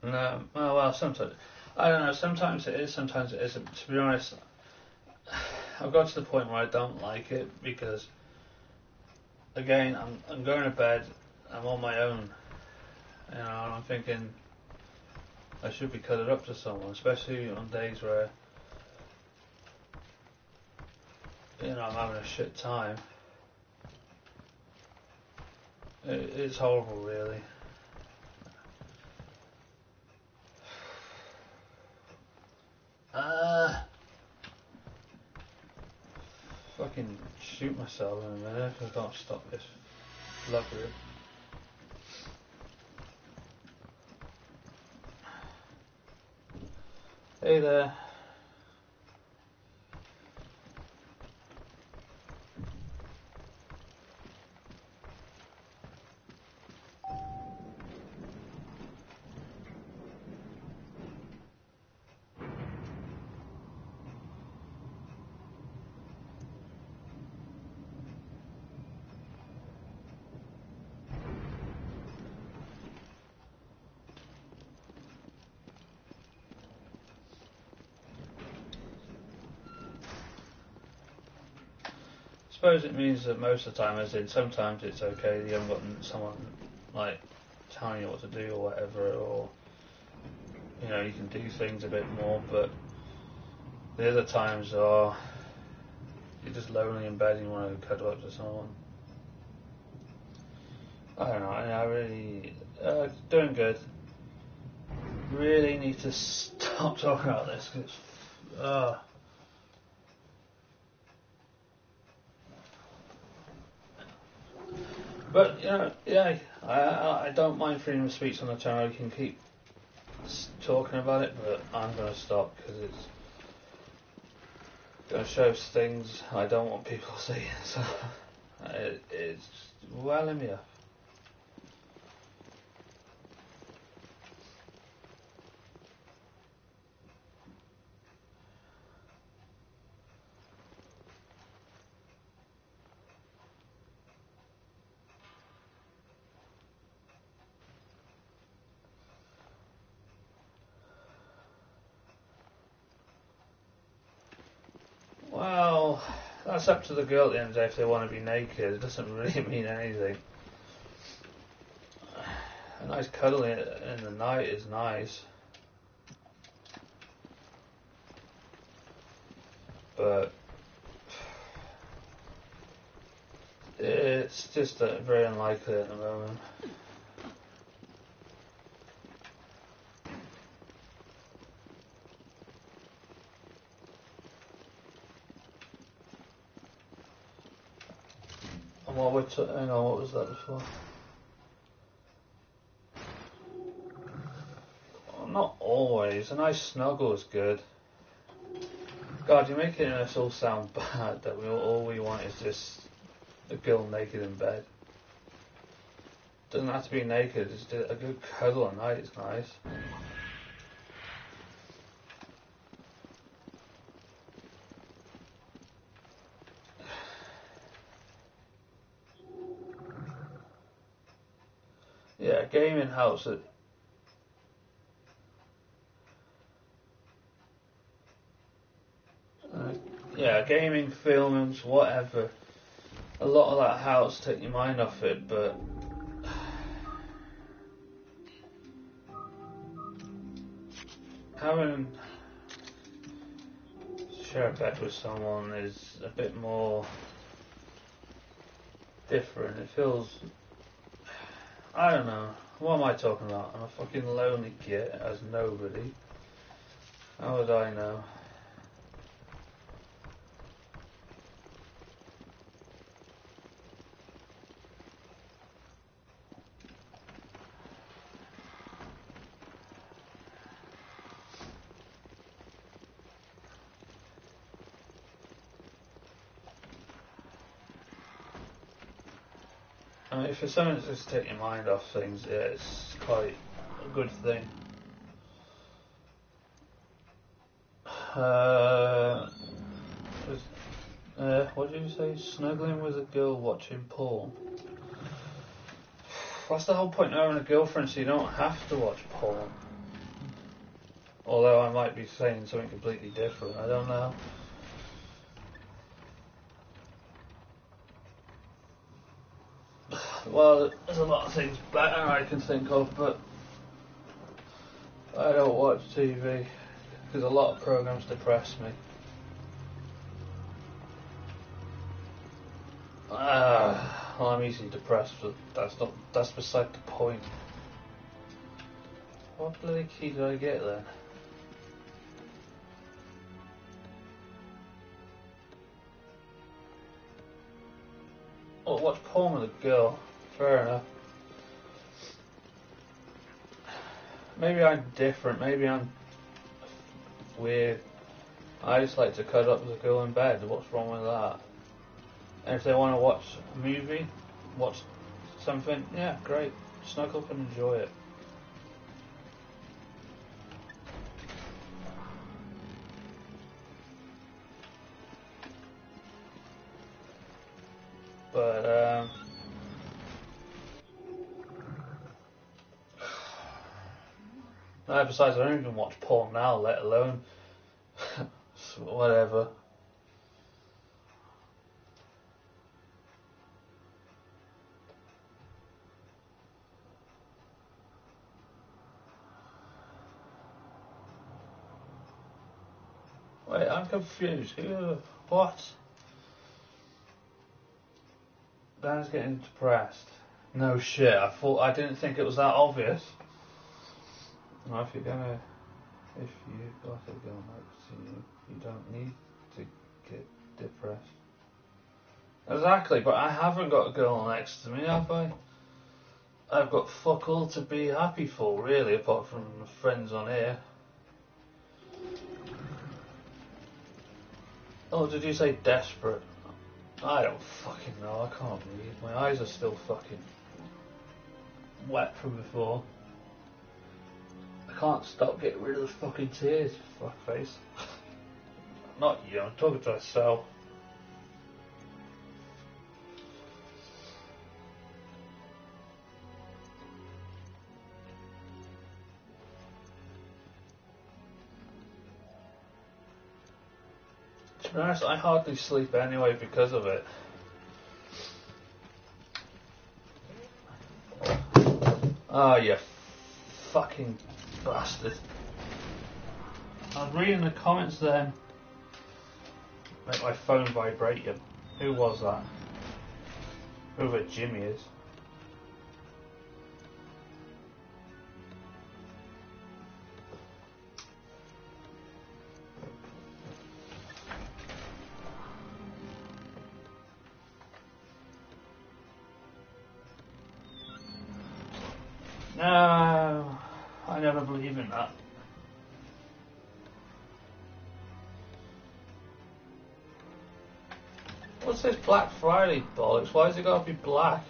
no. Oh well, sometimes I don't know. Sometimes it is, sometimes it isn't. To be honest, I've got to the point where I don't like it because again, I'm going to bed. I'm on my own. You know, and I'm thinking I should be cuddled up to someone, especially on days where, you know, I'm having a shit time. It's horrible, really. Fucking shoot myself in a minute if I can't stop this blubber. Hey there. I suppose it means that most of the time, as in sometimes it's okay, you haven't got someone like telling you what to do or whatever, or you know, you can do things a bit more, but the other times are you're just lonely in bed and you want to cuddle up to someone. I don't know, I really doing good. Really need to stop talking about this because but, you know, yeah, I don't mind freedom of speech on the channel. You can keep talking about it, but I'm going to stop because it's going to show things I don't want people seeing. So it's welling me up. Well, that's up to the girl at the end of the day if they want to be naked. It doesn't really mean anything. A nice cuddle in the night is nice. But it's just very unlikely at the moment. And hang on, what was that before? Well, not always. A nice snuggle is good. God, you're making us all sound bad that all we want is just a girl naked in bed. Doesn't have to be naked, just a good cuddle at night is nice. Yeah, gaming helps it. Yeah, gaming, films, whatever. A lot of that helps take your mind off it, but having to share a bed with someone is a bit more different. It feels, I don't know, what am I talking about? I'm a fucking lonely git as nobody. How would I know? I mean, for someone to just take your mind off things, yeah, it's quite a good thing. What did you say? Snuggling with a girl watching porn? That's the whole point of having a girlfriend, so you don't have to watch porn. Although I might be saying something completely different, I don't know. Well, there's a lot of things better I can think of, but I don't watch TV because a lot of programs depress me. Well, I'm easily depressed, but that's beside the point. What bloody key did I get then? Oh, watch porn with a girl. Fair enough. Maybe I'm different, maybe I'm weird. I just like to cuddle up with a girl in bed. What's wrong with that? And if they want to watch a movie, watch something, yeah, great. Snuggle up and enjoy it. But, no, besides, I don't even watch porn now, let alone whatever. Wait, I'm confused. What? Dan's getting depressed. No shit. I didn't think it was that obvious. Well, if you've got a girl next to you, you don't need to get depressed. Exactly, but I haven't got a girl next to me, have I? I've got fuck all to be happy for, really, apart from my friends on here. Oh, did you say desperate? I don't fucking know, I can't read. My eyes are still fucking wet from before. I can't stop getting rid of the fucking tears, fuckface. Not you, I'm talking to myself. To be honest, I hardly sleep anyway because of it. Oh, you fucking bastard. I was reading the comments then. Make my phone vibrate. Who was that? Whoever Jimmy is. No, I never believe in that. What's this Black Friday bollocks? Why has it got to be black?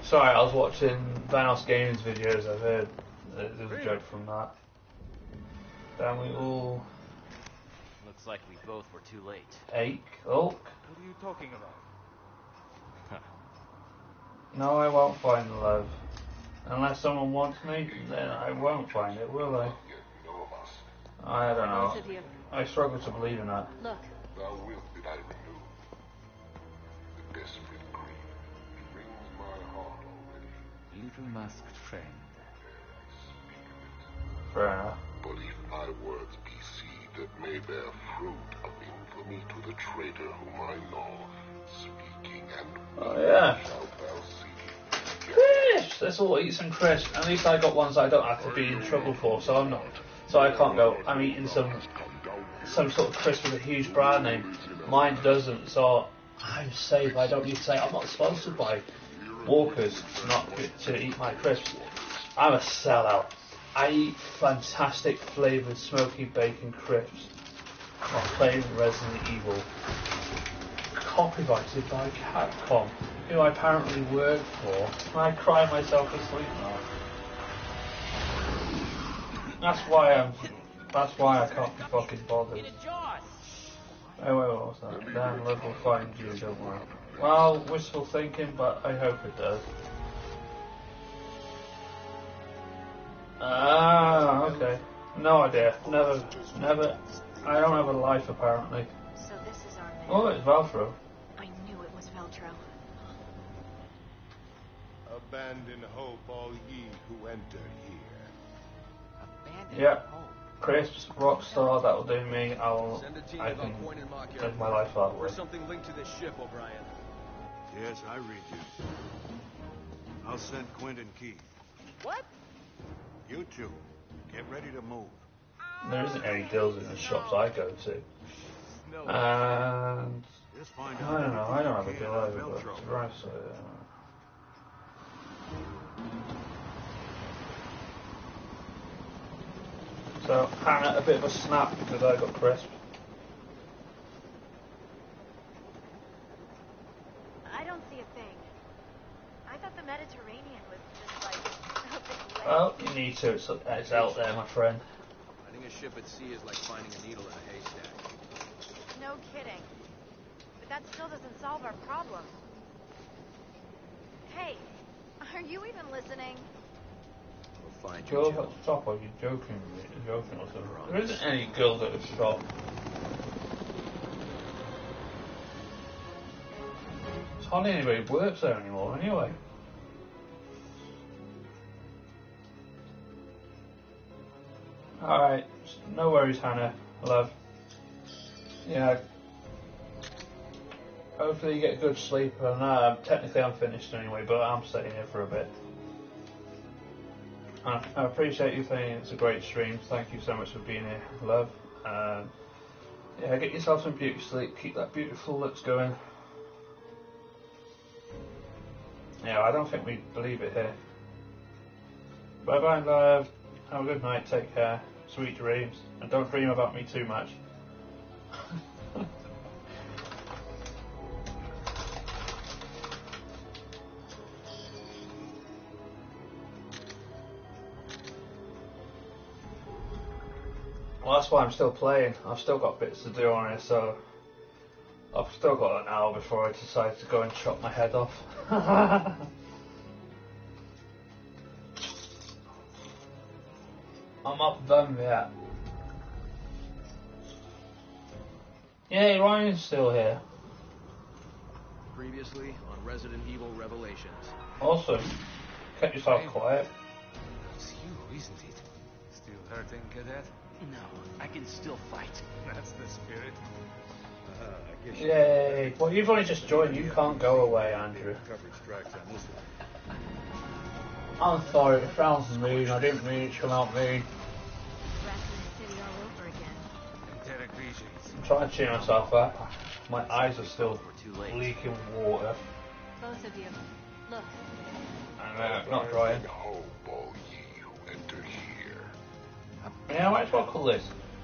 Sorry, I was watching Vanos Gaming's videos. I've heard there's a joke from that. Then we all Looks like we both were too late. ache. Oh. What are you talking about? No, I won't find love. Unless someone wants me, then I won't find it, will I? I don't know. Both of you. I struggle to believe in that. Look, Thou wilt that I renew. The desperate grief wrings my heart already. Little masked friend. Speak of it. Fair enough. But if my words be seed that may bear fruit of infamy to the traitor whom I know, speaking and Oh yeah. shalt thou see. Crisps! Let's all eat some crisps. At least I got ones that I don't have to be in trouble for, so I'm not. So I can't go, I'm eating some sort of crisp with a huge brand name. Mine doesn't, so I'm safe. I don't need to say I'm not sponsored by Walkers not to eat my crisps. I'm a sellout. I eat fantastic flavoured smoky bacon crisps while playing Resident Evil. Copyrighted by Capcom, who I apparently work for, and I cry myself asleep now. That's why I can't be fucking bothered. Oh wait, what was that? Damn, love will find you, don't worry. Well, wishful thinking, but I hope it does. Ah, okay. No idea. Never. I don't have a life apparently. so this is our man. Oh, it's Valfro. I Metro. Abandon hope, all ye who enter here. Abandoned Yeah. home. Crisps, Rockstar, that'll do me. Send a team I of can Alcoin and Mock live my life that way. for something linked to this ship, O'Brien. Yes, I read you. I'll send Quint and Keith. What? You two, get ready to move. There isn't any deals in the shops I go to. No. And Just find I out. don't know, I don't have a everything you deal can over, about but Veltro. the rest So, Hannah, a bit of a snap because I got crisp. I don't see a thing. I thought the Mediterranean was just like a big lake. Well, you need to, it's out there, my friend. Finding a ship at sea is like finding a needle in a haystack. No kidding. But that still doesn't solve our problem. Hey, are you even listening? We'll find you, Girls Jill. at the shop, are you joking with me? Joking or something? There isn't any girls at the shop. There's hardly anybody who works there anymore, anyway. Alright, no worries, Hannah. Love. Yeah. Hopefully you get a good sleep. And technically I'm finished anyway, but I'm staying here for a bit. I appreciate you saying it's a great stream. Thank you so much for being here, love. Yeah, get yourself some beauty sleep. Keep that beautiful looks going. Yeah, I don't think we believe it here. Bye bye, love. Have a good night. Take care. Sweet dreams. And don't dream about me too much. Well, that's why I'm still playing. I've still got bits to do on it, so I've still got an hour before I decide to go and chop my head off. I'm not done yet. Yay, Ryan's still here. Previously on Resident Evil Revelations. Awesome. Kept yourself quiet. It's you, isn't it? Still hurting, cadet? No, I can still fight. That's the spirit. I guess Yay. Well, you've only just joined. You can't go away, Andrew. coverage tracks on this one. I'm sorry, it sounds mean. I didn't mean it to come out mean. Raccoon City all over again. Terra Grigies. I'm trying to cheer myself up. My eyes are still We're too late. leaking water. Both of you. Look. And not drying. Abandon hope, all ye who enter here. Yeah, I might as well call this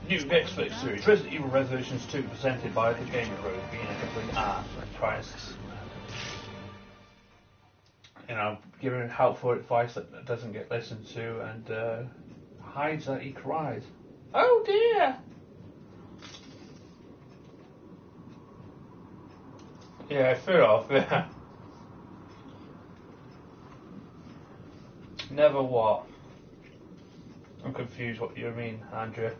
new Netflix series, Resident Evil Revelations 2, presented by the Gamer Road, being a complete art. Trying to, giving helpful advice that doesn't get listened to, and hides that he cries. Oh dear! Yeah, fair off, yeah. Never what? I'm confused what you mean, Andrea.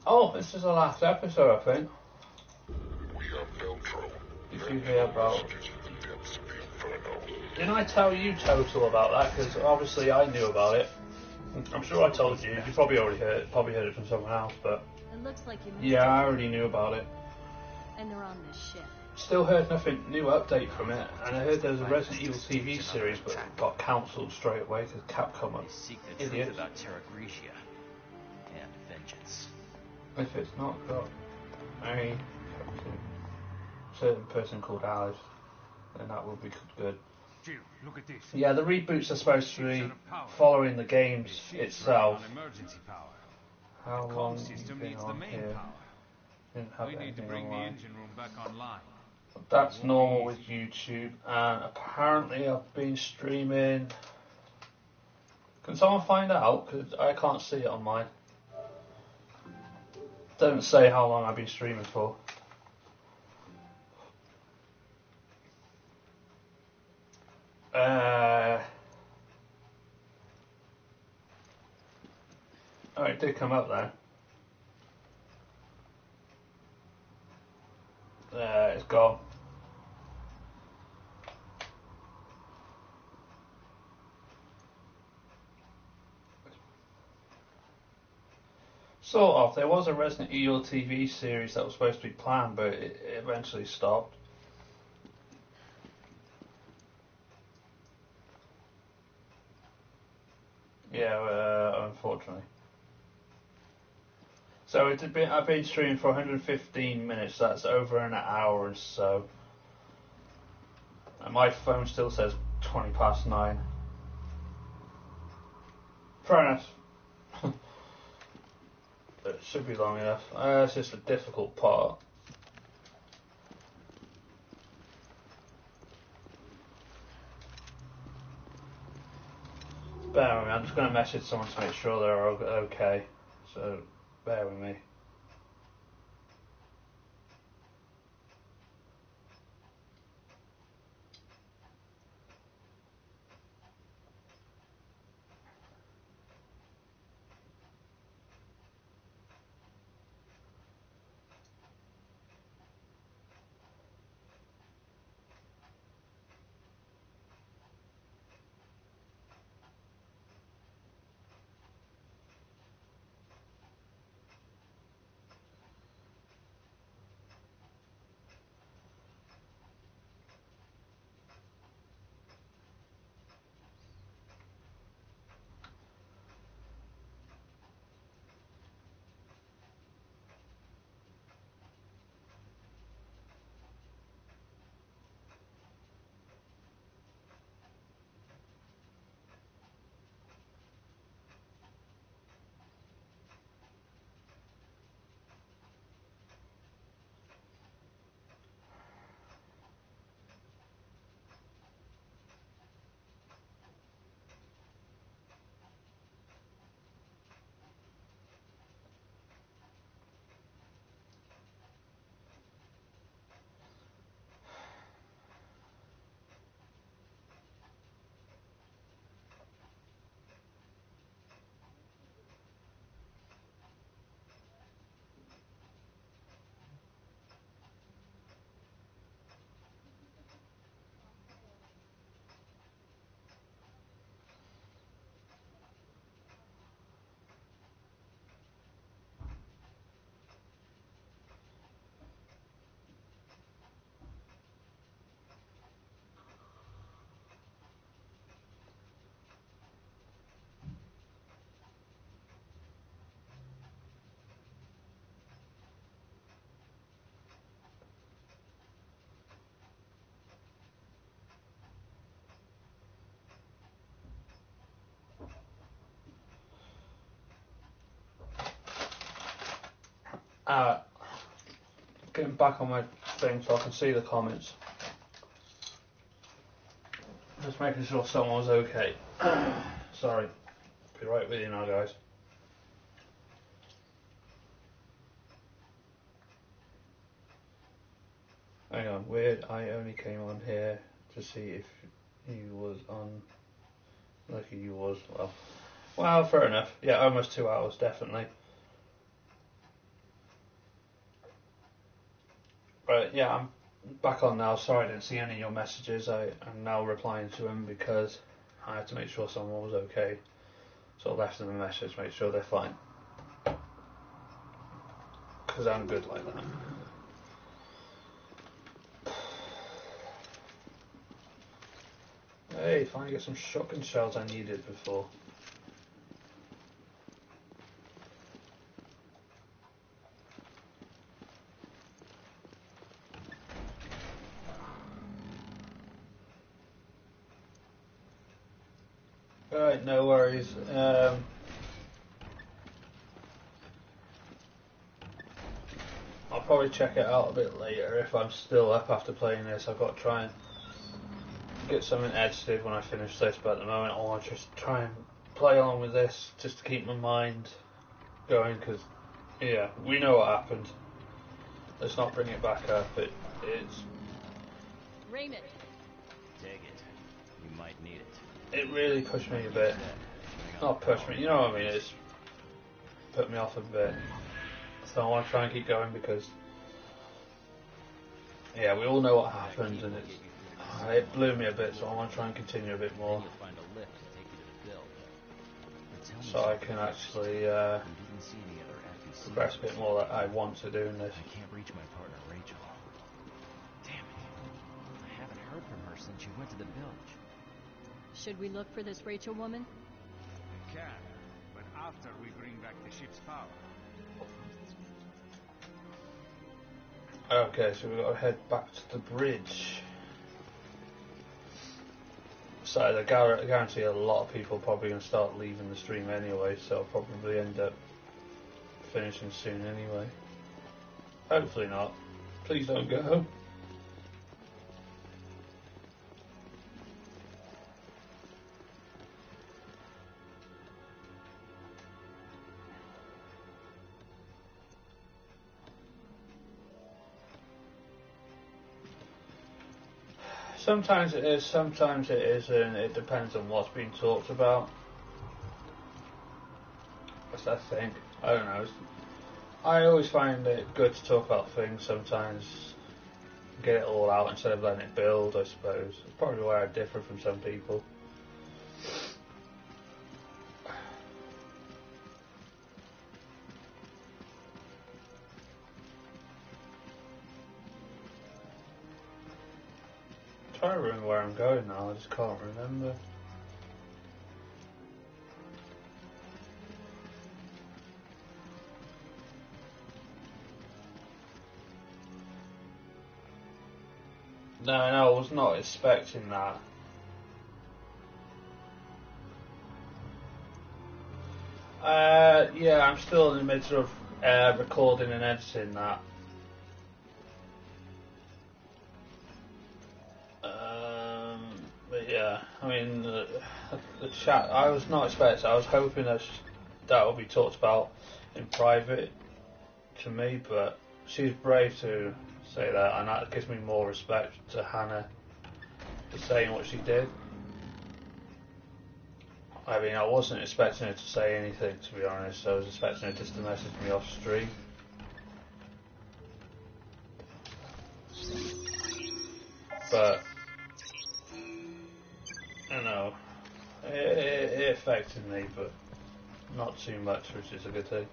Oh, this is the last episode, I think. We have Veltro. If you hear about... Messages from the depths of the Inferno. Didn't I tell you total about that? Because obviously I knew about it. I'm sure I told you. You probably already heard it from someone else, but... It looks like you missed Yeah, I it. already knew about it. And they're on this ship. Still heard nothing new update from it, and I heard there was a Resident Evil TV series, but it got cancelled straight away because Capcom are They seek the truth idiots. about Terra Grigia and vengeance. If it's not got a certain person called Alice, then that would be good. Jill, look at this. Yeah, the reboots are supposed to be following the games itself. On emergency power. How The long comm have you system been needs the on main here? power. Didn't have We need to anything bring the online. engine room back online. That's normal with YouTube, and apparently I've been streaming. Can someone find out? Because I can't see it on mine. Doesn't say how long I've been streaming for. Oh, it did come up there. It's gone. Sort of. There was a Resident Evil TV series that was supposed to be planned, but it eventually stopped. Yeah, unfortunately. So I've been streaming for 115 minutes. That's over an hour or so. And my phone still says 20 past 9. Fair enough. It should be long enough. It's just a difficult part. Bear with me, I'm just going to message someone to make sure they're okay. So, bear with me. Getting back on my thing so I can see the comments. Just making sure someone was okay. Sorry. Be right with you now, guys. Hang on, weird. I only came on here to see if you was on. Lucky you was. Well, fair enough. Yeah, almost 2 hours, definitely. Right, yeah, I'm back on now. Sorry I didn't see any of your messages. I am now replying to them because I had to make sure someone was okay. So I left them a message, make sure they're fine. Because I'm good like that. Hey, finally get some shotgun shells I needed before. Alright, no worries. I'll probably check it out a bit later if I'm still up after playing this. I've got to try and get something edited when I finish this, but at the moment I want to just try and play along with this just to keep my mind going, because yeah, we know what happened. Let's not bring it back up. It's Raymond. Take it. You might need it. It really pushed me a bit. Not pushed me, you know what I mean, it's put me off a bit. So I want to try and keep going because Yeah, we all know what happened, and it blew me a bit, so I want to try and continue a bit more. You'll find a lift to take you to the bilge. But tell me So I can actually you didn't see any other FEC. progress a bit more that I want to do in this. I can't reach my partner, Rachel. Damn it. I haven't heard from her since she went to the bilge. Should we look for this Rachel woman? We can, but after we bring back the ship's power. Okay, so we've got to head back to the bridge. So I guarantee a lot of people are probably going to start leaving the stream anyway, so I'll probably end up finishing soon anyway. Hopefully not. Please don't go. Sometimes it is, sometimes it isn't. It depends on what's being talked about. That's that thing. I don't know. I always find it good to talk about things sometimes. Get it all out instead of letting it build, I suppose. It's probably where I differ from some people. I'm trying to remember where I'm going now, I just can't remember. No, I was not expecting that. Yeah, I'm still in the midst of recording and editing that. But yeah, I mean, the chat, I was not expecting, I was hoping that would be talked about in private to me, but she's brave to say that, and that gives me more respect to Hannah for saying what she did. I mean, I wasn't expecting her to say anything, to be honest. I was expecting her just to message me off stream. But, you know, it affected me, but not too much, which is a good thing.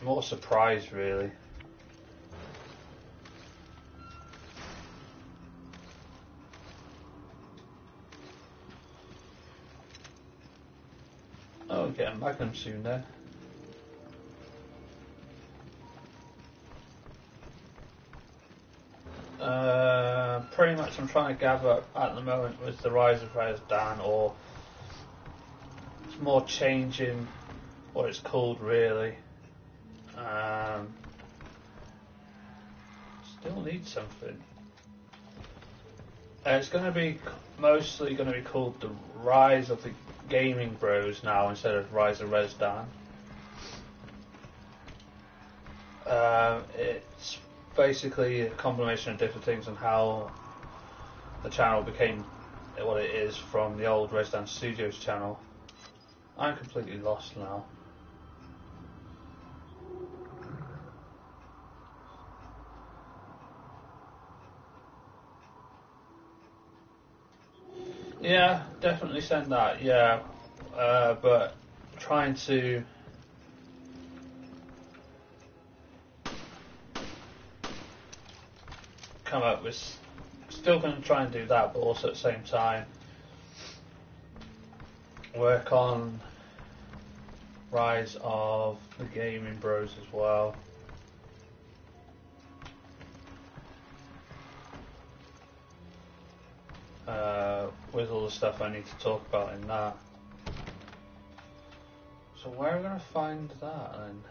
More surprised, really. Oh, getting back on soon then. Pretty much I'm trying to gather at the moment with the Rise of Rezdan, or it's more changing what it's called really. Still need something. It's going to be mostly going to be called the Rise of the Gaming Bros now instead of Rise of Rezdan. It's basically a combination of different things on how the channel became what it is from the old Rezdan Studios channel. I'm completely lost now. Yeah, definitely send that, yeah. But trying to come up with, still going to try and do that, but also at the same time work on Rise of the Gaming Bros as well. With all the stuff I need to talk about in that. So where are we going to find that then?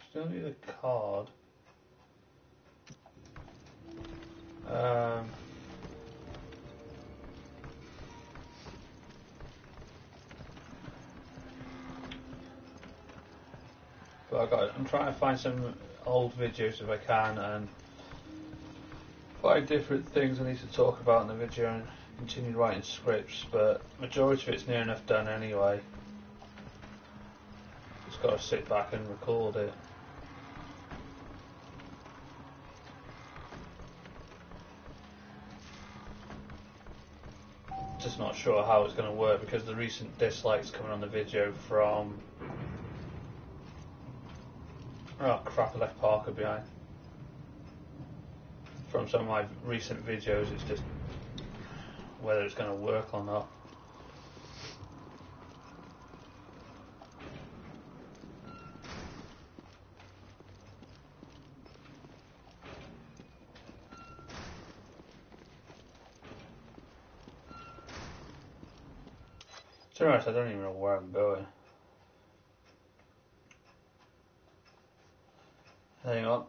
Still need a card. But I'm trying to find some old videos if I can and find different things I need to talk about in the video and continue writing scripts, but majority of it's near enough done anyway. Just got to sit back and record it. Just not sure how it's going to work because the recent dislikes coming on the video from... Oh crap, I left Parker behind. From some of my recent videos, it's just whether it's going to work or not. To be honest, I don't even know where I'm going. Hang on.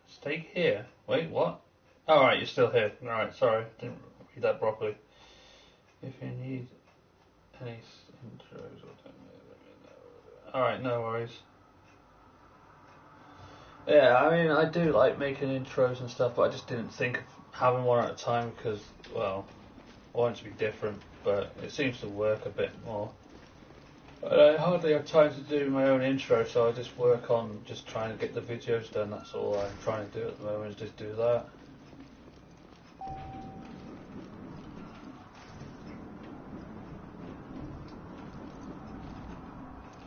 Steak here? Wait, what? Oh, right, you're still here. Alright, sorry, didn't read that properly. If you need any intros or alright, no worries. Yeah, I mean, I do like making intros and stuff, but I just didn't think of having one at a time because, well, I want it to be different, but it seems to work a bit more. And I hardly have time to do my own intro, so I just work on just trying to get the videos done. That's all I'm trying to do at the moment, is just do that.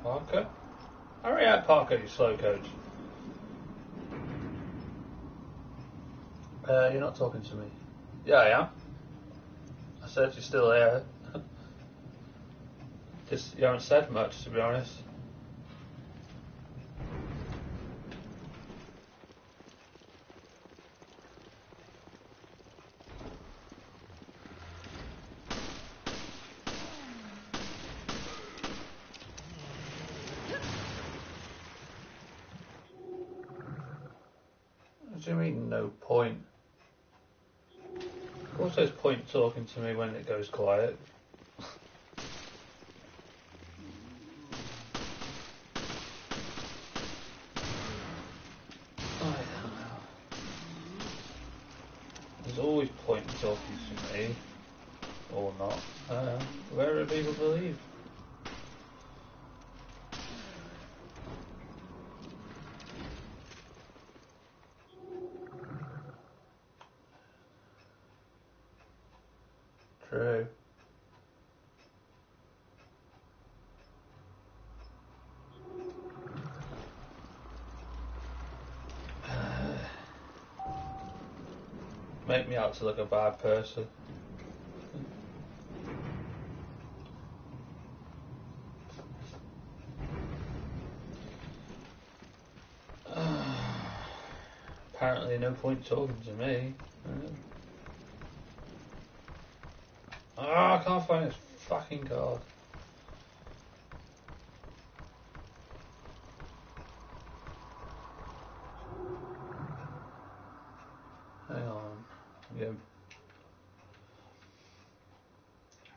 Parker? Hurry up, Parker, you slow coach. You're not talking to me. Yeah, I am. I said you're still there. Just, you haven't said much, to be honest. What do you mean, no point? Of course there's point talking to me when it goes quiet. There's always point talking to me. Or not. Where do people believe? True. Make me out to look a bad person. Apparently no point talking to me. I can't find this fucking card. Hang on. Yeah.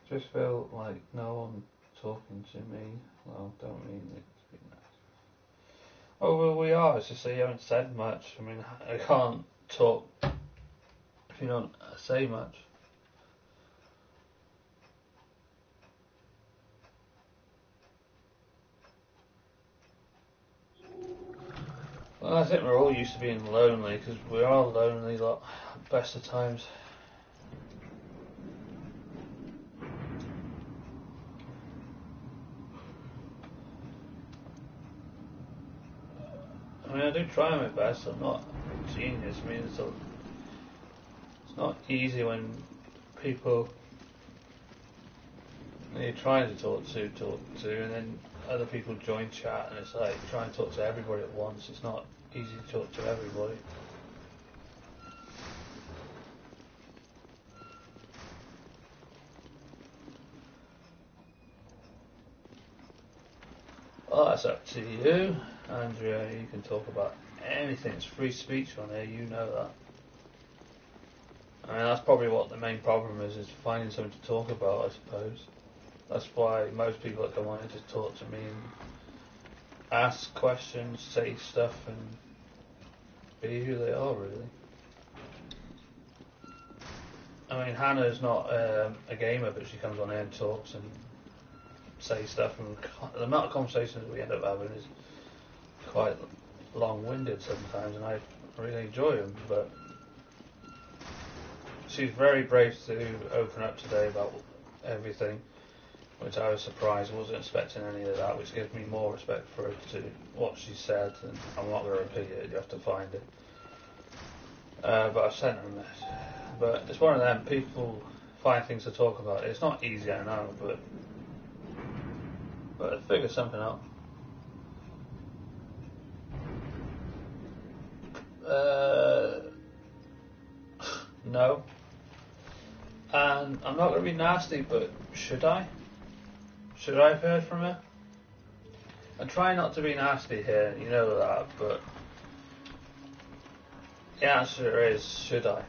Just feel like no one talking to me. Well, don't mean it to be nice. Oh, well, we are. It's just that you haven't said much. I mean, I can't talk if you don't say much. Well, I think we're all used to being lonely because we are lonely lot at best of times. I mean, I do try my best. I'm not a genius. I mean, it's not easy when people you're trying to talk to, and then other people join chat, and it's like trying to talk to everybody at once. It's not easy to talk to everybody. Well, that's up to you, Andrea. You can talk about anything. It's free speech on here. You know I mean, that's probably what the main problem is finding something to talk about, I suppose. That's why most people that come on here just talk to me and ask questions, say stuff, and be who they are, really. I mean, Hannah's not a gamer, but she comes on here and talks and says stuff, and the amount of conversations we end up having is quite long-winded sometimes, and I really enjoy them, but she's very brave to open up today about everything, which I was surprised. I wasn't expecting any of that, which gives me more respect for her to what she said, and I'm not going to repeat it, you have to find it. But I've sent her a message. But it's one of them, people find things to talk about. It's not easy, I know, but I figure something out. No. And I'm not going to be nasty, but should I? Should I have heard from her? I try not to be nasty here, you know that, but the answer is, should I?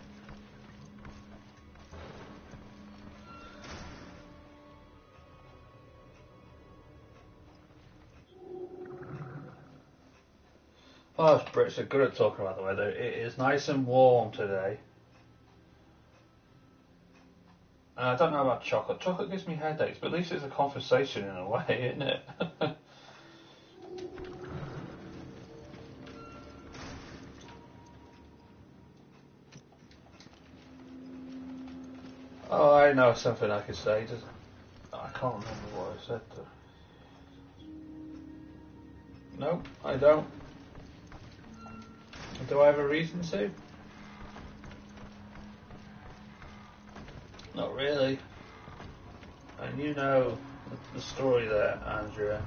Well, Brits are good at talking about the weather. It is nice and warm today. And I don't know about chocolate. Chocolate gives me headaches, but at least it's a conversation in a way, isn't it? Oh, I know something I could say. I can't remember what I said to. No, I don't. Do I have a reason to? Not really. And you know the story there, Andrea.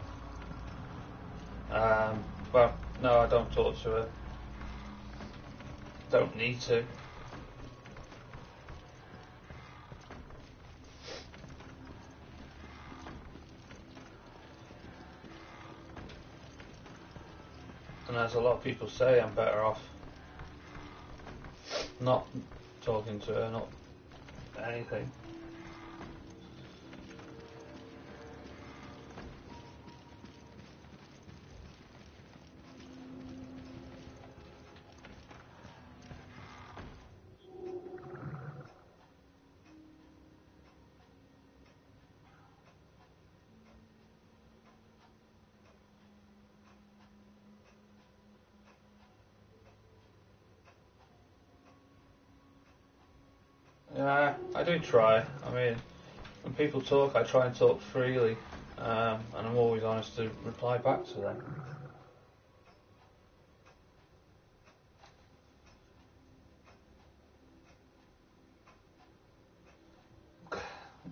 Well, no, I don't talk to her. Don't need to. And as a lot of people say, I'm better off not talking to her, not anything. Yeah, I do try. I mean, when people talk, I try and talk freely, and I'm always honest to reply back to them.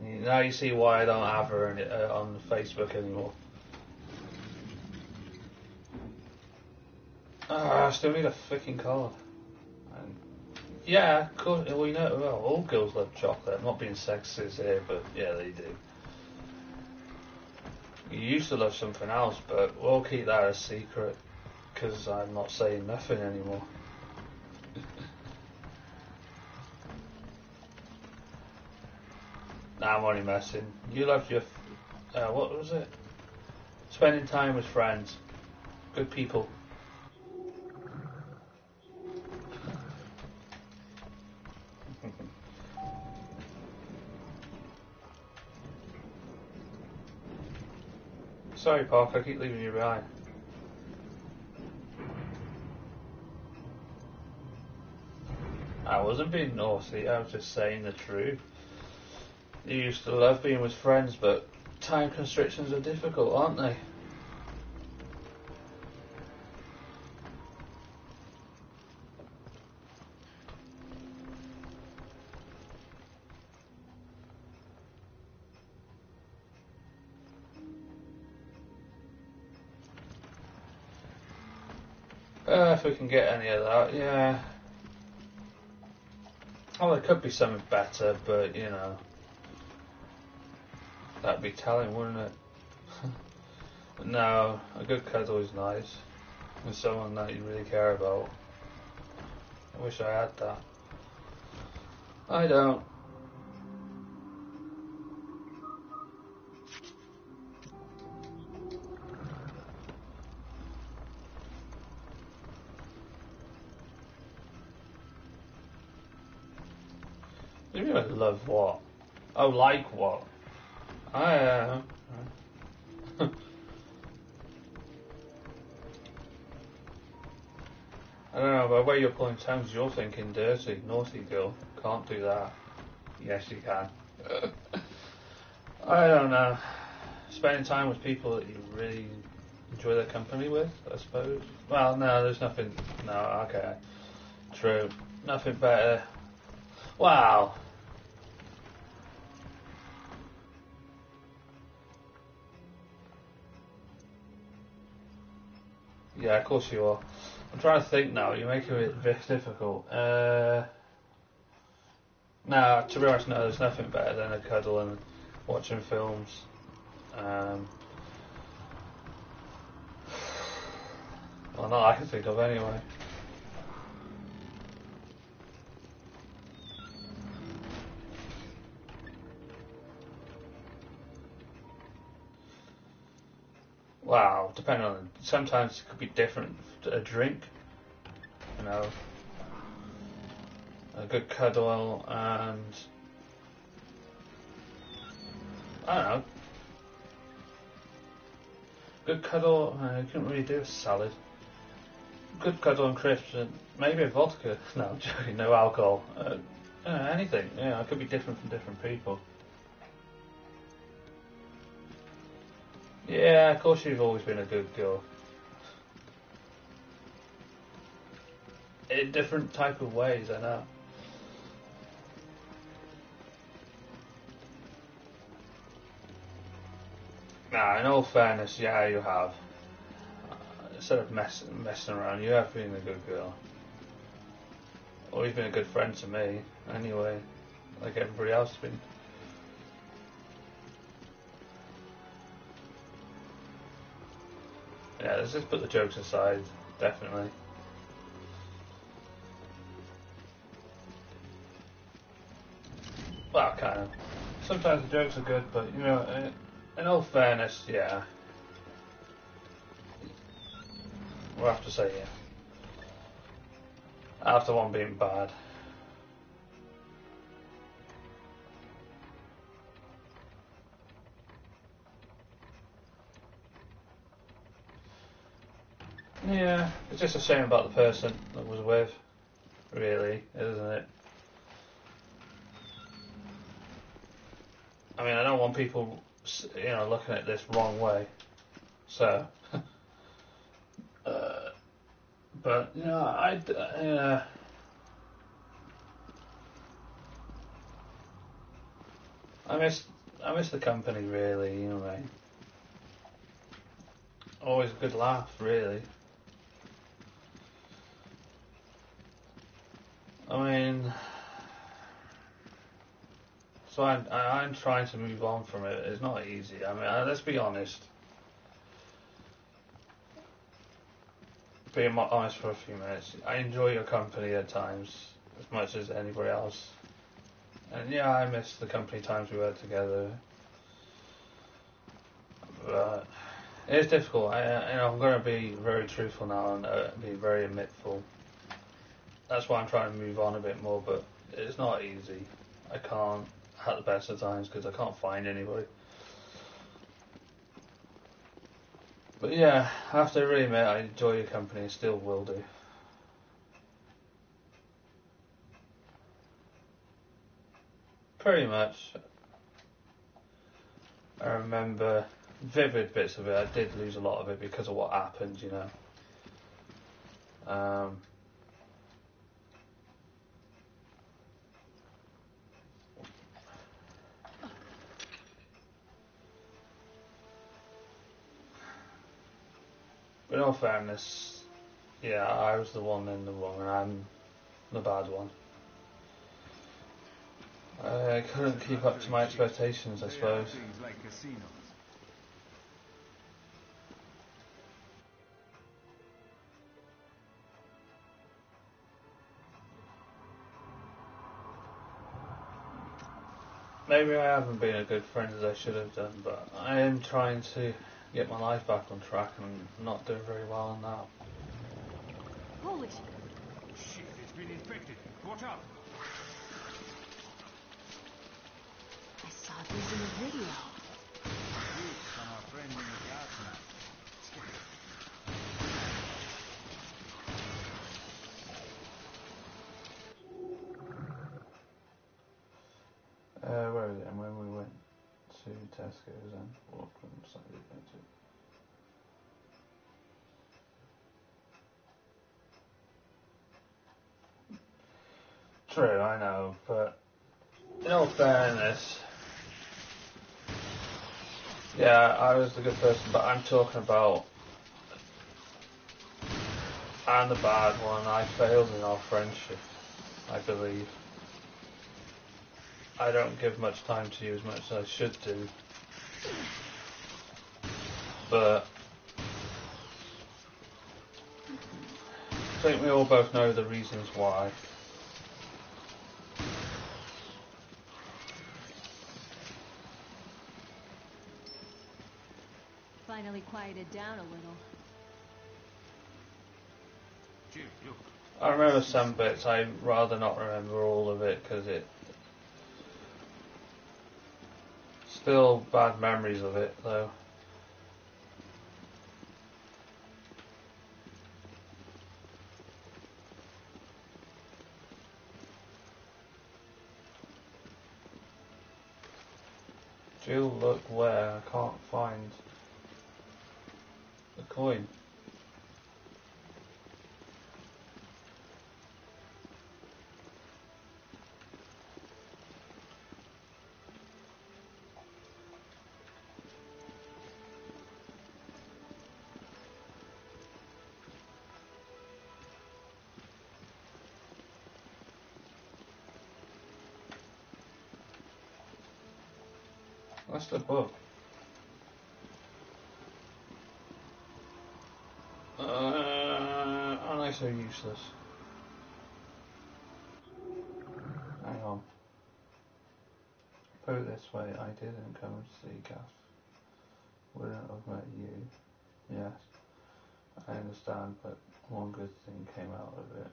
Now you see why I don't have her on Facebook anymore. I still need a freaking card. And yeah, of course. Well, you know, well, all girls love chocolate. I'm not being sexist here, but yeah, they do. You used to love something else, but we'll keep that a secret because I'm not saying nothing anymore. Nah, I'm only messing. You loved your, what was it? Spending time with friends. Good people. Sorry, Park, I keep leaving you behind. I wasn't being naughty, I was just saying the truth. You used to love being with friends, but time constrictions are difficult, aren't they? If we can get any of that, yeah. Well, there could be something better, but, you know, that'd be telling, wouldn't it? No, a good cuddle is nice. With someone that you really care about. I wish I had that. I don't. You mean I love what? Oh, like what? I I don't know, by the way you're pulling tongues, you're thinking dirty, naughty girl. Can't do that. Yes, you can. I don't know. Spending time with people that you really enjoy their company with, I suppose. Well, no, there's nothing. No, okay. True. Nothing better. Wow. Yeah, of course you are. I'm trying to think now. You're making it very difficult. No, to be honest, no. There's nothing better than a cuddle and watching films. Well, not I can think of anyway. Wow, depending on. Sometimes it could be different. A drink, you know, a good cuddle, and I don't know. Good cuddle. You couldn't really do a salad. Good cuddle and crisps, and maybe a vodka. No, I'm joking. No alcohol. Anything. Yeah, it could be different from different people. Yeah, of course you've always been a good girl. In different type of ways, I know. Nah, in all fairness, yeah, you have. Instead of messing around, you have been a good girl. Always been a good friend to me, anyway. Like everybody else has been. Yeah, let's just put the jokes aside, definitely. Well, kind of. Sometimes the jokes are good, but, you know, in all fairness, yeah. We'll have to say yeah. After one being bad. Yeah, it's just a shame about the person that was with, really, isn't it? I mean, I don't want people, you know, looking at this wrong way. So, but you know, I miss the company really. You know, always a good laugh, really. I mean, so I'm trying to move on from it. It's not easy. I mean, let's be honest. Being honest for a few minutes, I enjoy your company at times as much as anybody else. And yeah, I miss the company times we were together. But it's difficult. I'm going to be very truthful now and be very admitful. That's why I'm trying to move on a bit more, but it's not easy. I can't at the best of times because I can't find anybody. But yeah, I have to really admit I enjoy your company and still will do. Pretty much. I remember vivid bits of it. I did lose a lot of it because of what happened, you know. But in all fairness, yeah, I was the one in the wrong and I'm the bad one. I couldn't keep up to my expectations, I suppose. Things like casinos. maybe I haven't been a good friend as I should have done, but I am trying to get my life back on track and not doing very well on that. Holy shit. Shit, it's been infected. Watch out! I saw this in the video. Good from our friend in the gas mask. Where is it? And when we went to Tesco's and walked from slightly into. True, I know, but in all fairness, yeah, I was the good person, but I'm talking about I'm the bad one. I failed in our friendship, I believe. I don't give much time to you as much as I should do, but I think we all both know the reasons why. Finally quieted down a little. Jim, look. I remember some bits. I'd rather not remember all of it because it still bad memories of it though. Jill, look where I can't find the coin. That's the book. Aren't I so useless? Hang on. Put it this way, I didn't come to see Gaff. Wouldn't have met you. Yes, I understand, but one good thing came out of it.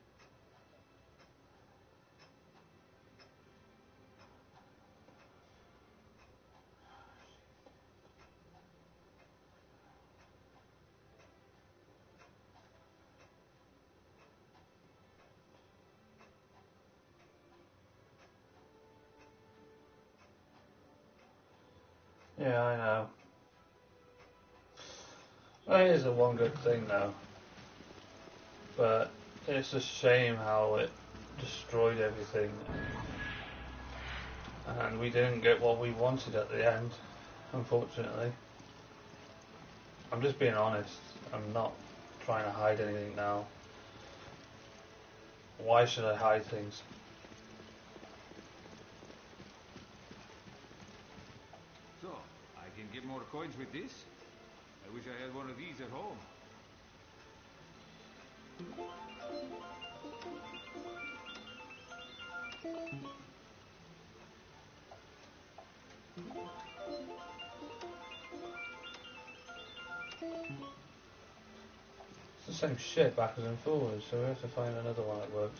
Yeah, I know. Well, it is a one good thing though. But it's a shame how it destroyed everything. And we didn't get what we wanted at the end, unfortunately. I'm just being honest. I'm not trying to hide anything now. Why should I hide things? So, I can get more coins with this? I wish I had one of these at home. It's the same shit backwards and forwards, so we have to find another one that works.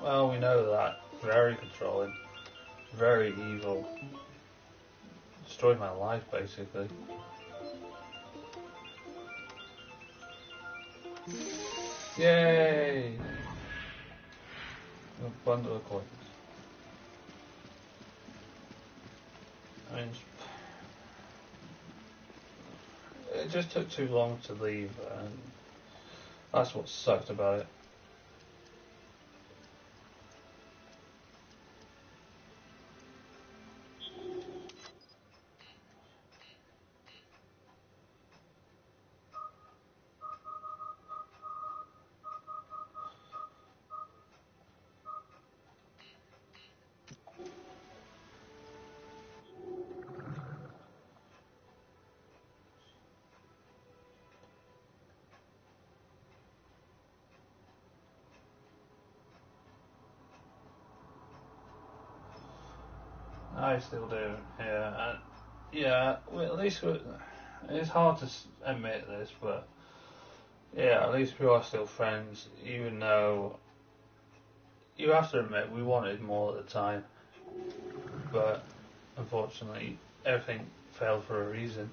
Well, we know that. Very controlling. Very evil. Destroyed my life, basically. Yay! A bundle of coins. I mean, it just took too long to leave, and that's what sucked about it. I still do. Yeah, yeah. Well, at least it's hard to admit this, but yeah, at least we are still friends. Even though you have to admit we wanted more at the time, but unfortunately everything failed for a reason.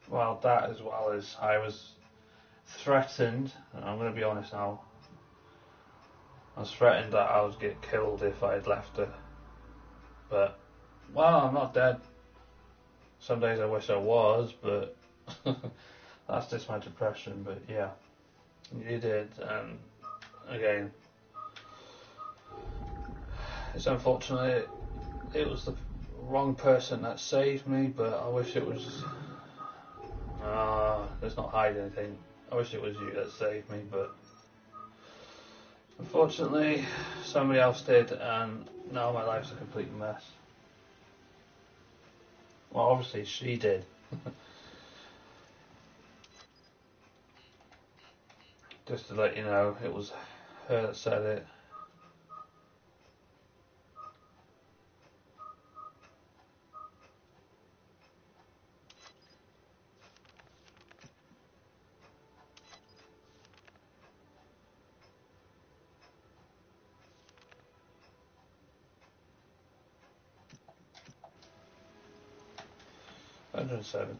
Well, that as well as I was threatened, and I'm going to be honest now, I was threatened that I would get killed if I had left her. But, well, I'm not dead. Some days I wish I was, but that's just my depression. But yeah, you did, and again, it's unfortunate it was the wrong person that saved me, but I wish it was. Let's not hide anything. I wish it was you that saved me, but unfortunately, somebody else did, and now my life's a complete mess. Well, obviously she did. Just to let you know, it was her that said it. One 107.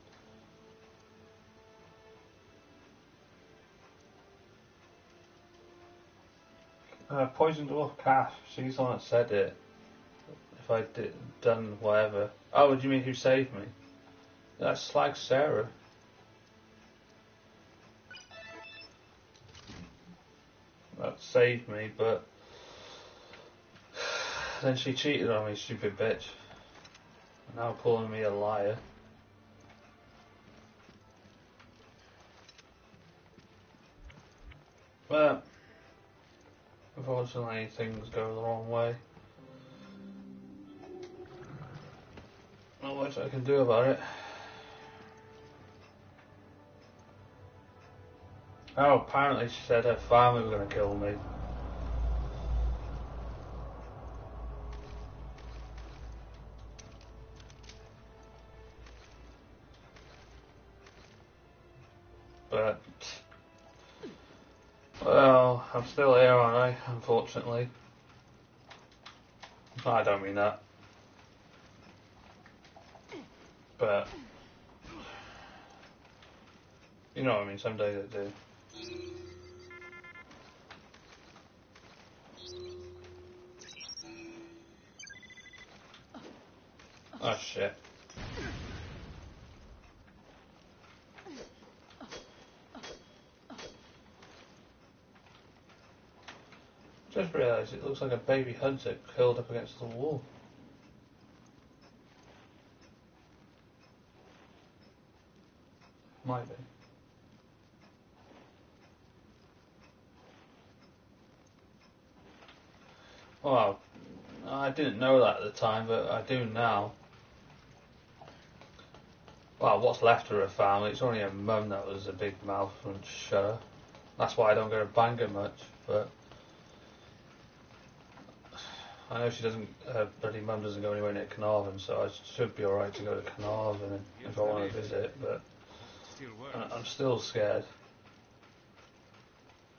Poison Dwarf Calf, she's the one that said it. If I did done whatever. Oh, do you mean who saved me? That's like Sarah. That saved me, but then she cheated on me, stupid bitch. Now calling me a liar. But unfortunately things go the wrong way. Not much I can do about it. Oh, apparently she said her family were going to kill me. But, well, I'm still here, aren't I? Unfortunately. I don't mean that. But, you know what I mean, some days I do. Oh shit. Just realised it looks like a baby hunter curled up against the wall. Might be. Well, I didn't know that at the time, but I do now. Well, what's left of her family? It's only her mum that was a big mouth and shut her. That's why I don't go to Bangor much, but I know she doesn't, her bloody mum doesn't go anywhere near Carnarvon, so I should be alright to go to Carnarvon if I want to visit, but I'm still scared.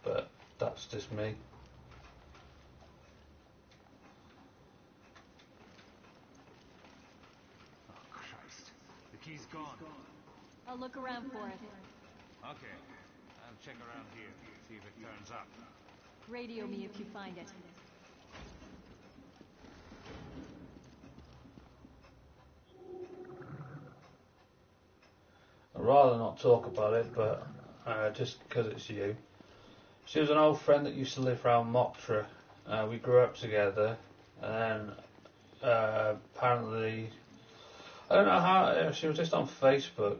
But that's just me. Oh, Christ. The key's gone. I'll look around for it. Okay. I'll check around here, see if it turns up. Radio me if you find it. I'd rather not talk about it, but just because it's you. She was an old friend that used to live around Mocktra. We grew up together, and then apparently, I don't know how, she was just on Facebook.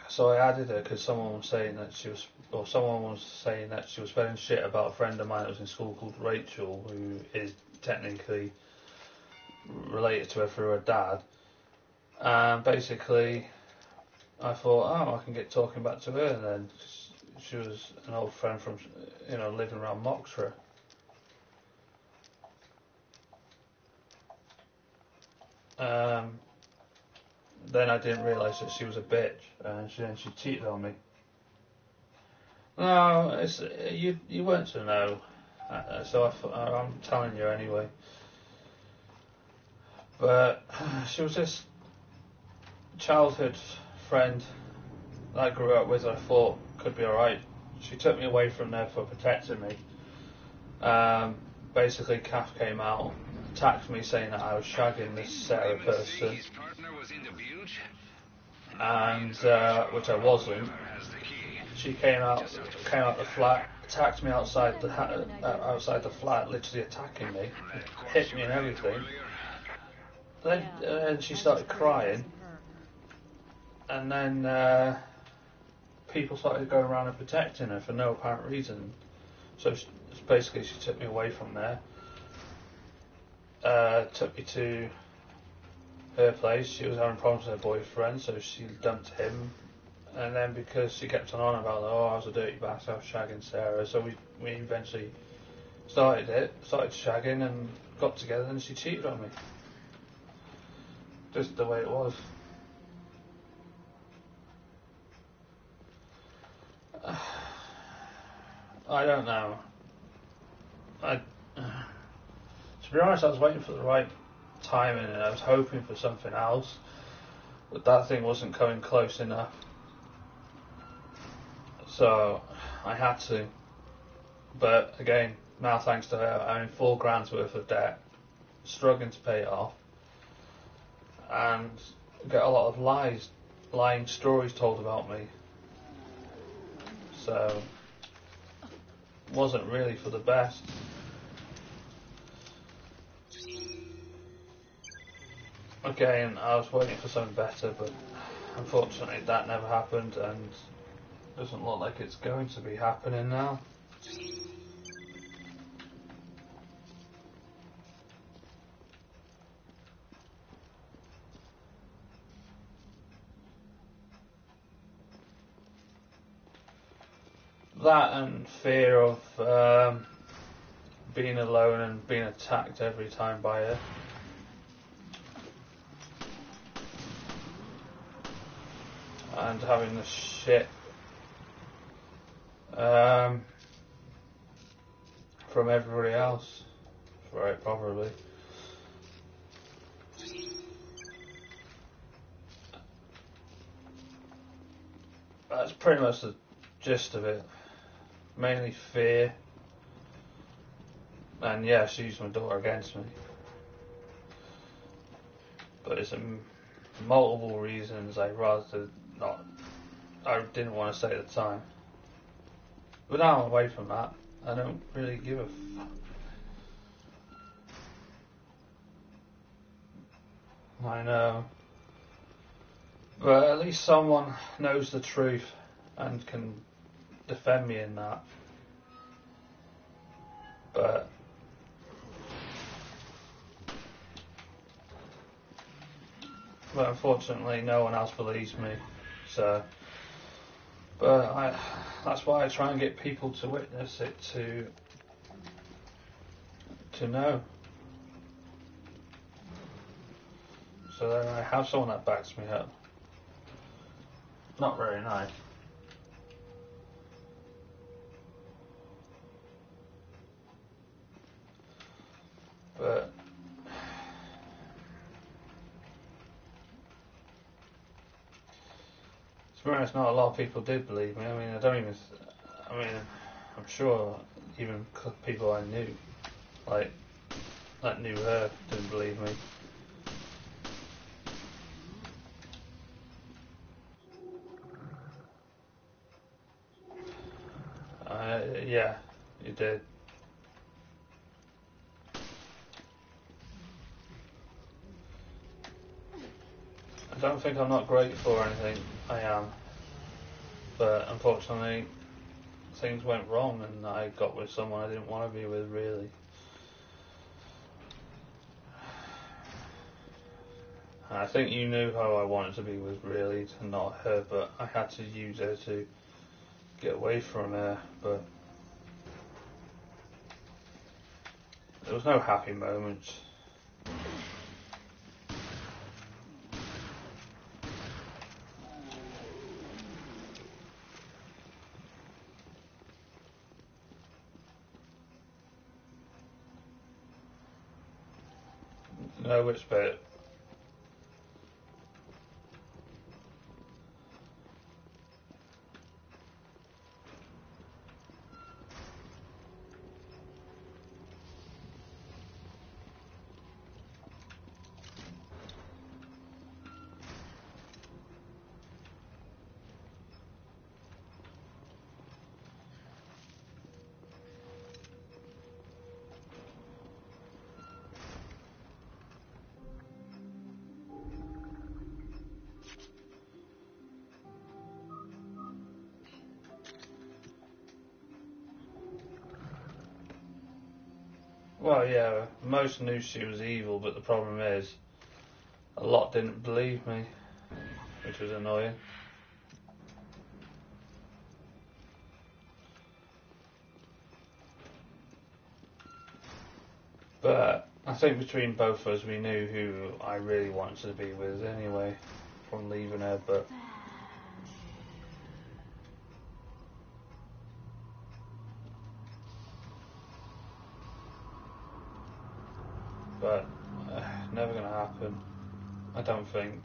So I added her because someone was saying that she was spelling shit about a friend of mine that was in school called Rachel, who is technically related to her through her dad. And basically, I thought, oh, I can get talking back to her. And then she was an old friend from, living around Moxra. Then I didn't realise that she was a bitch, and she cheated on me. No, you weren't to know, so I'm telling you anyway. But she was this childhood friend that I grew up with. I thought could be alright. She took me away from there for protecting me. Basically, Kath came out, attacked me, saying that I was shagging this Sarah person, and which I wasn't. She came out the flat, attacked me outside the flat, literally attacking me, hit me and everything. Then she started crying, and then people started going around and protecting her for no apparent reason. So basically, she took me away from there, took me to her place. She was having problems with her boyfriend, so she dumped him. And then because she kept on about, I was a dirty bastard, I was shagging Sarah, so we eventually started shagging and got together, and she cheated on me. Just the way it was. I don't know. To be honest, I was waiting for the right timing, and I was hoping for something else, but that thing wasn't coming close enough. So I had to. But again, now thanks to her, I'm in $4,000 worth of debt, struggling to pay it off, and get a lot of lying stories told about me. So wasn't really for the best. Again, I was waiting for something better, but unfortunately that never happened, and doesn't look like it's going to be happening now. That and fear of being alone and being attacked every time by her. And having the shit from everybody else for it, probably. That's pretty much the gist of it. Mainly fear. And yeah, she used my daughter against me. But it's multiple reasons I didn't want to say at the time. But now I'm away from that, I don't really give a fuck. I know. But at least someone knows the truth and can defend me in that. But unfortunately no one else believes me. So that's why I try and get people to witness it, to know. So then I have someone that backs me up. Not very nice. But to be honest, not a lot of people did believe me. I'm sure even people I knew, like, that knew her, didn't believe me. Yeah, you did. I don't think I'm not grateful or anything. I am. But unfortunately, things went wrong and I got with someone I didn't want to be with, really. And I think you knew how I wanted to be with really, to not her, but I had to use her to get away from her, but there was no happy moments. No, which bit? Well, yeah, most knew she was evil, but the problem is, a lot didn't believe me, which was annoying. But I think between both of us, we knew who I really wanted to be with anyway, from leaving her, but never gonna happen. I don't think,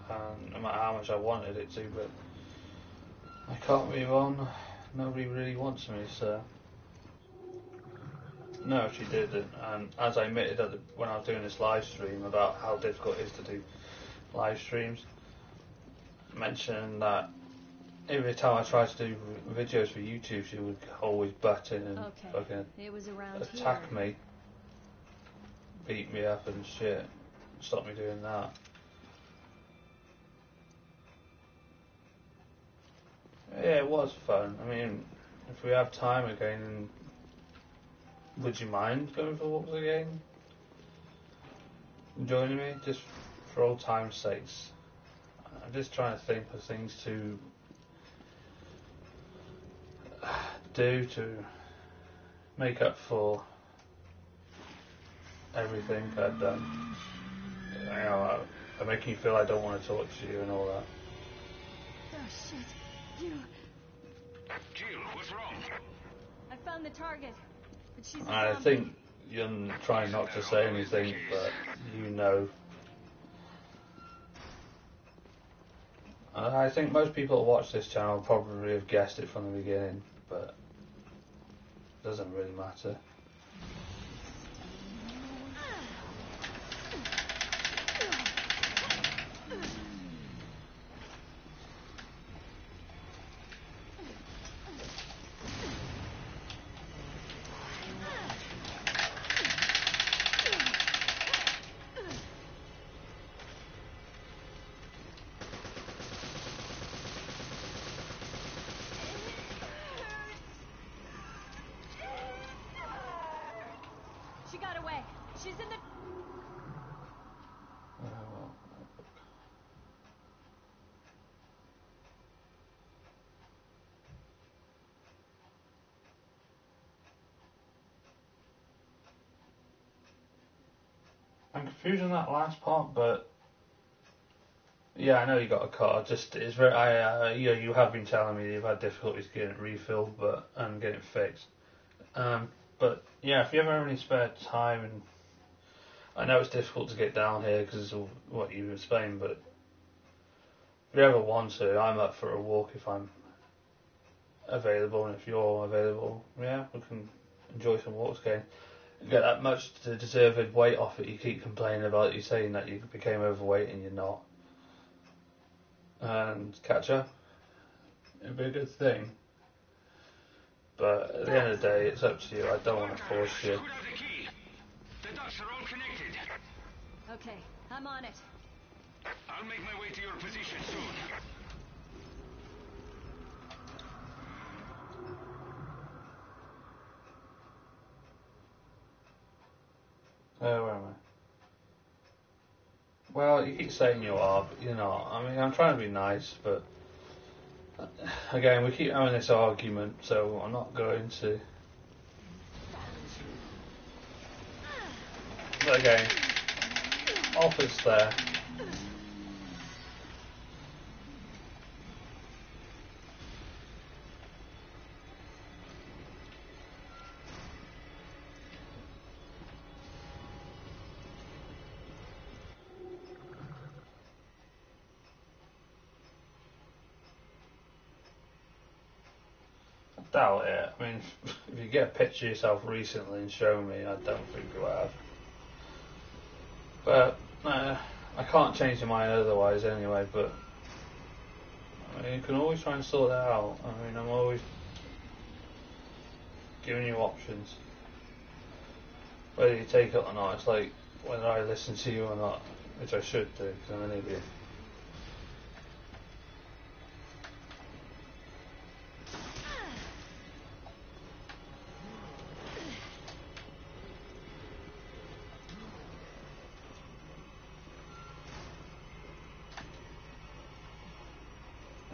no matter how much I wanted it to, but I can't move on. Nobody really wants me, so no, she didn't. And as I admitted when I was doing this live stream about how difficult it is to do live streams, I mentioned that every time I tried to do videos for YouTube, she would always butt in and fucking It was around attack here. me, beat me up and shit, stop me doing that. Yeah, it was fun. I mean, if we have time again, would you mind going for walks again? Joining me, just for old time's sakes. I'm just trying to think of things to do to make up for everything I've done. You know, I'm making you feel I don't want to talk to you and all that. Oh shit. Jill, what's wrong? I found the target. But she's a I zombie. think you're trying not to say anything, but you know. I think most people that watch this channel probably have guessed it from the beginning, but it doesn't really matter. She got away. She's in the... I'm confused on that last part, but yeah, I know you got a car. Just it's very. You have been telling me you've had difficulties getting it refilled, and getting it fixed. But yeah, if you ever have any spare time, and I know it's difficult to get down here because of what you explained, but if you ever want to, I'm up for a walk if I'm available, and if you're available, yeah, we can enjoy some walks again. Get that much deserved weight off it you keep complaining about. You're saying that you became overweight and you're not. And catch up. It'd be a good thing. But at the end of the day, it's up to you. I don't want to force you. The dots are all connected. Okay, I'm on it. I'll make my way to your position soon. Where am I? Well, you keep saying you are, but you're not. I mean, I'm trying to be nice, but again, we keep having this argument, so I'm not going to. But again, offer's there. Doubt it. I mean, if you get a picture of yourself recently and show me, I don't think you have. But I can't change your mind otherwise anyway. But I mean, you can always try and sort that out. I mean, I'm always giving you options. Whether you take it or not, it's like whether I listen to you or not, which I should do because I'm an idiot.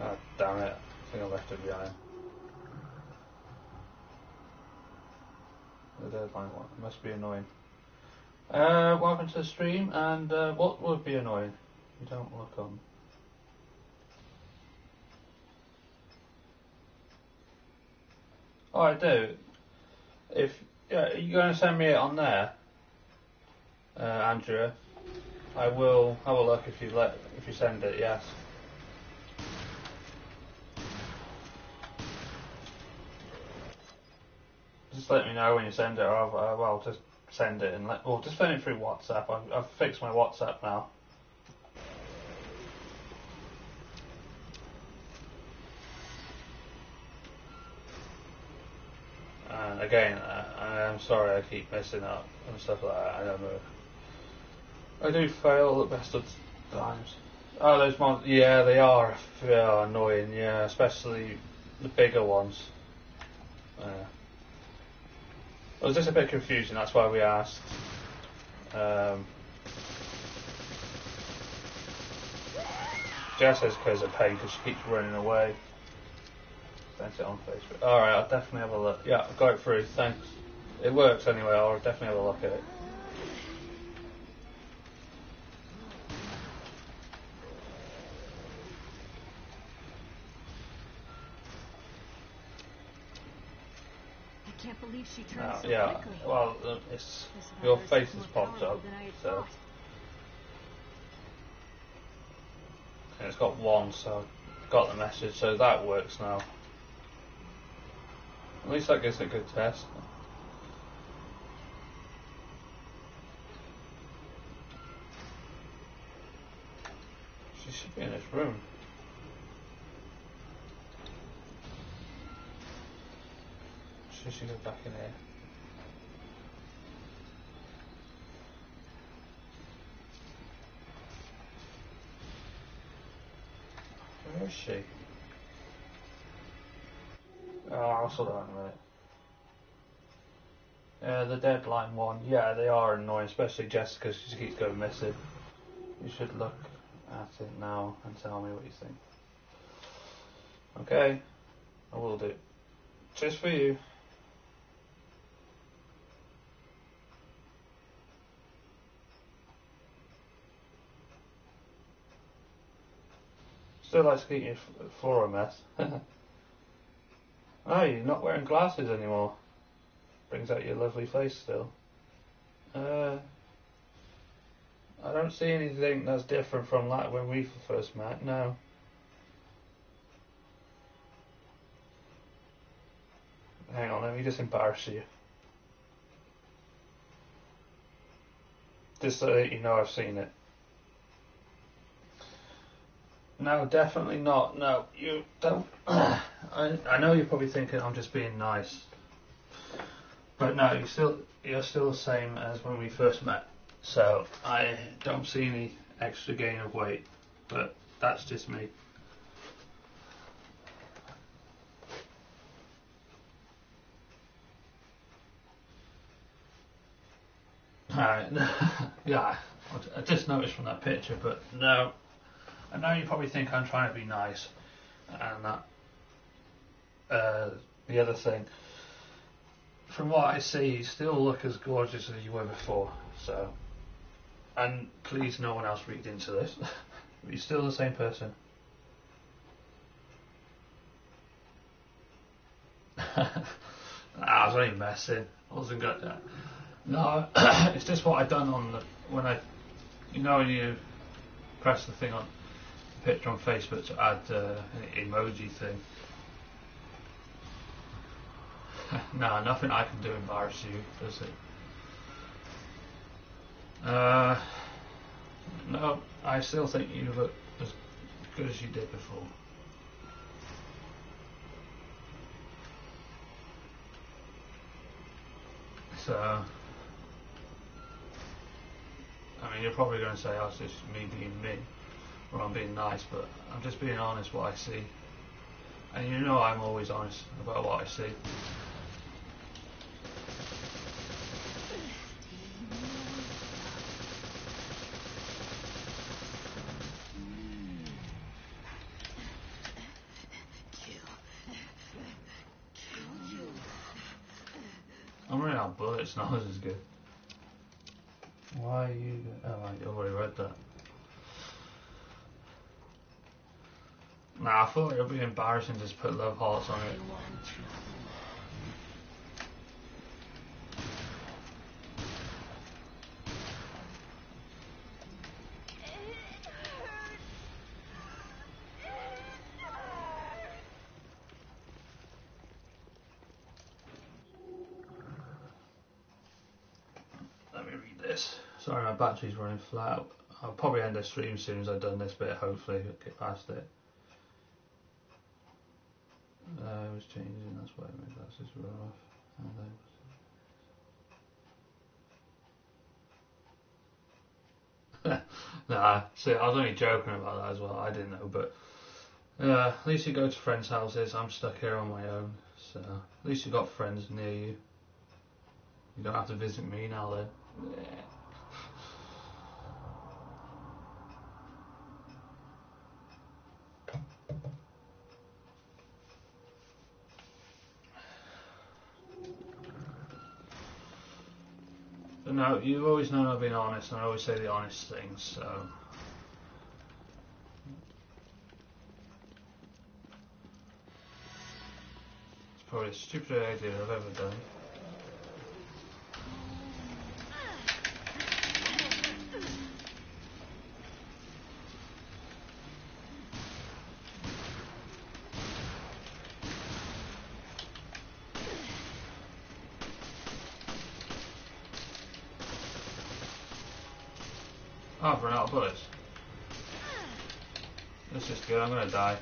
Ah, damn it. I think I left it behind. The deadline one. It must be annoying. Welcome to the stream, and what would be annoying? You don't look on. Oh, I do. If you're going to send me it on there, Andrea, I will have a look if you send it. Yes. Just let me know when you send it, or well, just send it and just send it through WhatsApp. I've fixed my WhatsApp now. And again, I'm sorry I keep messing up and stuff like that. I don't know. I do fail at the best of times. Oh, those monsters, yeah, they are annoying, yeah, especially the bigger ones. It was just a bit confusing, that's why we asked. Jessica's a pain because she keeps running away. Sent it on Facebook. Alright, I'll definitely have a look. Yeah, I've got it through, thanks. It works anyway, I'll definitely have a look at it. I can't believe she turned so Yeah, quickly. well, your face has popped up, so. And it's got one, so I've got the message, so that works now. At least that gives it a good test. She should be in this room. She should go back in here. Where is she? Oh, I'll sort that out in a minute. The deadline one. Yeah, they are annoying, especially Jessica. She keeps going missing. You should look at it now and tell me what you think. Okay, I will do. Just for you. Still like to keep your floor a mess. Oh, you're not wearing glasses anymore. Brings out your lovely face still. I don't see anything that's different from that when we first met, no. Hang on, let me just embarrass you. Just so that you know I've seen it. No, definitely not. No, you don't. I know you're probably thinking I'm just being nice. But no, you're still the same as when we first met. So I don't see any extra gain of weight. But that's just me. Alright. Yeah. I just noticed from that picture, but no. I know you probably think I'm trying to be nice, and that. The other thing, from what I see, you still look as gorgeous as you were before. So, and please, no one else read into this. You're still the same person. I was only messing. I wasn't good at that. No, it's just what I done on the when I, you know, when you press the thing on the picture on Facebook to add an emoji thing. No, nothing I can do embarrass you, does it? No, I still think you look as good as you did before. So, I mean, you're probably going to say, oh, it's just me being me, or I'm being nice, but I'm just being honest what I see. And you know I'm always honest about what I see. I'm running out of bullets now, this is good. Why are you... Oh, I already read that. Nah, I thought it would be embarrassing to just put love hearts on it. Let me read this. Sorry, my battery's running flat. I'll probably end the stream soon as I've done this bit, hopefully, get past it. I was changing, that's why my glasses were off. And nah, see, I was only joking about that as well, I didn't know, but at least you go to friends' houses, I'm stuck here on my own, so at least you got friends near you. You don't have to visit me now then. Yeah. But no, you've always known I've been honest, and I always say the honest things, so... It's probably the stupidest idea I've ever done. Oh, I've run out of bullets. This is good, I'm gonna die.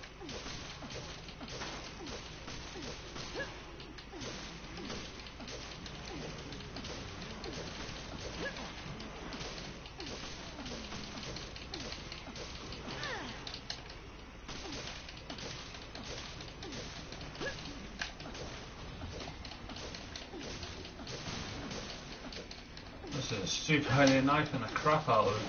This is a stupid idea, knifing the crap out of it.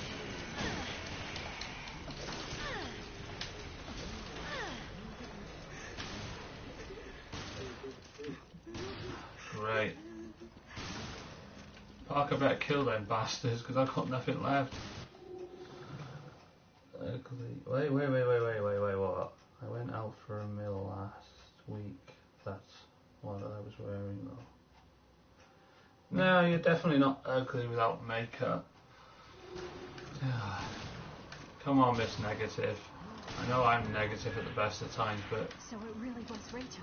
Great. Parker better kill them bastards, because I've got nothing left. Wait, what? I went out for a meal last week. That's what I was wearing though. No, you're definitely not ugly without makeup. Come on, Miss Negative. I know I'm negative at the best of times, but... So it really was Rachel.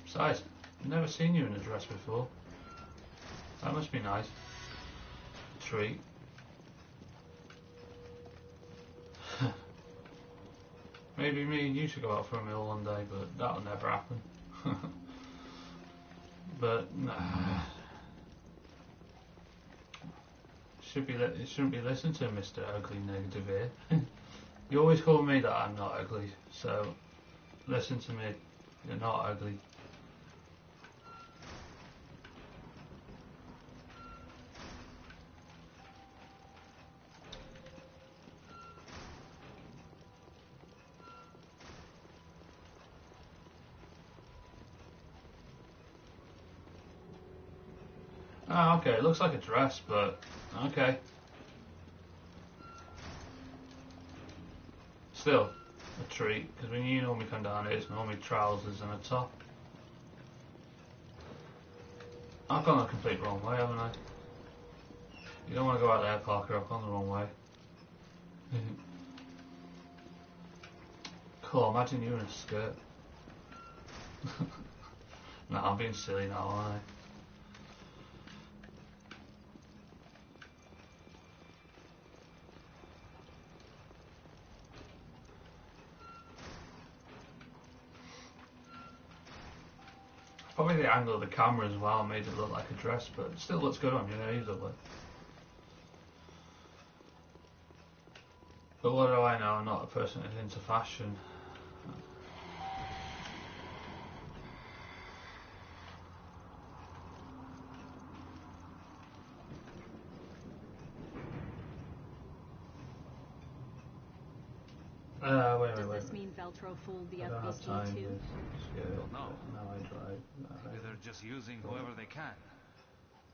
Besides, I've never seen you in a dress before. That must be nice. A treat. Maybe me and you should go out for a meal one day, but that'll never happen. But nah. You shouldn't be listening to Mr. Ugly Negative here. You always call me that I'm not ugly, so listen to me. You're not ugly. Ah, okay, it looks like a dress, but okay. Still, a treat, because when you normally come down here, it's normally trousers and a top. I've gone the complete wrong way, haven't I? You don't want to go out there, Parker, I've gone the wrong way. Cool, imagine you in a skirt. No, I'm being silly now, aren't I? Probably the angle of the camera as well made it look like a dress, but it still looks good on you, either way. But what do I know? I'm not a person who's into fashion. Does this mean Veltro fooled the I don't have FBC time too? with No. now I drive. Maybe they're just using whoever they can.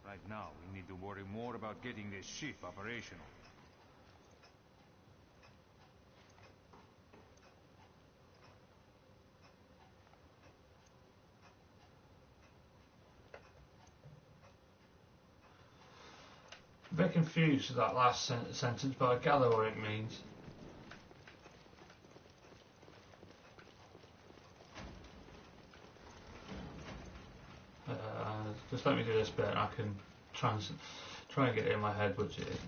Right now, we need to worry more about getting this ship operational. I'm a bit confused with that last sentence, but I gather what it means. Just let me do this bit and I can try and get it in my head which it is.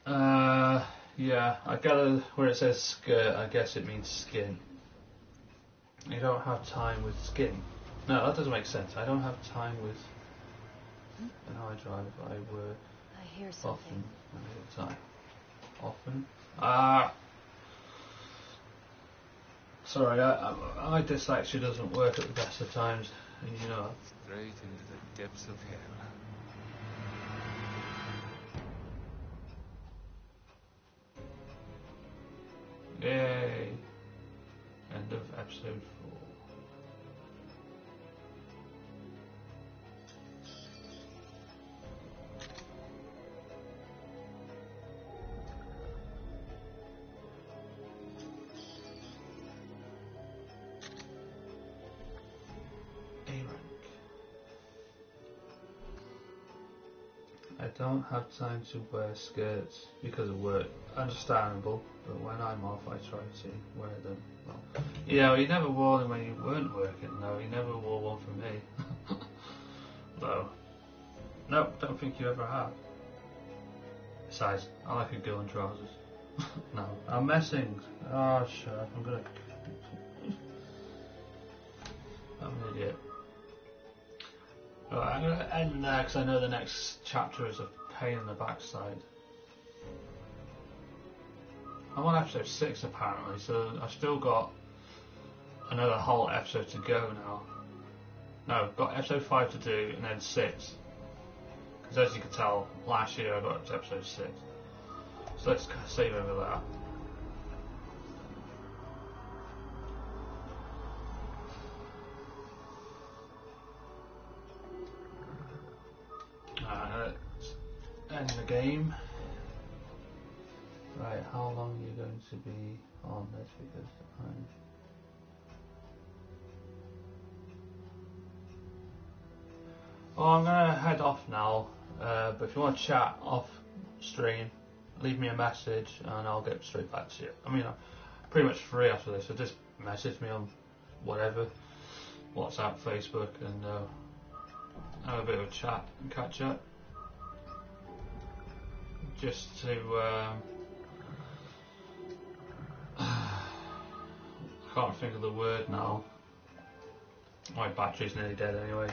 Yeah, I gather where it says skirt, I guess it means skin. You don't have time with skin. No, that doesn't make sense. I don't have time with... And how I drive if I were I hear something. often. Time. Often? Ah! Sorry, my dyslexia doesn't work at the best of times, and you know. Straight into the depths of hell. Yay! End of episode 4. I don't have time to wear skirts because of work. Understandable, but when I'm off I try to wear them. Well, yeah, you never wore them when you weren't working, though. You never wore one for me. Though. Nope, don't think you ever have. Besides, I like a girl in trousers. No, I'm messing. Oh, shut up. I'm an idiot. Right, I'm going to end there because I know the next chapter is a pain in the backside. I'm on episode 6 apparently, so I've still got another whole episode to go now. No, I've got episode 5 to do and then 6. Because as you can tell, last year I got up to episode 6. So let's save over that. Let's end the game. Right, how long are you going to be on this? Because I'm... Well, I'm going to head off now, but if you want to chat off stream, leave me a message and I'll get straight back to you. I mean, I'm pretty much free after this, so just message me on whatever, WhatsApp, Facebook, and have a bit of a chat and catch up. Just to... I can't think of the word now. My battery's nearly dead anyway.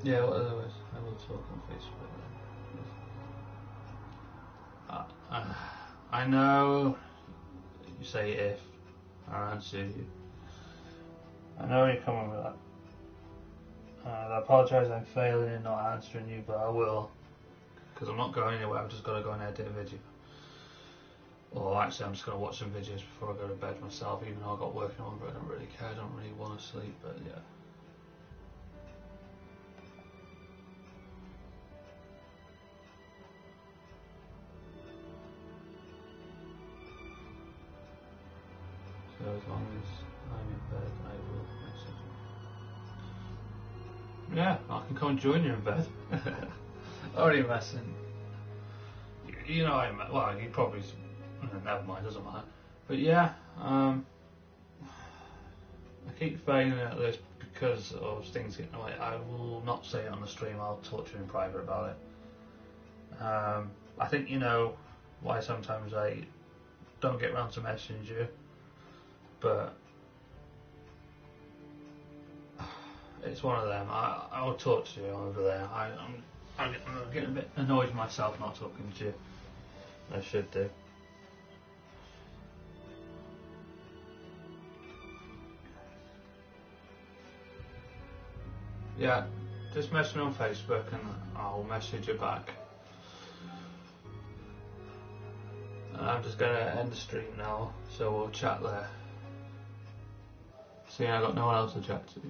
Yeah, what otherwise? I will talk on Facebook. I know you say if, I'll answer you. I know you're coming with that. I apologise I'm failing in not answering you, but I will. Because I'm not going anywhere, I've just got to go and edit a video. Or actually, I'm just going to watch some videos before I go to bed myself, even though I got working on, but I don't really care. I don't really want to sleep, but yeah. So as long as I'm in bed, I will message you. Yeah, I can come and join you in bed. Already messing. You know, well, you probably. Never mind, doesn't matter. But yeah, I keep failing at this because of things getting away. I will not say it on the stream. I'll talk to you in private about it. I think you know why sometimes I don't get around to messaging you, but it's one of them. I'll talk to you over there. I'm getting a bit annoyed myself not talking to you. I should do. Yeah, just message me on Facebook and I'll message you back. And I'm just going to end the stream now, so we'll chat there. See, I got no one else to chat to.